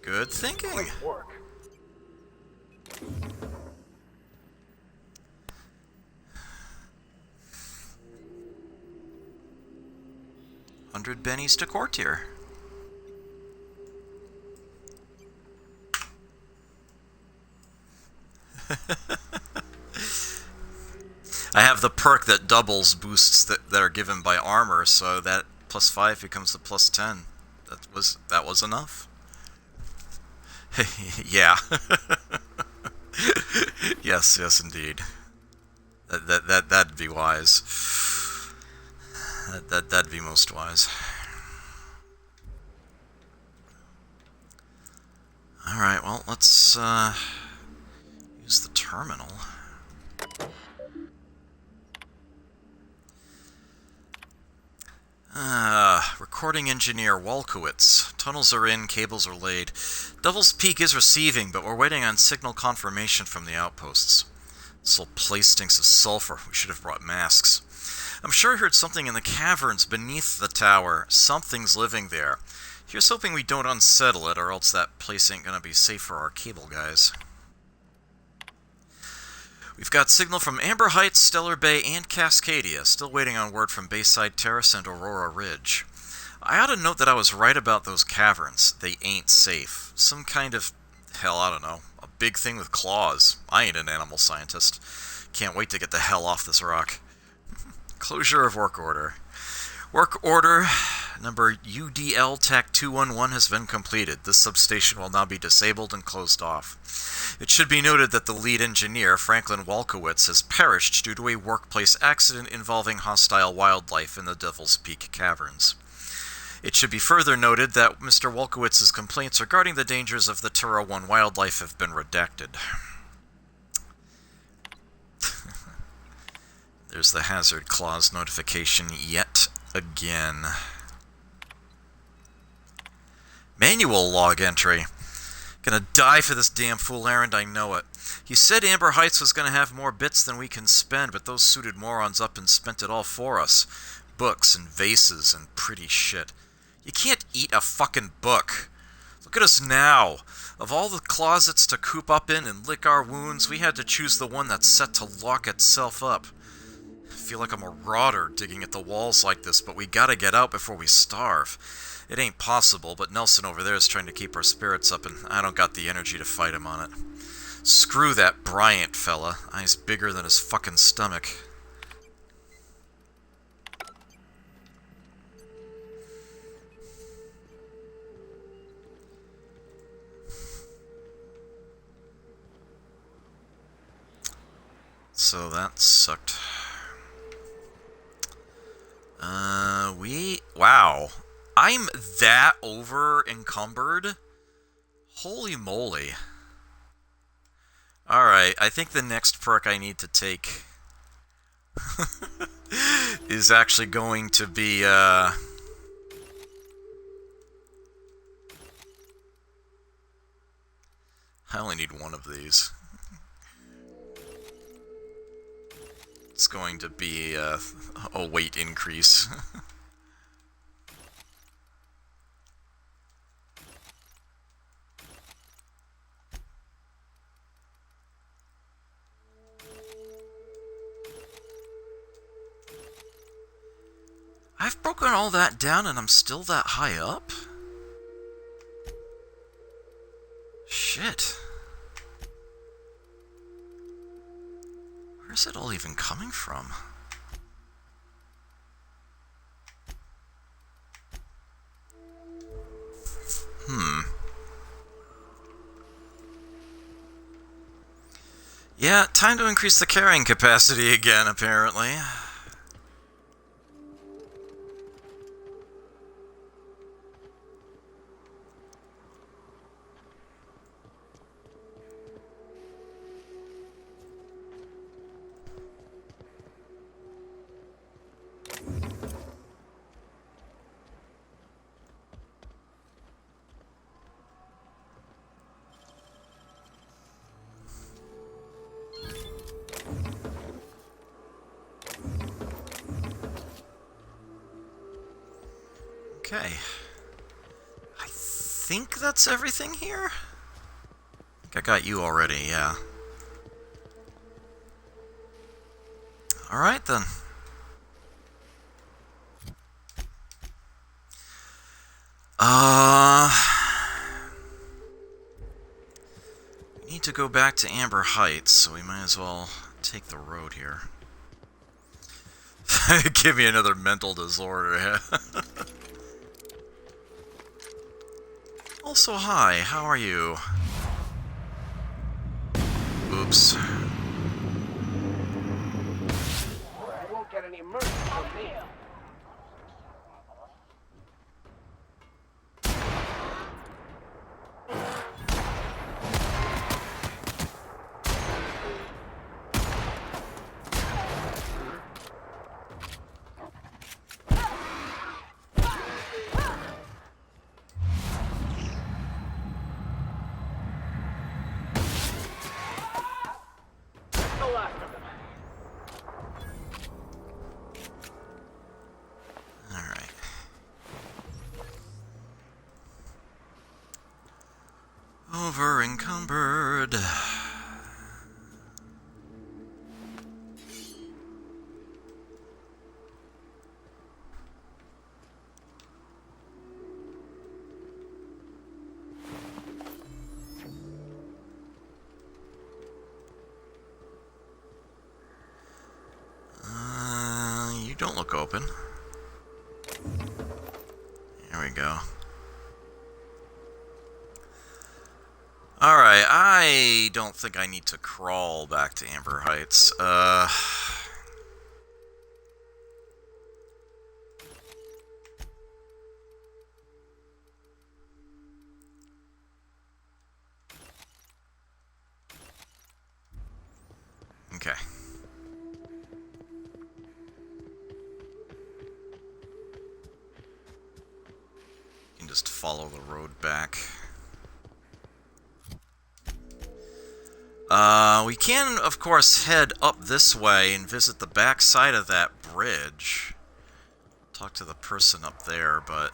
Good thinking. Great work. $100 bennies to courtier. I have the perk that doubles boosts that are given by armor, so that +5 becomes a +10. That was enough. Yeah. yes, indeed. That'd be wise. That'd be most wise. All right, well, let's use the terminal. Recording engineer Walkowitz. Tunnels are in, cables are laid. Devil's Peak is receiving, but we're waiting on signal confirmation from the outposts. This whole place stinks of sulfur. We should have brought masks. I'm sure I heard something in the caverns beneath the tower. Something's living there. Here's hoping we don't unsettle it, or else that place ain't gonna be safe for our cable guys. We've got signal from Amber Heights, Stellar Bay, and Cascadia. Still waiting on word from Bayside Terrace and Aurora Ridge. I ought to note that I was right about those caverns. They ain't safe. Some kind of, hell, I don't know, a big thing with claws. I ain't an animal scientist. Can't wait to get the hell off this rock. Closure of work order. Work order number UDL TAC 211 has been completed. This substation will now be disabled and closed off. It should be noted that the lead engineer, Franklin Walkowitz, has perished due to a workplace accident involving hostile wildlife in the Devil's Peak Caverns. It should be further noted that Mr. Walkowitz's complaints regarding the dangers of the Terra 1 wildlife have been redacted. There's the hazard clause notification yet again. Manual log entry. Gonna die for this damn fool errand, I know it. He said Amber Heights was gonna have more bits than we can spend, but those suited morons up and spent it all for us. Books and vases and pretty shit. You can't eat a fucking book. Look at us now. Of all the closets to coop up in and lick our wounds, we had to choose the one that's set to lock itself up. I feel like a marauder digging at the walls like this, but we gotta get out before we starve. It ain't possible, but Nelson over there is trying to keep our spirits up, and I don't got the energy to fight him on it. Screw that Bryant fella. Eyes bigger than his fucking stomach. So that sucked. Wow. I'm that over encumbered? Holy moly. Alright, I think the next perk I need to take is actually going to be, I only need one of these. It's going to be a weight increase. I've broken all that down and I'm still that high up? Shit. Where's it all even coming from? Yeah, time to increase the carrying capacity again, apparently. Okay. I think that's everything here? I think I got you already, yeah. Alright then. We need to go back to Amber Heights, so we might as well take the road here. Give me another mental disorder. Also, hi, how are you? Oops. You won't get any mercy from me. Over encumbered. You don't look open. There we go. Alright, I don't think I need to crawl back to Amber Heights. Okay. You can just follow the road back. We can, of course, head up this way and visit the back side of that bridge. Talk to the person up there, but...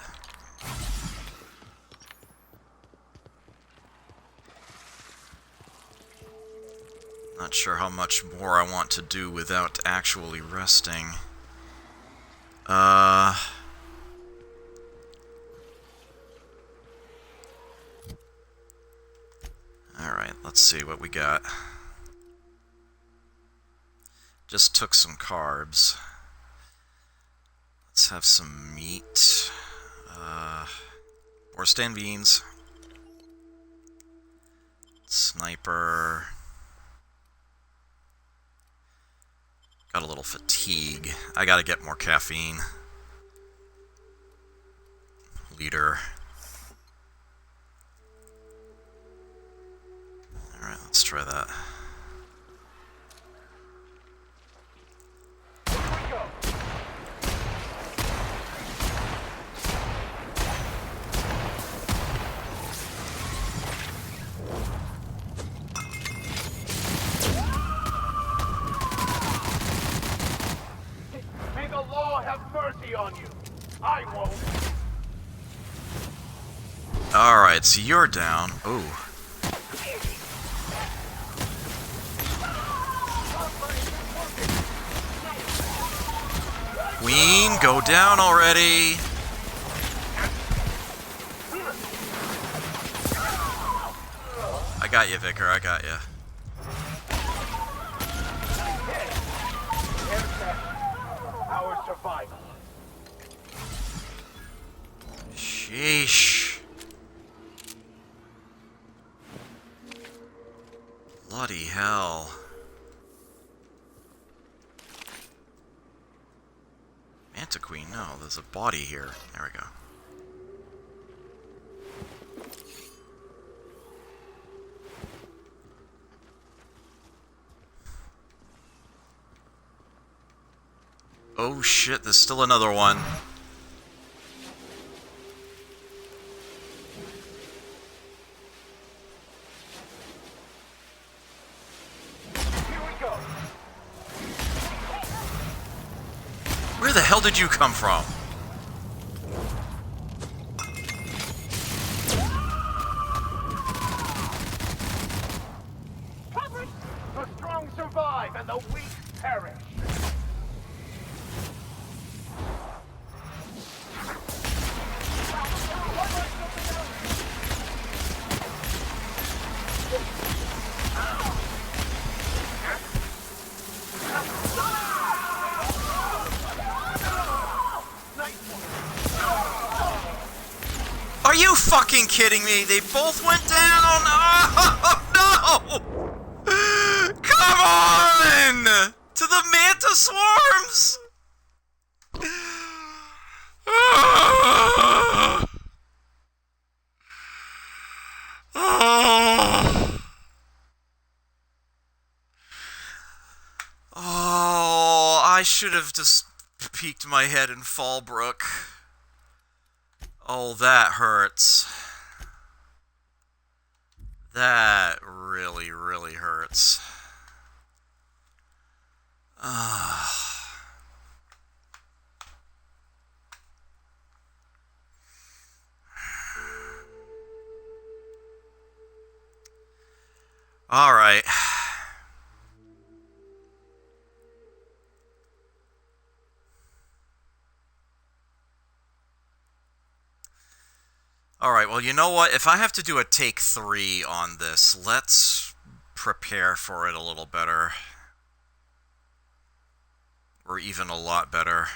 not sure how much more I want to do without actually resting. Alright, let's see what we got. Just took some carbs. Let's have some meat. Or stand beans. Sniper. Got a little fatigue. I gotta get more caffeine. Liter. Alright, let's try that. May the law have mercy on you. I won't. Alright, so you're down. Ooh. Queen, go down already! I got you, Vicar, I got you. Our survival. Sheesh. Bloody hell. Manta Queen, no, there's a body here. There we go. Oh shit, there's still another one. Where the hell did you come from? The strong survive and the weak perish. Are you fucking kidding me? They both went down? Oh, no! Come on! To the Manta Swarms! Oh, I should have just peeked my head in Fallbrook. Oh, that hurts. That really, really hurts. All right. Alright, well, you know what? If I have to do a take 3 on this, let's prepare for it a little better. Or even a lot better.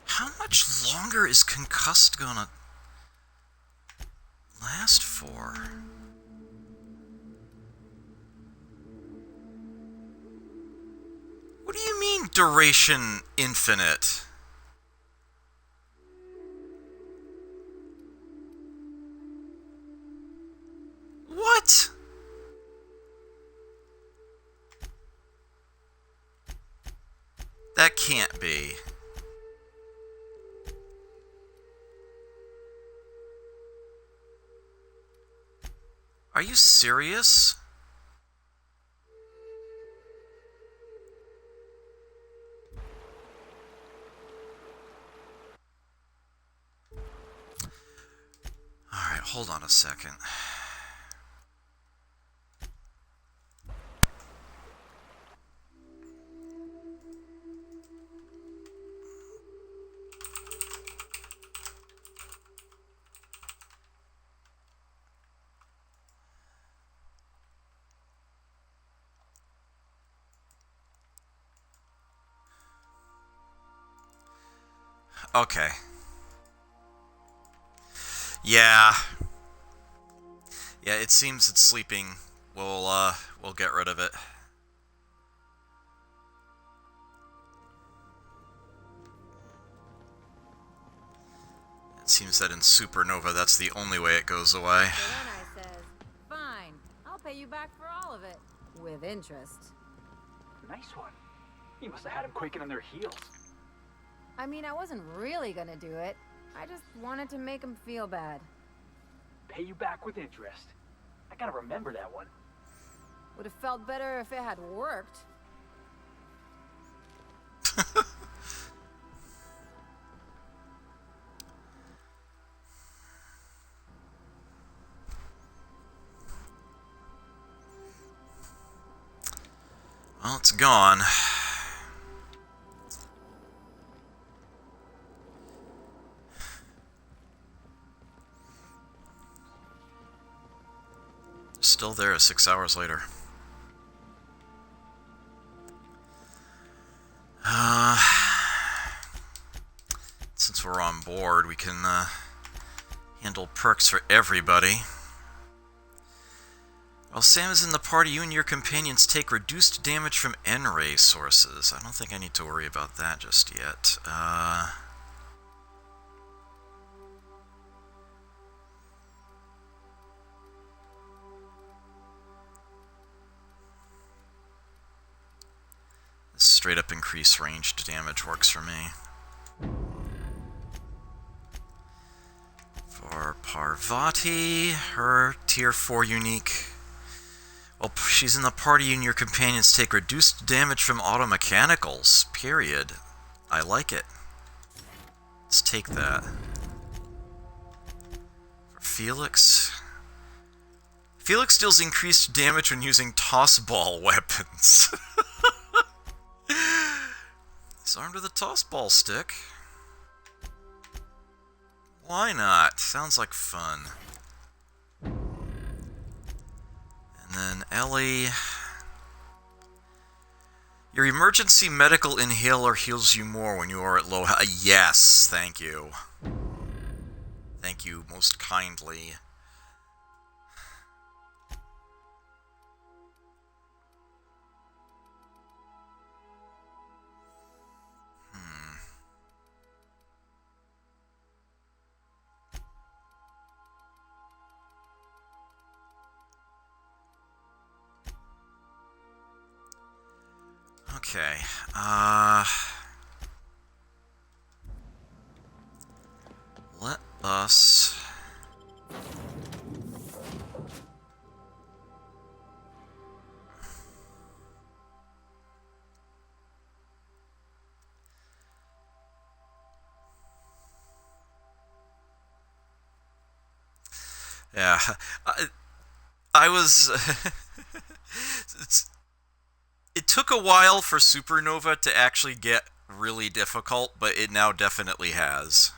How much longer is Concussed gonna last for? What do you mean, duration infinite? What? That can't be. Are you serious? Alright, hold on a second. Okay. Yeah. Yeah, it seems that sleeping will get rid of it. It seems that in Supernova, that's the only way it goes away. So then I says, fine, I'll pay you back for all of it. With interest. Nice one. You must have had them quaking on their heels. I mean, I wasn't really gonna do it. I just wanted to make him feel bad. Pay you back with interest. I gotta remember that one. Would have felt better if it had worked. Well, it's gone. Still there 6 hours later. Since we're on board, we can handle perks for everybody. While Sam is in the party, you and your companions take reduced damage from N-ray sources. I don't think I need to worry about that just yet. Straight up increased ranged damage works for me. For Parvati, her tier 4 unique. Well, she's in the party, you and your companions take reduced damage from automechanicals, period. I like it. Let's take that. For Felix. Felix deals increased damage when using toss-ball weapons. He's armed with a toss-ball stick. Why not? Sounds like fun. And then Ellie. Your emergency medical inhaler heals you more when you are at low health. Yes, thank you. Thank you most kindly. Okay, let us yeah, I was it took a while for Supernova to actually get really difficult, but it now definitely has.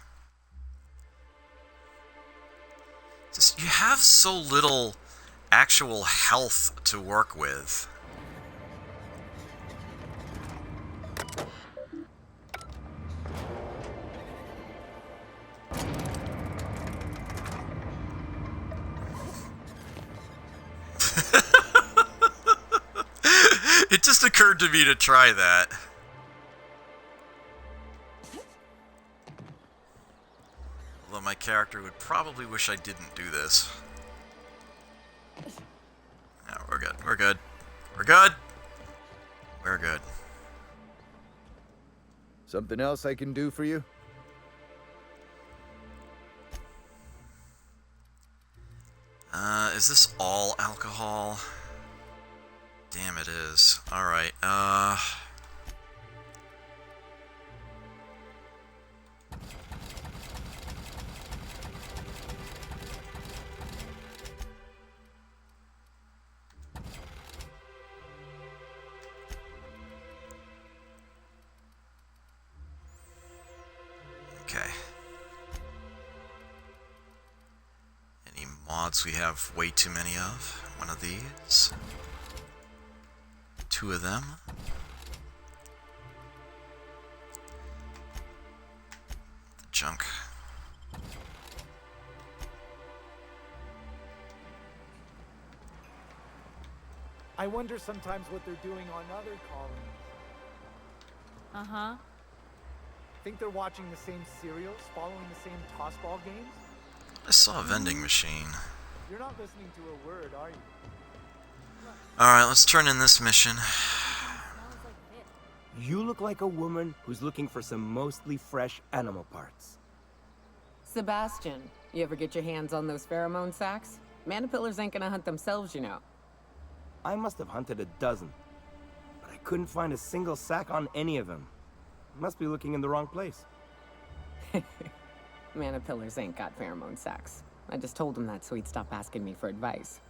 Just, you have so little actual health to work with. It just occurred to me to try that. Although my character would probably wish I didn't do this. No, we're good. We're good. We're good. We're good. Something else I can do for you? Is this all alcohol? Damn, it is. Alright, okay. Any mods we have way too many of? One of these. Two of them. The junk. I wonder sometimes what they're doing on other colonies. Uh-huh. Think they're watching the same serials, following the same tossball games? I saw a vending machine. You're not listening to a word, are you? Alright, let's turn in this mission. You look like a woman who's looking for some mostly fresh animal parts. Sebastian, you ever get your hands on those pheromone sacks? Manipillars ain't gonna hunt themselves, you know. I must have hunted a dozen, but I couldn't find a single sack on any of them. Must be looking in the wrong place. Manipillars ain't got pheromone sacs. I just told him that so he'd stop asking me for advice.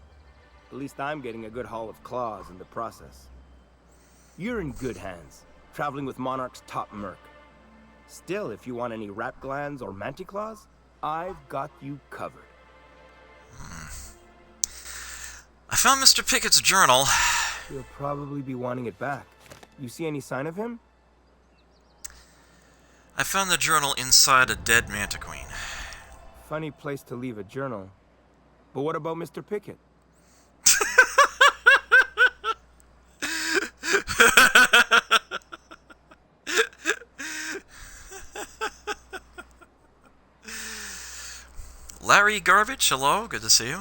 At least I'm getting a good haul of claws in the process. You're in good hands, traveling with Monarch's top merc. Still, if you want any rat glands or manticlaws, I've got you covered. I found Mr. Pickett's journal. He'll probably be wanting it back. You see any sign of him? I found the journal inside a dead mantiqueen. Funny place to leave a journal. But what about Mr. Pickett? Larry Garbage, hello, good to see you.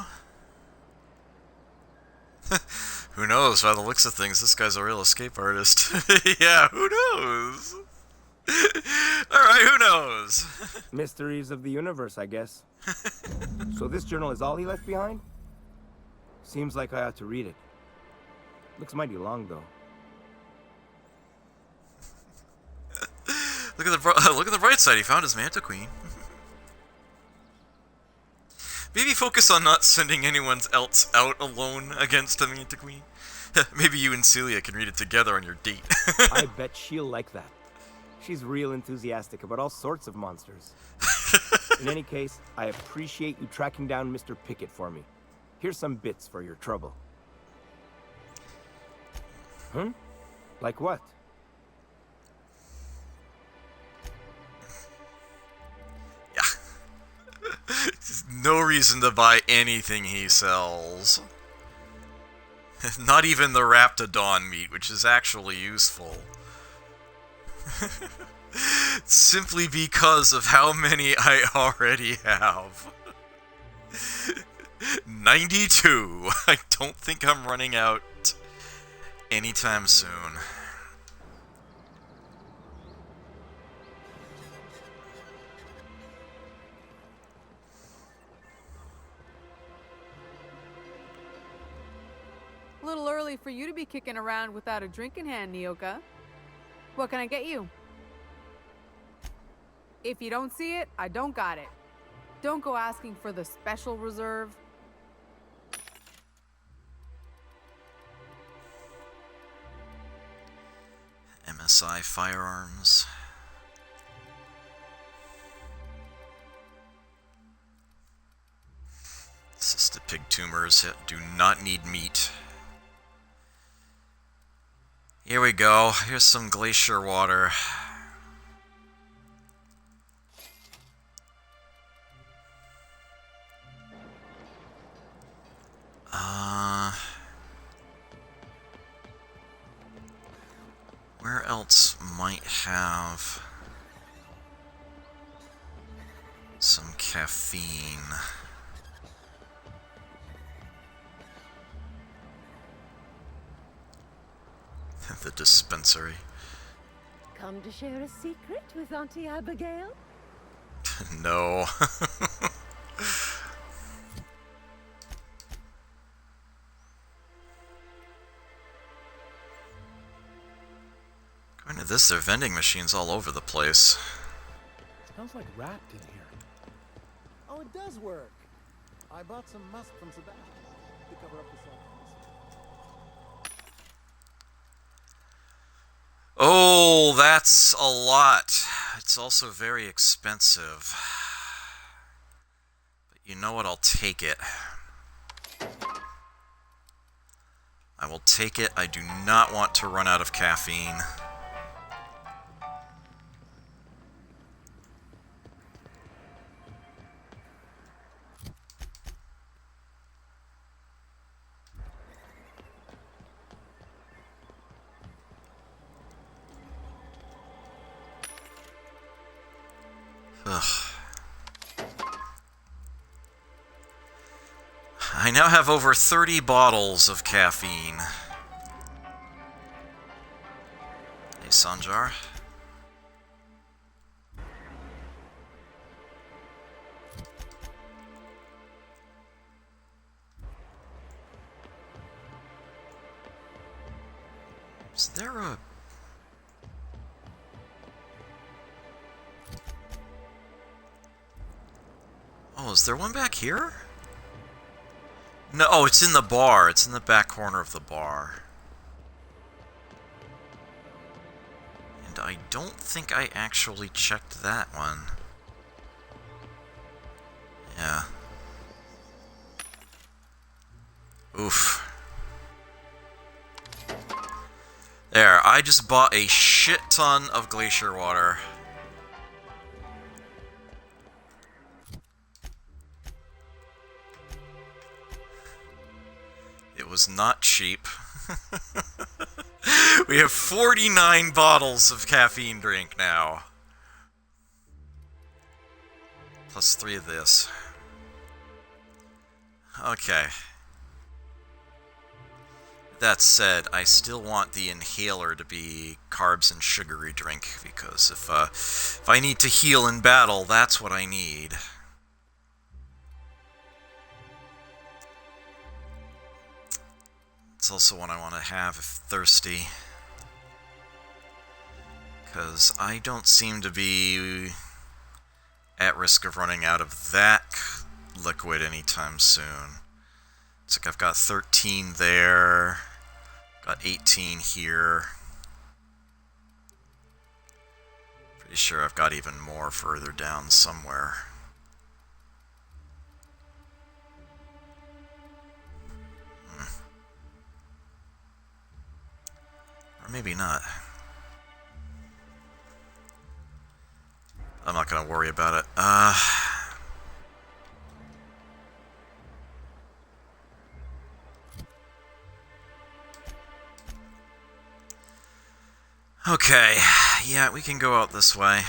Who knows, by the looks of things, this guy's a real escape artist. Yeah, who knows? Alright, who knows? Mysteries of the universe, I guess. So this journal is all he left behind? Seems like I ought to read it. Looks mighty long, though. Look at the bright side, he found his mantiqueen. Maybe focus on not sending anyone else out alone against the mantiqueen. Maybe you and Celia can read it together on your date. I bet she'll like that. She's real enthusiastic about all sorts of monsters. In any case, I appreciate you tracking down Mr. Pickett for me. Here's some bits for your trouble. Like what? There's no reason to buy anything he sells. Not even the Raptidon meat, which is actually useful. Simply because of how many I already have. 92. I don't think I'm running out anytime soon. A little early for you to be kicking around without a drink in hand, Nyoka. What can I get you? If you don't see it, I don't got it. Don't go asking for the special reserve. MSI firearms. Cystic pig tumors do not need meat. Here we go. Here's some glacier water. Where else might have some caffeine? The dispensary. Come to share a secret with Auntie Abigail? No. According to this, there are vending machines all over the place. Smells like wrapped in here. Oh, it does work. I bought some musk from Sebastian to cover up the salt. Oh, that's a lot. It's also very expensive. But you know what? I'll take it. I will take it. I do not want to run out of caffeine. Ugh. I now have over 30 bottles of caffeine. Hey, Sanjar. Is there a... Oh, is there one back here? No, oh, it's in the bar. It's in the back corner of the bar. And I don't think I actually checked that one. Yeah. Oof. There, I just bought a shit ton of glacier water. It was not cheap. We have 49 bottles of caffeine drink now. Plus 3 of this. Okay. That said, I still want the inhaler to be carbs and sugary drink, because if I need to heal in battle, that's what I need. It's also one I want to have if thirsty, because I don't seem to be at risk of running out of that liquid anytime soon. It's like I've got 13 there, got 18 here. Pretty sure I've got even more further down somewhere. Or maybe not. I'm not gonna worry about it. Okay, yeah, we can go out this way.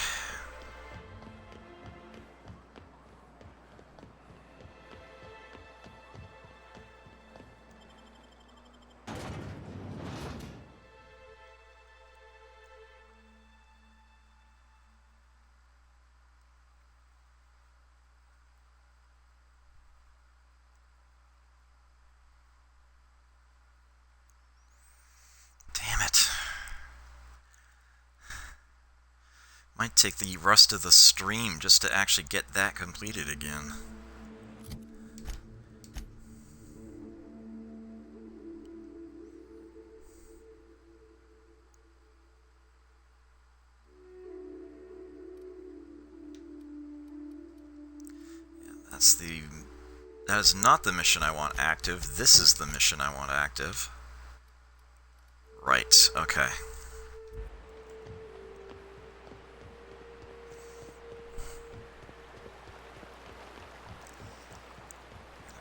Might take the rest of the stream just to actually get that completed again. Yeah, that is not the mission I want active. This is the mission I want active. Right, okay.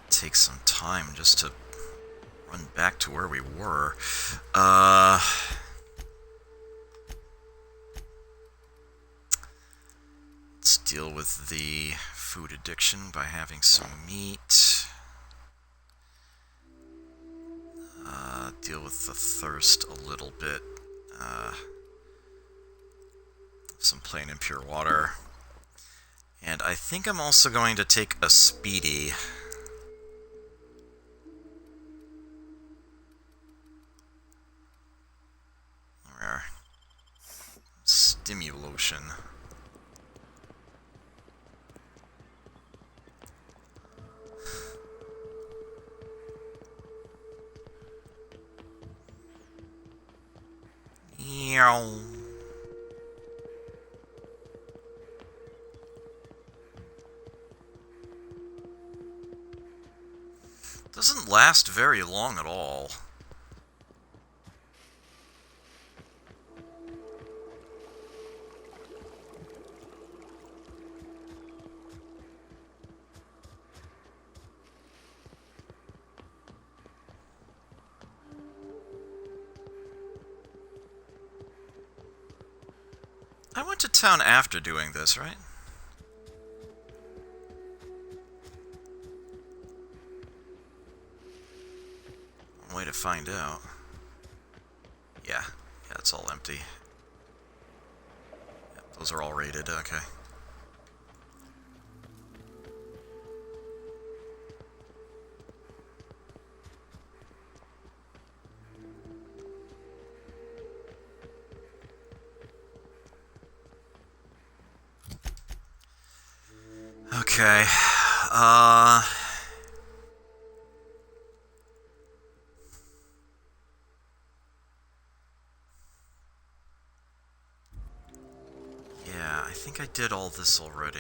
Take some time just to run back to where we were. Let's deal with the food addiction by having some meat. Deal with the thirst a little bit. Some plain and pure water. And I think I'm also going to take a speedy. Stimulation. Meow. Doesn't last very long at all. I went to town after doing this, right? One way to find out. Yeah, it's all empty. Yep, those are all rated, okay. Okay. Yeah, I think I did all this already.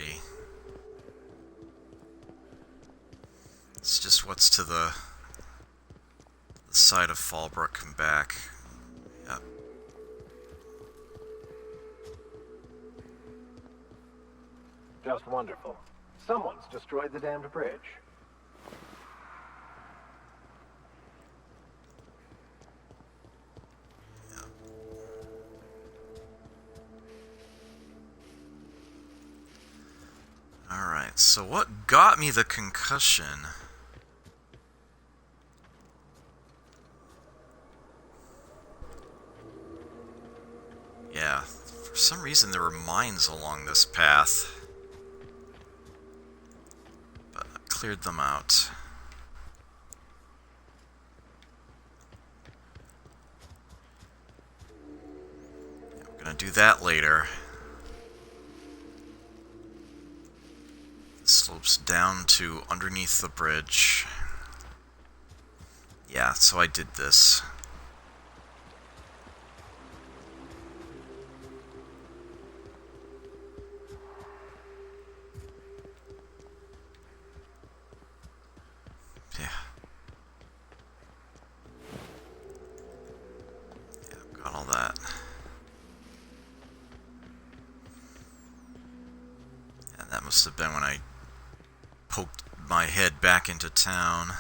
It's just what's to the side of Fallbrook and back. Yep. Just wonderful. Someone's destroyed the damned bridge. Alright, so what got me the concussion? Yeah, for some reason there were mines along this path. But I cleared them out. We're gonna do that later. It slopes down to underneath the bridge. Yeah, so I did this. Yeah. Yeah, got all that. And that must have been when I poked my head back into town.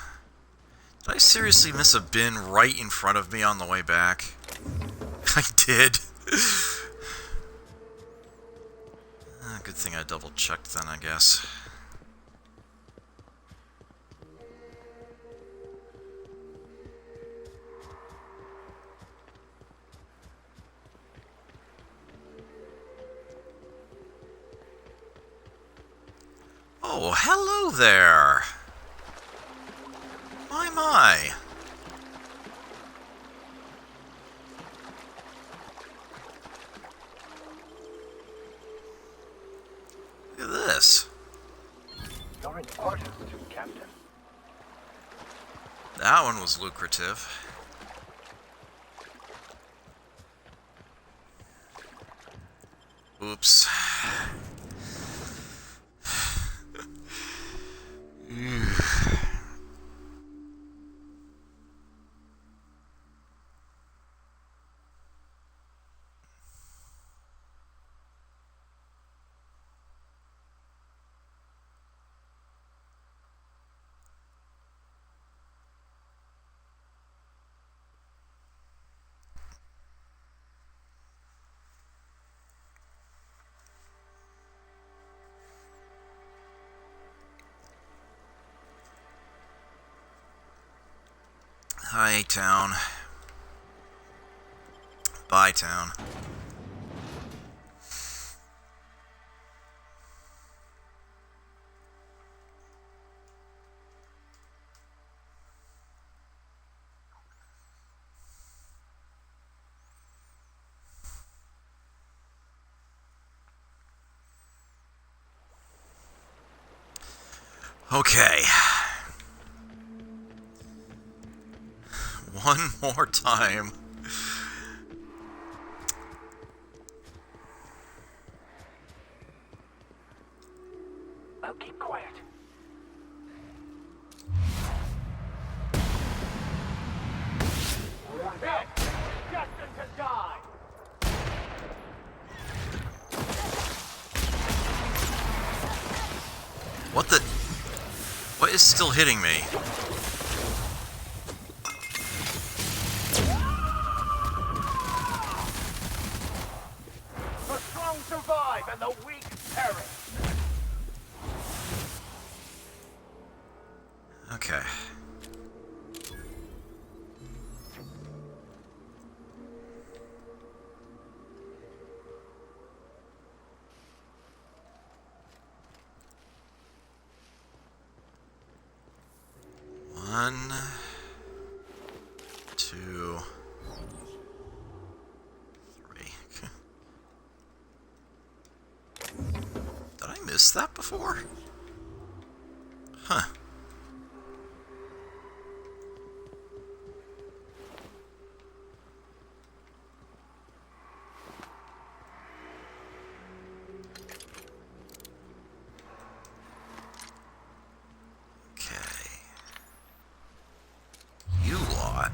Did I seriously miss a bin right in front of me on the way back? I did. Good thing I double checked then, I guess. Oh, hello there! My. Look at this. You're an artist, Captain. That one was lucrative. Oops. Hi, town. Bye, town. Okay. One more time. Now keep quiet. Destined to die. What the? What is still hitting me? The strong survive and the weak perish. Okay. One, two, three. Did I miss that before? Huh. Okay. You lot.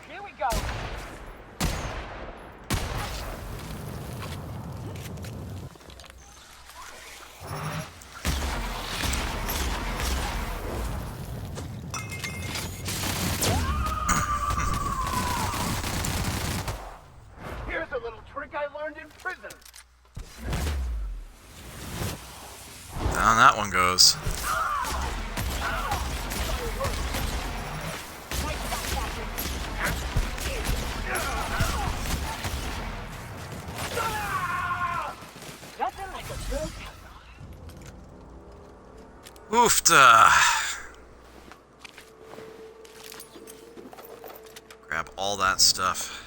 Here we go. Here's a little trick I learned in prison. Down that one goes. Nothing like a good. Oofta! Grab all that stuff.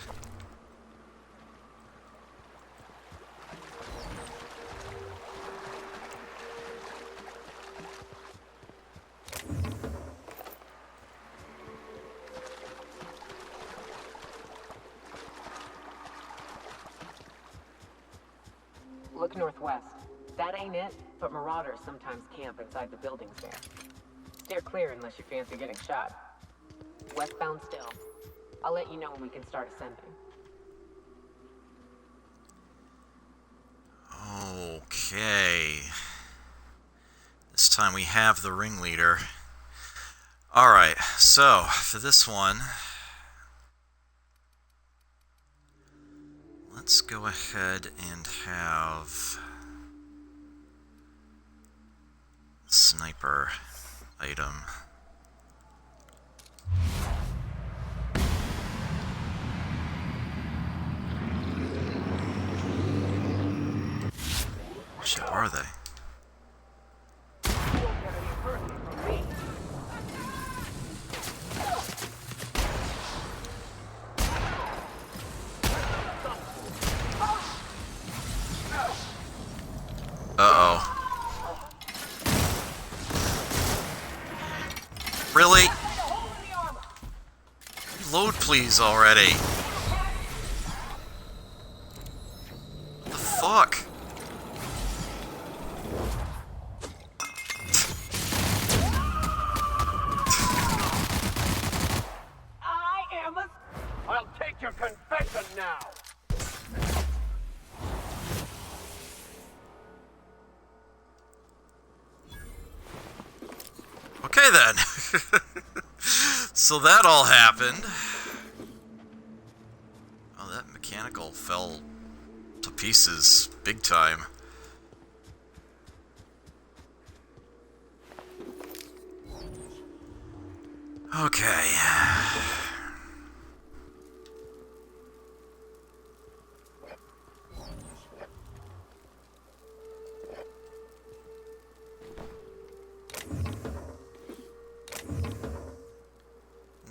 Look northwest. That ain't it, but marauders sometimes camp inside the buildings there. Steer clear unless you fancy getting shot. Westbound still. I'll let you know when we can start ascending. Okay. This time we have the ringleader. Alright, so for this one, let's go ahead and have sniper item. What ship are they? Uh-oh. Really? Load please already. What the fuck? I am a... I'll take your confession now. Okay then. So that all happened. Oh, that mechanical fell to pieces big time. Okay.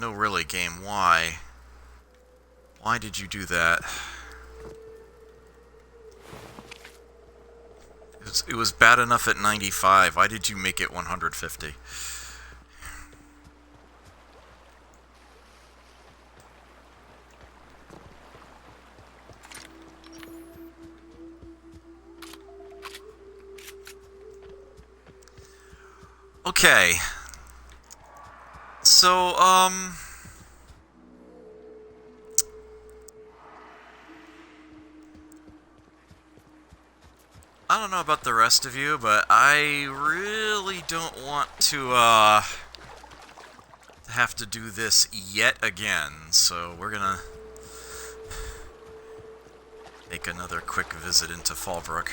No, really, game, why? Why did you do that? It was bad enough at 95. Why did you make it 150? Okay. So, I don't know about the rest of you, but I really don't want to, have to do this yet again, so we're gonna make another quick visit into Fallbrook.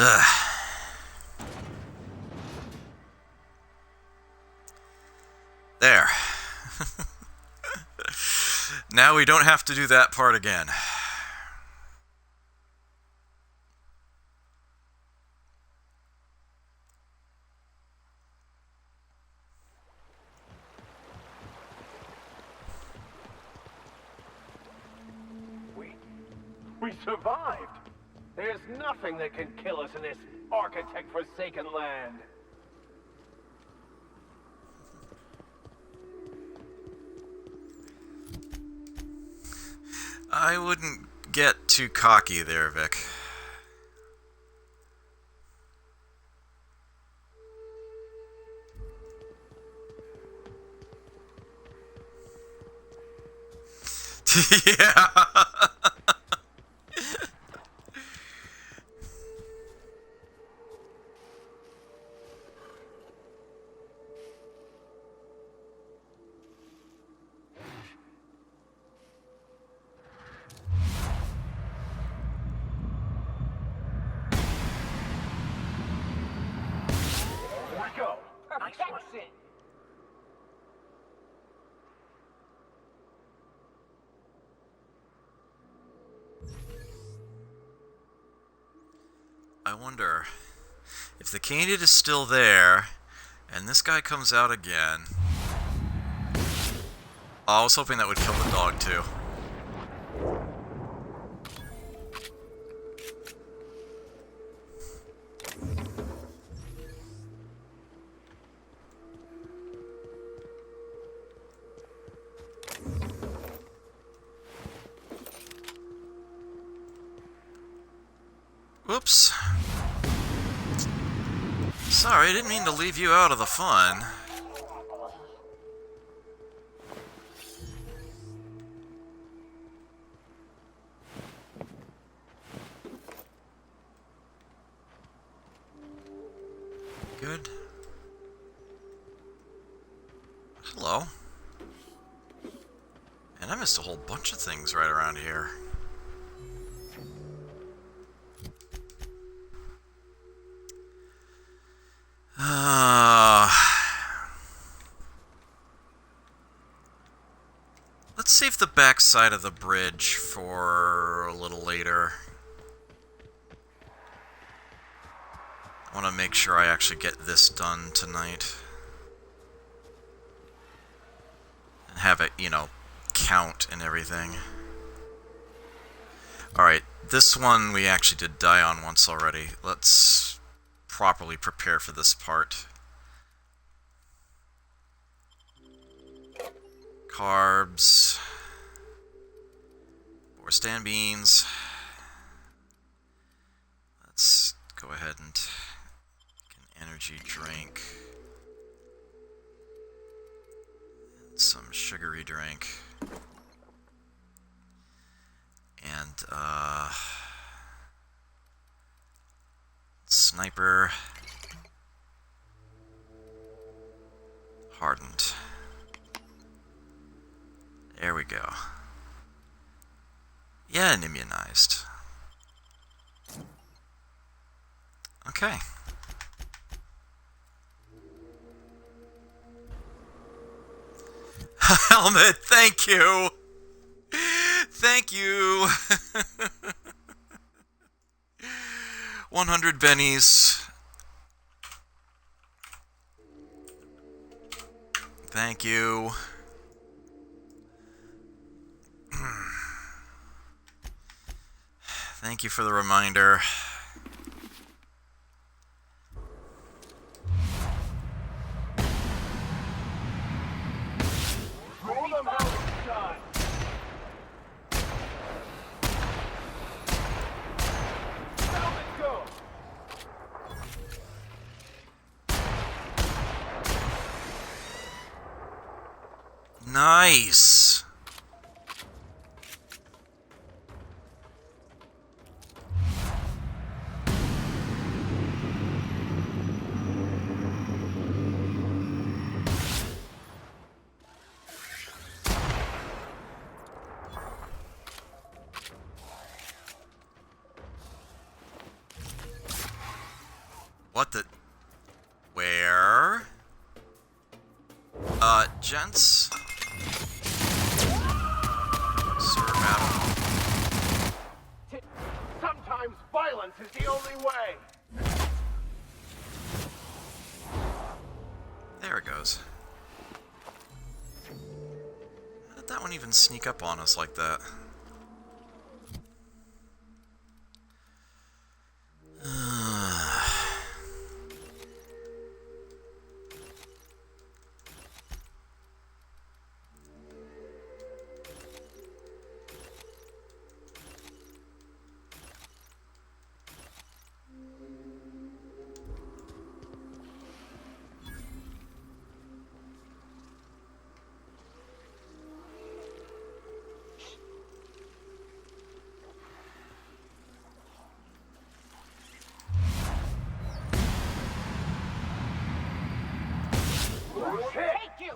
Ugh. There. Now we don't have to do that part again. We survived! There's nothing that can kill us in this architect-forsaken land. I wouldn't get too cocky there, Vic. Yeah. Here we go. Nice one. I wonder if the candidate is still there and this guy comes out again. Oh, I was hoping that would kill the dog too. Whoops. Sorry, I didn't mean to leave you out of the fun. Good. Hello. And I missed a whole bunch of things right around here. Let's save the back side of the bridge for a little later. I want to make sure I actually get this done tonight. And have it, you know, count and everything. Alright, this one we actually did die on once already. Let's properly prepare for this part. Carbs. Or stand beans. Let's go ahead and get an energy drink. And some sugary drink. And, sniper. Hardened. There we go. Yeah, and immunized. Okay. Helmet, thank you! Thank you! 100 bennies. Thank you. Thank you for the reminder. Roll them out, son. Now let's go. Nice. What the? Where? Gents? Sir, madam. Sometimes violence is the only way. There it goes. How did that one even sneak up on us like that? Take you!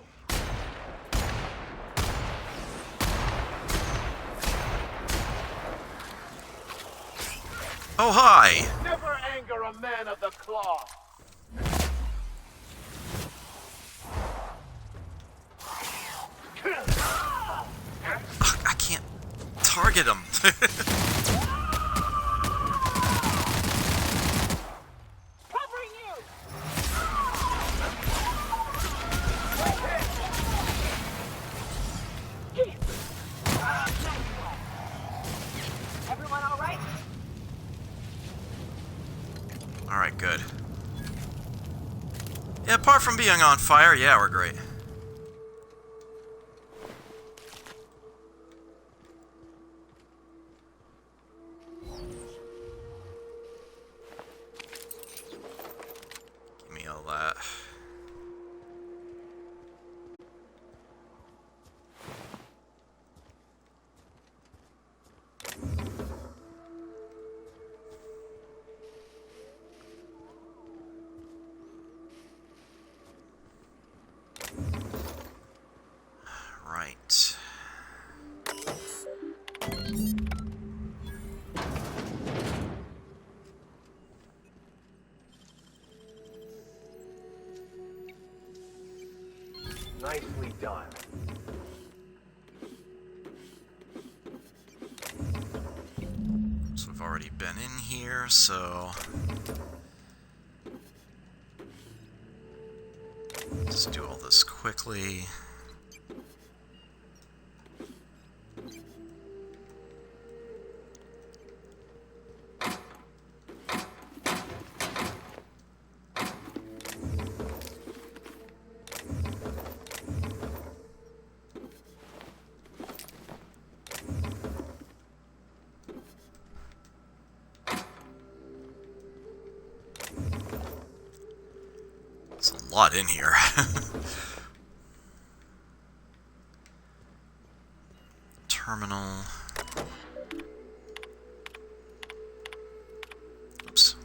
Oh, hi! Never anger a man of the claw. I can't target him. Covering you! Everyone all right? Alright, good. Yeah, apart from being on fire, yeah, we're great. Give me all that. Right. Nicely done. So we've already been in here, so... Just do all this quickly. There's a lot in here. Terminal. Oops.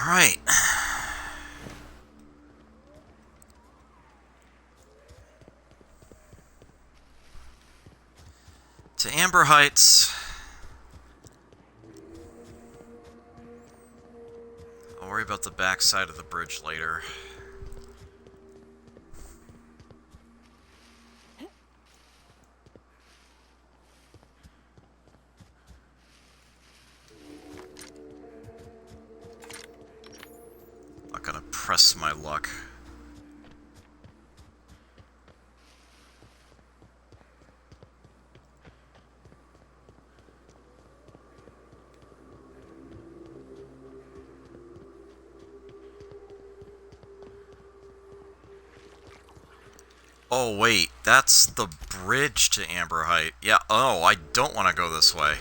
Right. To Amber Heights. I'll worry about the backside of the bridge later. Not gonna press my luck. Oh, wait, that's the bridge to Amber Height. Yeah, oh, I don't want to go this way.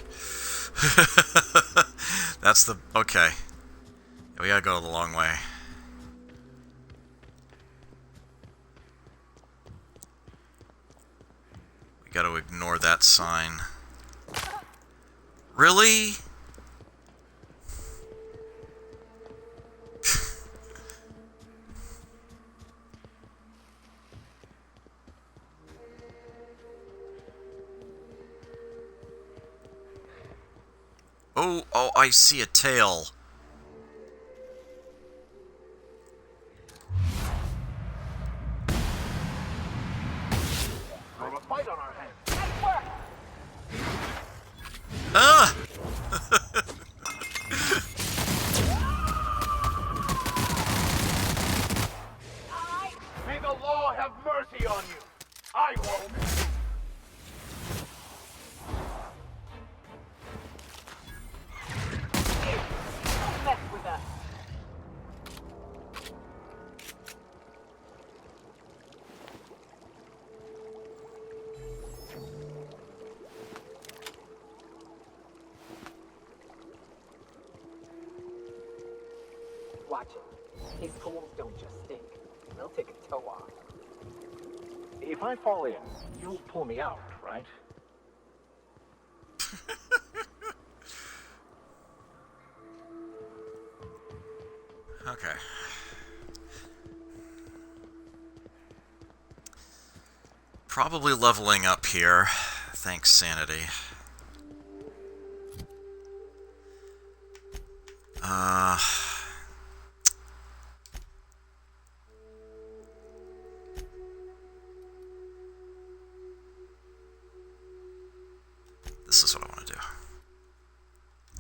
That's the... okay. We gotta go the long way. We gotta ignore that sign. Really? Oh, I see a tail. We have a fight on our hands. Nice work! Ah! May the law have mercy on you. I won't. Don't mess with us. Watch it. These pools don't just stink. They'll take a toe off. If I fall in, you'll pull me out, right? Okay. Probably leveling up here. Thanks, sanity. This is what I want to do.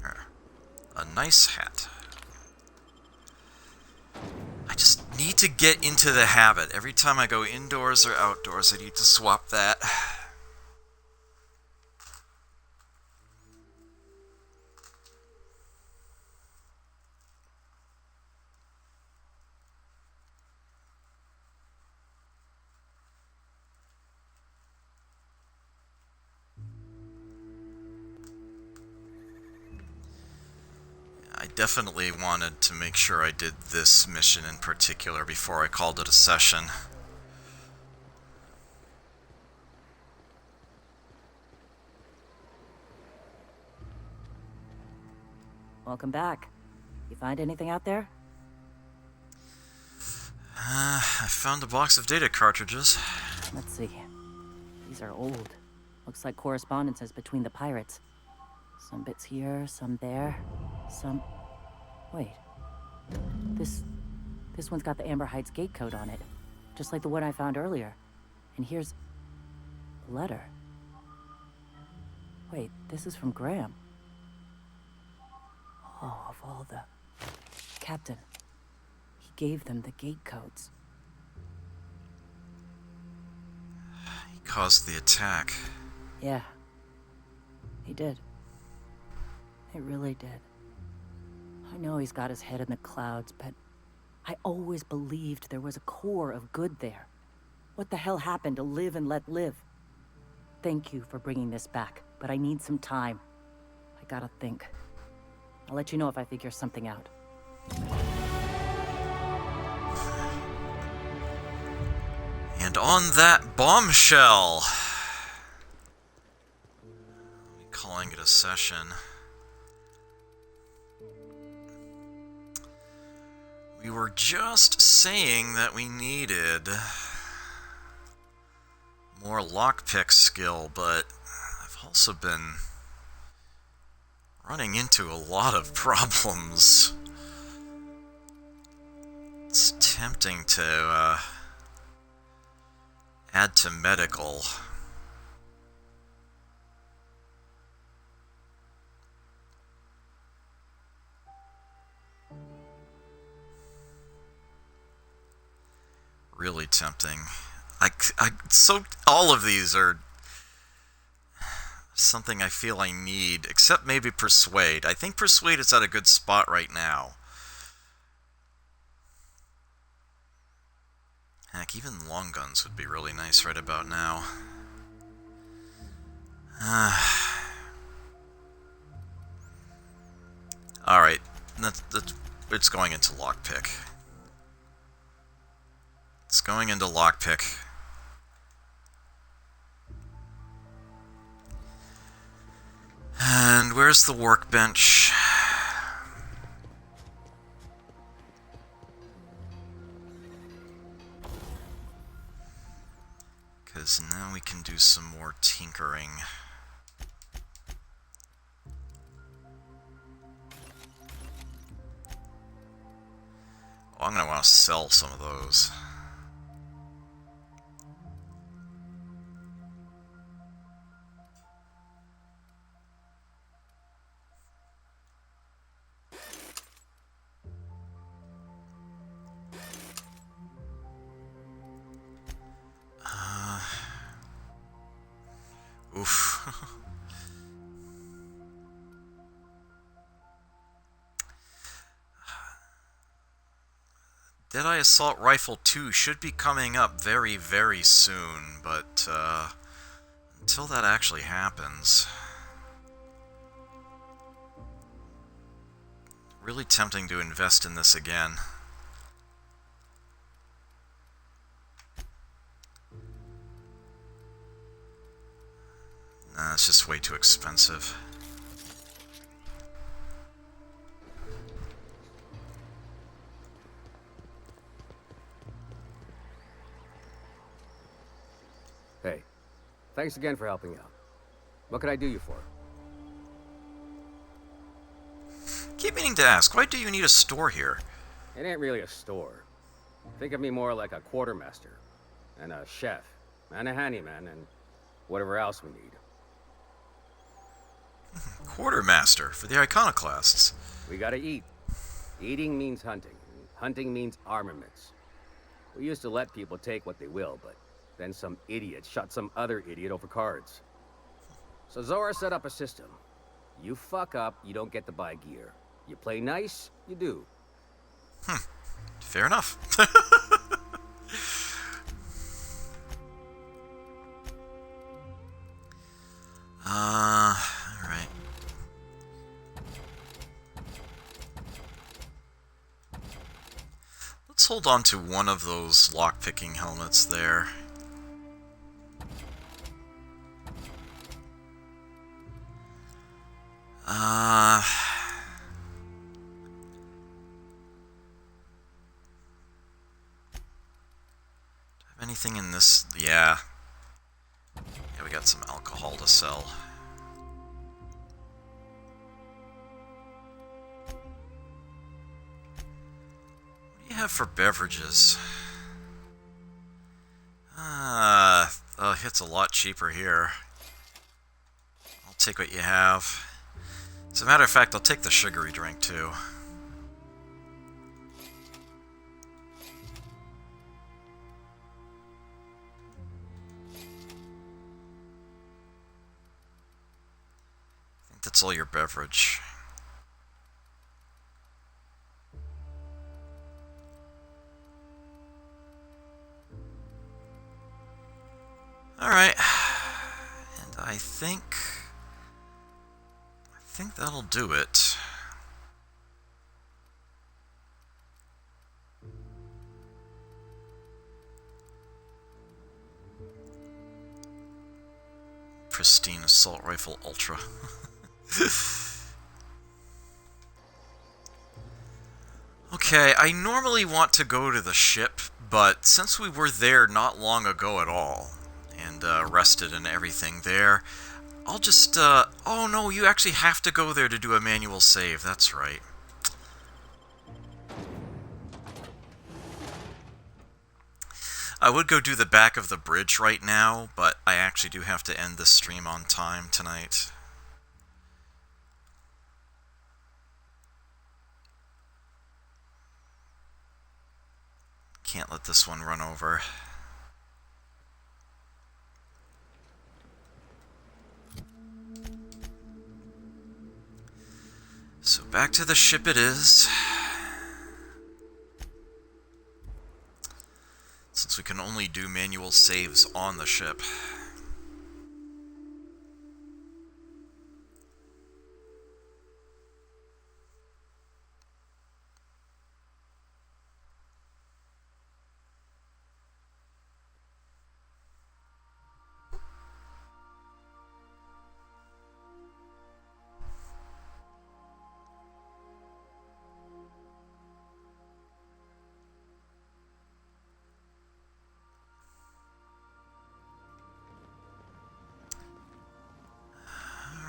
There. A nice hat. I just need to get into the habit. Every time I go indoors or outdoors, I need to swap that. I definitely wanted to make sure I did this mission in particular before I called it a session. Welcome back. You find anything out there? I found a box of data cartridges. Let's see. These are old. Looks like correspondences between the pirates. Some bits here, some there, some... Wait. This one's got the Amber Heights gate code on it. Just like the one I found earlier. And here's... a letter. Wait, this is from Graham. Oh, of all the... Captain. He gave them the gate codes. He caused the attack. Yeah. He did. He really did. I know he's got his head in the clouds, but I always believed there was a core of good there. What the hell happened to live and let live? Thank you for bringing this back, but I need some time. I gotta think. I'll let you know if I figure something out. And on that bombshell, calling it a session. We were just saying that we needed more lockpick skill, but I've also been running into a lot of problems. It's tempting to add to medical. Really tempting. So all of these are something I feel I need, except maybe Persuade. I think Persuade is at a good spot right now. Heck, even long guns would be really nice right about now. Alright, it's going into lockpick. It's going into lockpick. And where's the workbench? Because now we can do some more tinkering. Oh, I'm gonna want to sell some of those. Oof. Deadeye Assault Rifle 2 should be coming up very, very soon, but until that actually happens, really tempting to invest in this again. Nah, it's just way too expensive. Hey, thanks again for helping out. What can I do you for? Keep meaning to ask, why do you need a store here? It ain't really a store. Think of me more like a quartermaster, and a chef, and a handyman, and whatever else we need. Quartermaster for the iconoclasts. We gotta eat. Eating means hunting, and hunting means armaments. We used to let people take what they will, but then some idiot shot some other idiot over cards. So Zora set up a system. You fuck up, you don't get to buy gear. You play nice, you do. Fair enough. Alright. Let's hold on to one of those lockpicking helmets there. Anything in this? Yeah. Yeah, we got some alcohol to sell. What do you have for beverages? It's a lot cheaper here. I'll take what you have. As a matter of fact, I'll take the sugary drink too. I think that's all your beverage. Alright. And I think that'll do it. Pristine Assault Rifle Ultra. Okay, I normally want to go to the ship, but since we were there not long ago at all, and rested and everything there, I'll just, oh no, you actually have to go there to do a manual save, that's right. I would go do the back of the bridge right now, but I actually do have to end this stream on time tonight. Can't let this one run over. So back to the ship it is. Since we can only do manual saves on the ship.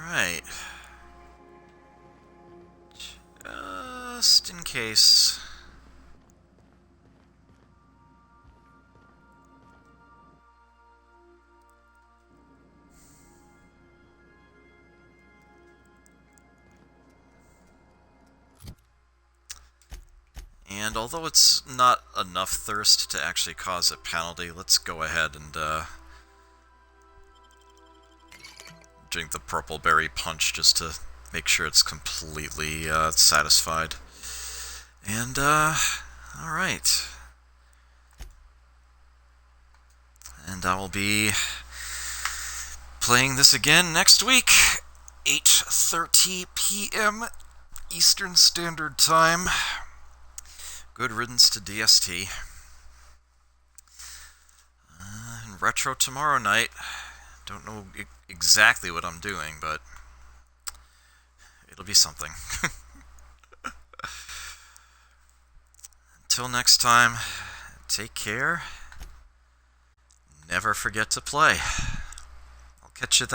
Alright. Just in case. And although it's not enough thirst to actually cause a penalty, let's go ahead and drink the purple berry punch just to make sure it's completely satisfied. And, alright. And I will be playing this again next week, 8:30 p.m. Eastern Standard Time. Good riddance to DST. And retro tomorrow night. Don't know exactly what I'm doing, but it'll be something. Until next time, take care. Never forget to play. I'll catch you then.